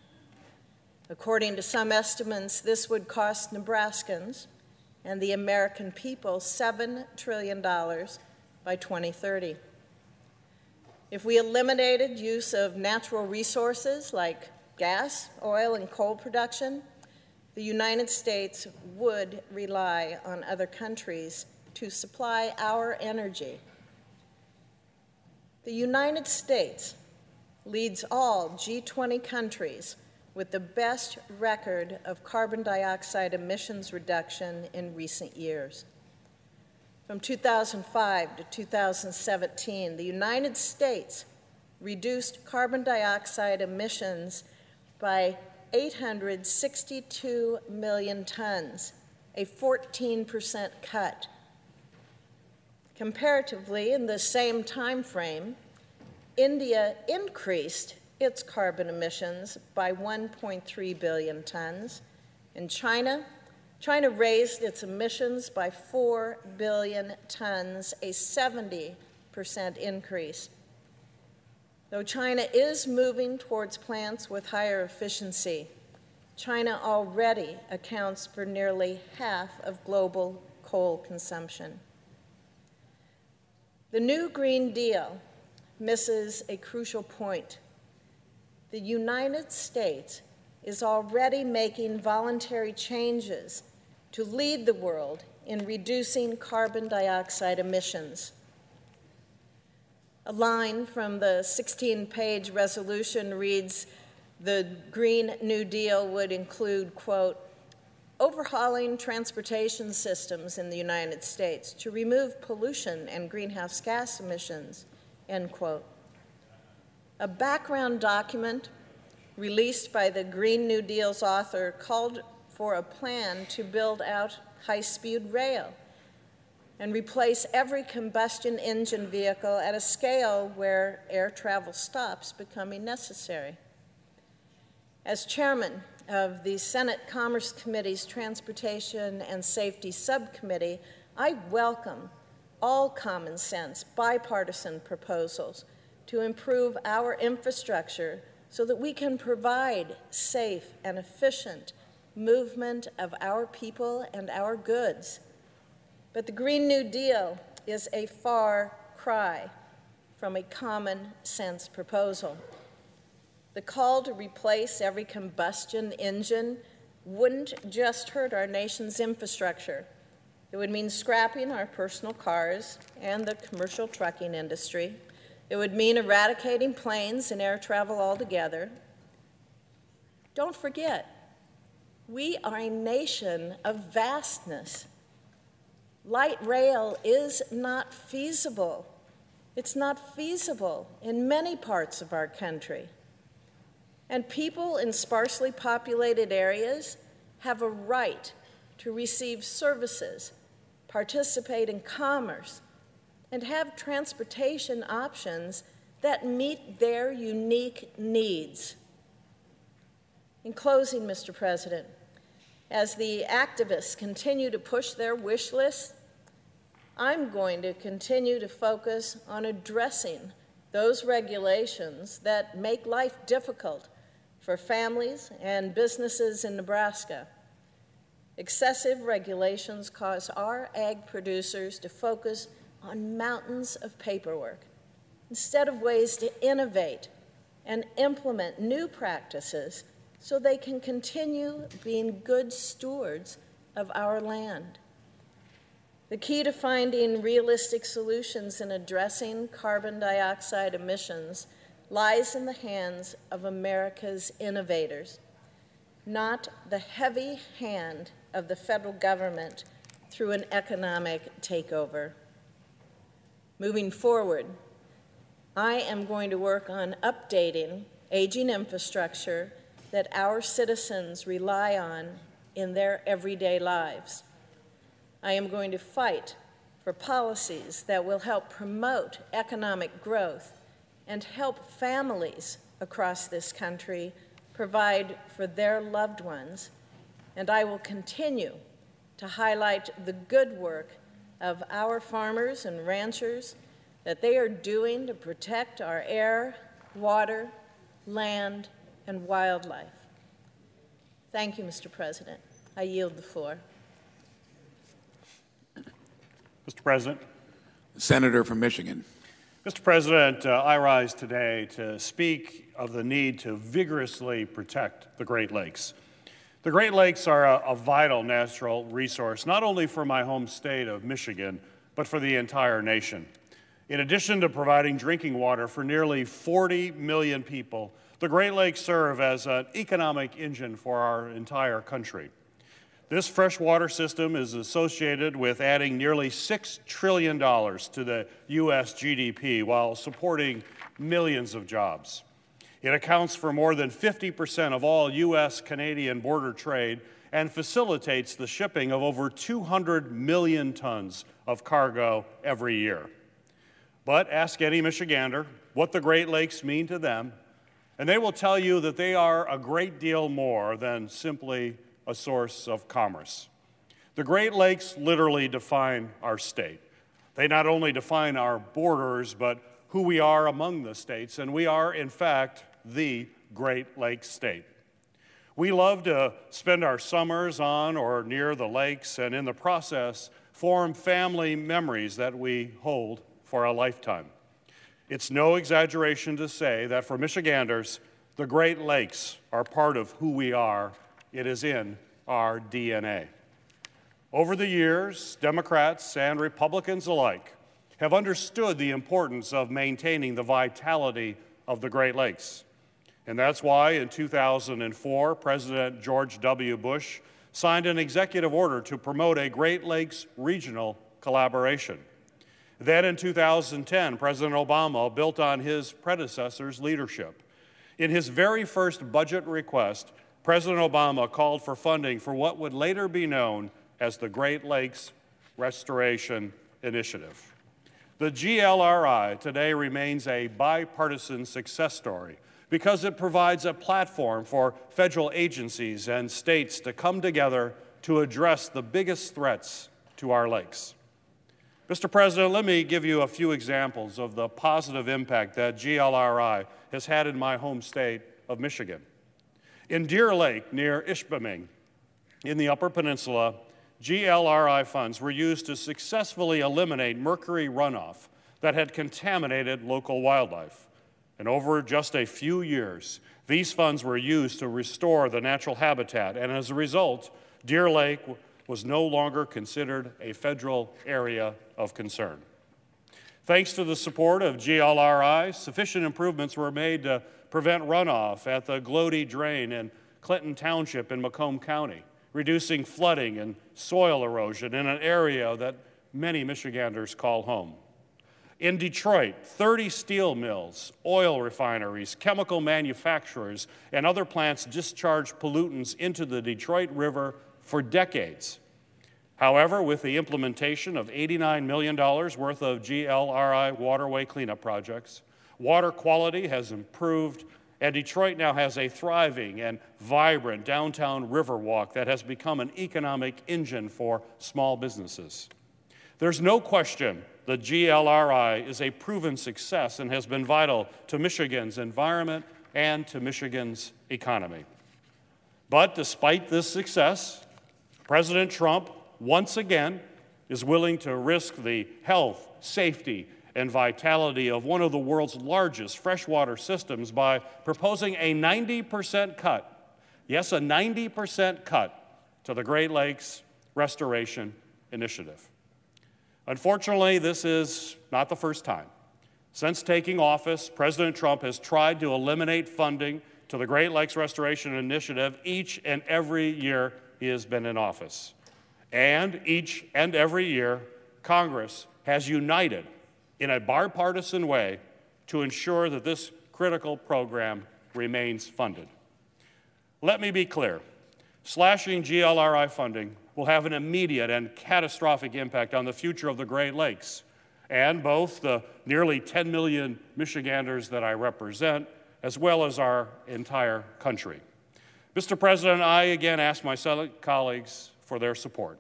Speaker 8: According to some estimates, this would cost Nebraskans and the American people $7 trillion by 2030. If we eliminated use of natural resources like gas, oil, and coal production, the United States would rely on other countries to supply our energy. The United States leads all G20 countries with the best record of carbon dioxide emissions reduction in recent years. From 2005 to 2017, the United States reduced carbon dioxide emissions by 862 million tons, a 14% cut. Comparatively, in the same time frame, India increased its carbon emissions by 1.3 billion tons, and China raised its emissions by 4 billion tons, a 70% increase. Though China is moving towards plants with higher efficiency, China already accounts for nearly half of global coal consumption. The new Green Deal misses a crucial point. The United States is already making voluntary changes to lead the world in reducing carbon dioxide emissions. A line from the 16-page resolution reads, the Green New Deal would include, quote, overhauling transportation systems in the United States to remove pollution and greenhouse gas emissions, end quote. A background document released by the Green New Deal's author called for a plan to build out high-speed rail and replace every combustion engine vehicle at a scale where air travel stops becoming necessary. As chairman of the Senate Commerce Committee's Transportation and Safety Subcommittee, I welcome all common sense, bipartisan proposals to improve our infrastructure so that we can provide safe and efficient movement of our people and our goods. But the Green New Deal is a far cry from a common sense proposal. The call to replace every combustion engine wouldn't just hurt our nation's infrastructure. It would mean scrapping our personal cars and the commercial trucking industry. It would mean eradicating planes and air travel altogether. Don't forget, we are a nation of vastness. Light rail is not feasible. It's not feasible in many parts of our country. And people in sparsely populated areas have a right to receive services, participate in commerce, and have transportation options that meet their unique needs. In closing, Mr. President, as the activists continue to push their wish list, I'm going to continue to focus on addressing those regulations that make life difficult for families and businesses in Nebraska. Excessive regulations cause our ag producers to focus on mountains of paperwork instead of ways to innovate and implement new practices so they can continue being good stewards of our land. The key to finding realistic solutions in addressing carbon dioxide emissions lies in the hands of America's innovators, not the heavy hand of the federal government through an economic takeover. Moving forward, I am going to work on updating aging infrastructure that our citizens rely on in their everyday lives. I am going to fight for policies that will help promote economic growth and help families across this country provide for their loved ones. And I will continue to highlight the good work of our farmers and ranchers that they are doing to protect our air, water, land, and wildlife. Thank you, Mr. President. I yield the floor.
Speaker 13: Mr. President.
Speaker 10: The Senator from Michigan.
Speaker 13: Mr. President, I rise today to speak of the need to vigorously protect the Great Lakes. The Great Lakes are a vital natural resource, not only for my home state of Michigan, but for the entire nation. In addition to providing drinking water for nearly 40 million people, the Great Lakes serve as an economic engine for our entire country. This freshwater system is associated with adding nearly $6 trillion to the U.S. GDP while supporting millions of jobs. It accounts for more than 50% of all U.S.-Canadian border trade and facilitates the shipping of over 200 million tons of cargo every year. But ask any Michigander what the Great Lakes mean to them, and they will tell you that they are a great deal more than simply a source of commerce. The Great Lakes literally define our state. They not only define our borders, but who we are among the states, and we are, in fact, the Great Lakes state. We love to spend our summers on or near the lakes, and in the process, form family memories that we hold for a lifetime. It's no exaggeration to say that for Michiganders, the Great Lakes are part of who we are. It is in our DNA. Over the years, Democrats and Republicans alike have understood the importance of maintaining the vitality of the Great Lakes. And that's why in 2004, President George W. Bush signed an executive order to promote a Great Lakes regional collaboration. Then in 2010, President Obama built on his predecessor's leadership. In his very first budget request, President Obama called for funding for what would later be known as the Great Lakes Restoration Initiative. The GLRI today remains a bipartisan success story because it provides a platform for federal agencies and states to come together to address the biggest threats to our lakes. Mr. President, let me give you a few examples of the positive impact that GLRI has had in my home state of Michigan. In Deer Lake near Ishpeming, in the Upper Peninsula, GLRI funds were used to successfully eliminate mercury runoff that had contaminated local wildlife. And over just a few years, these funds were used to restore the natural habitat, and as a result, Deer Lake was no longer considered a federal area of concern. Thanks to the support of GLRI, sufficient improvements were made to prevent runoff at the Glody Drain in Clinton Township in Macomb County, reducing flooding and soil erosion in an area that many Michiganders call home. In Detroit, 30 steel mills, oil refineries, chemical manufacturers, and other plants discharged pollutants into the Detroit River for decades. However, with the implementation of $89 million worth of GLRI waterway cleanup projects, water quality has improved, and Detroit now has a thriving and vibrant downtown Riverwalk that has become an economic engine for small businesses. There's no question that GLRI is a proven success and has been vital to Michigan's environment and to Michigan's economy. But despite this success, President Trump once again is willing to risk the health, safety, and vitality of one of the world's largest freshwater systems by proposing a 90% cut, yes, a 90% cut to the Great Lakes Restoration Initiative. Unfortunately, this is not the first time. Since taking office, President Trump has tried to eliminate funding to the Great Lakes Restoration Initiative each and every year he has been in office. And each and every year, Congress has united in a bipartisan way to ensure that this critical program remains funded. Let me be clear. Slashing GLRI funding will have an immediate and catastrophic impact on the future of the Great Lakes and both the nearly 10 million Michiganders that I represent, as well as our entire country. Mr. President, I again ask my Senate colleagues for their support.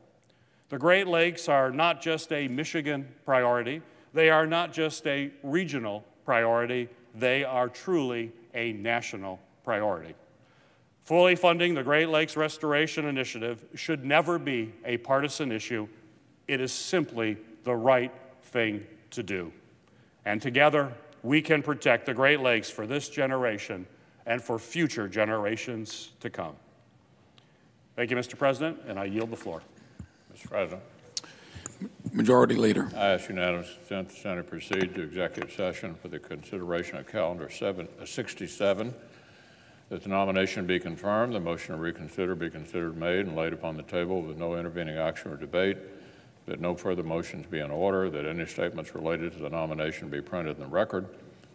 Speaker 13: The Great Lakes are not just a Michigan priority. They are not just a regional priority. They are truly a national priority. Fully funding the Great Lakes Restoration Initiative should never be a partisan issue. It is simply the right thing to do. And together, we can protect the Great Lakes for this generation and for future generations to come. Thank you, Mr. President, and I yield the floor.
Speaker 7: Mr. President.
Speaker 10: Majority Leader.
Speaker 7: I ask unanimous consent the Senate proceed to executive session for the consideration of Calendar 67, that the nomination be confirmed, the motion to reconsider be considered made and laid upon the table with no intervening action or debate, that no further motions be in order, that any statements related to the nomination be printed in the record,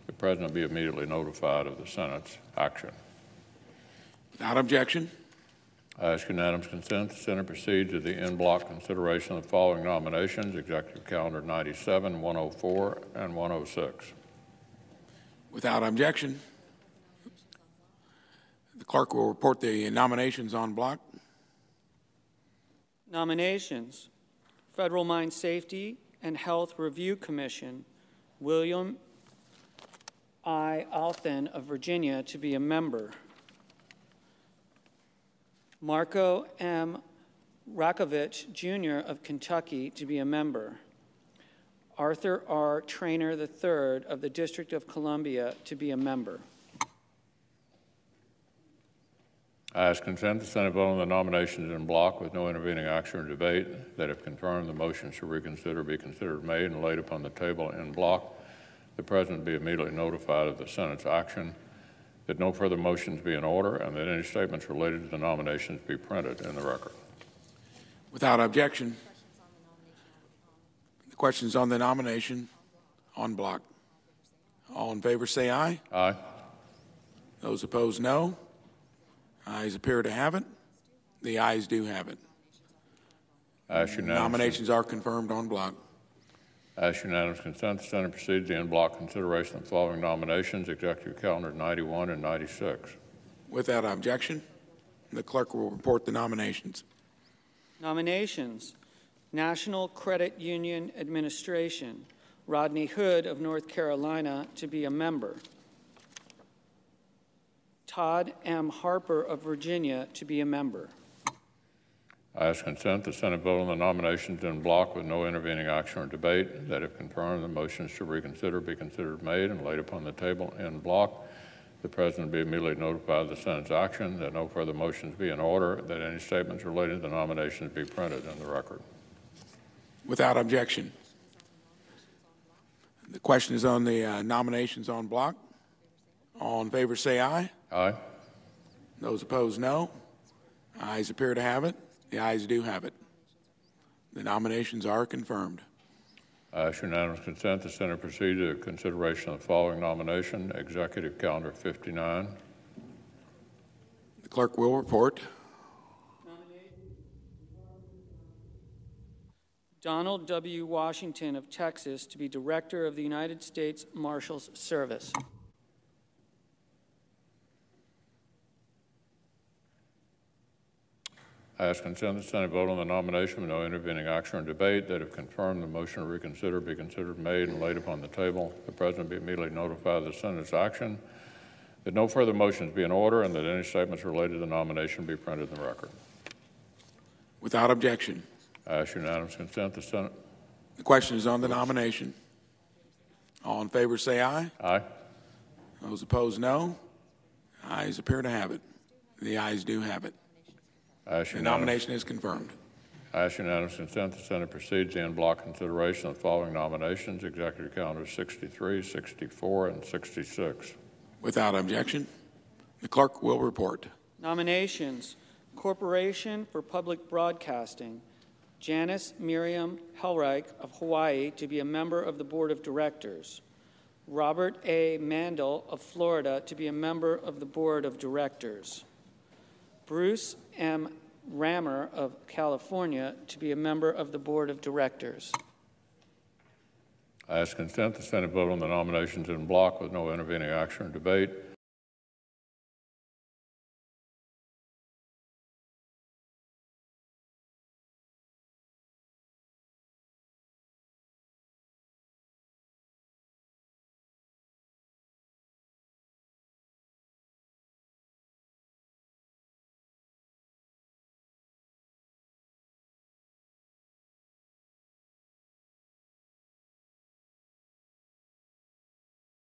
Speaker 7: the President be immediately notified of the Senate's action.
Speaker 10: Without objection.
Speaker 7: I ask unanimous consent the Senate proceed to the en bloc consideration of the following nominations: Executive Calendar 97, 104, and 106.
Speaker 10: Without objection. The clerk will report the nominations en bloc.
Speaker 5: Nominations: Federal Mine Safety and Health Review Commission, William I. Althen of Virginia to be a member. Marco M. Rakovich, Jr. of Kentucky to be a member. Arthur R. Traynor III of the District of Columbia to be a member.
Speaker 7: I ask consent the Senate vote on the nominations en bloc with no intervening action or debate, that if confirmed, the motion to reconsider be considered made and laid upon the table en bloc, the President be immediately notified of the Senate's action, that no further motions be in order, and that any statements related to the nominations be printed in the record.
Speaker 10: Without objection. The questions on the nomination en bloc. All in favor say aye.
Speaker 7: Aye.
Speaker 10: Those opposed, no. Ayes appear to have it. The ayes do have it. Nominations are confirmed en bloc.
Speaker 7: I ask unanimous consent the Senate proceed to the en bloc consideration of the following nominations: Executive Calendar 91 and 96.
Speaker 10: Without objection, the clerk will report the nominations.
Speaker 5: Nominations: National Credit Union Administration, Rodney Hood of North Carolina to be a member. Todd M. Harper of Virginia to be a member.
Speaker 7: I ask consent the Senate vote on the nominations in block with no intervening action or debate, that if confirmed, the motions to reconsider be considered made and laid upon the table in block. The President be immediately notified of the Senate's action, that no further motions be in order, that any statements related to the nominations be printed in the record.
Speaker 10: Without objection. The question is on the nominations on block. All in favor say aye.
Speaker 7: Aye.
Speaker 10: Those opposed, no. Ayes appear to have it. The ayes do have it. The nominations are confirmed.
Speaker 7: I ask unanimous consent the Senate proceed to consideration of the following nomination, Executive Calendar 59.
Speaker 10: The clerk will report.
Speaker 5: Donald W. Washington of Texas to be Director of the United States Marshals Service.
Speaker 7: I ask consent the Senate vote on the nomination with no intervening action or debate, that if confirmed, the motion to reconsider be considered made and laid upon the table. The President be immediately notified of the Senate's action, that no further motions be in order, and that any statements related to the nomination be printed in the record.
Speaker 10: Without objection.
Speaker 7: I ask unanimous consent the Senate.
Speaker 10: The question is on the nomination. All in favor say aye.
Speaker 7: Aye.
Speaker 10: Those opposed, no. Ayes appear to have it. The ayes do have it. The nomination is confirmed.
Speaker 7: I ask unanimous consent the Senate proceeds to en bloc consideration of the following nominations, Executive Calendar 63, 64, and 66.
Speaker 10: Without objection, the clerk will report.
Speaker 5: Nominations: Corporation for Public Broadcasting, Janice Miriam Hellreich of Hawaii to be a member of the Board of Directors. Robert A. Mandel of Florida to be a member of the Board of Directors. Bruce M. Rammer of California to be a member of the Board of Directors.
Speaker 7: I ask consent the Senate vote on the nominations in block with no intervening action or debate,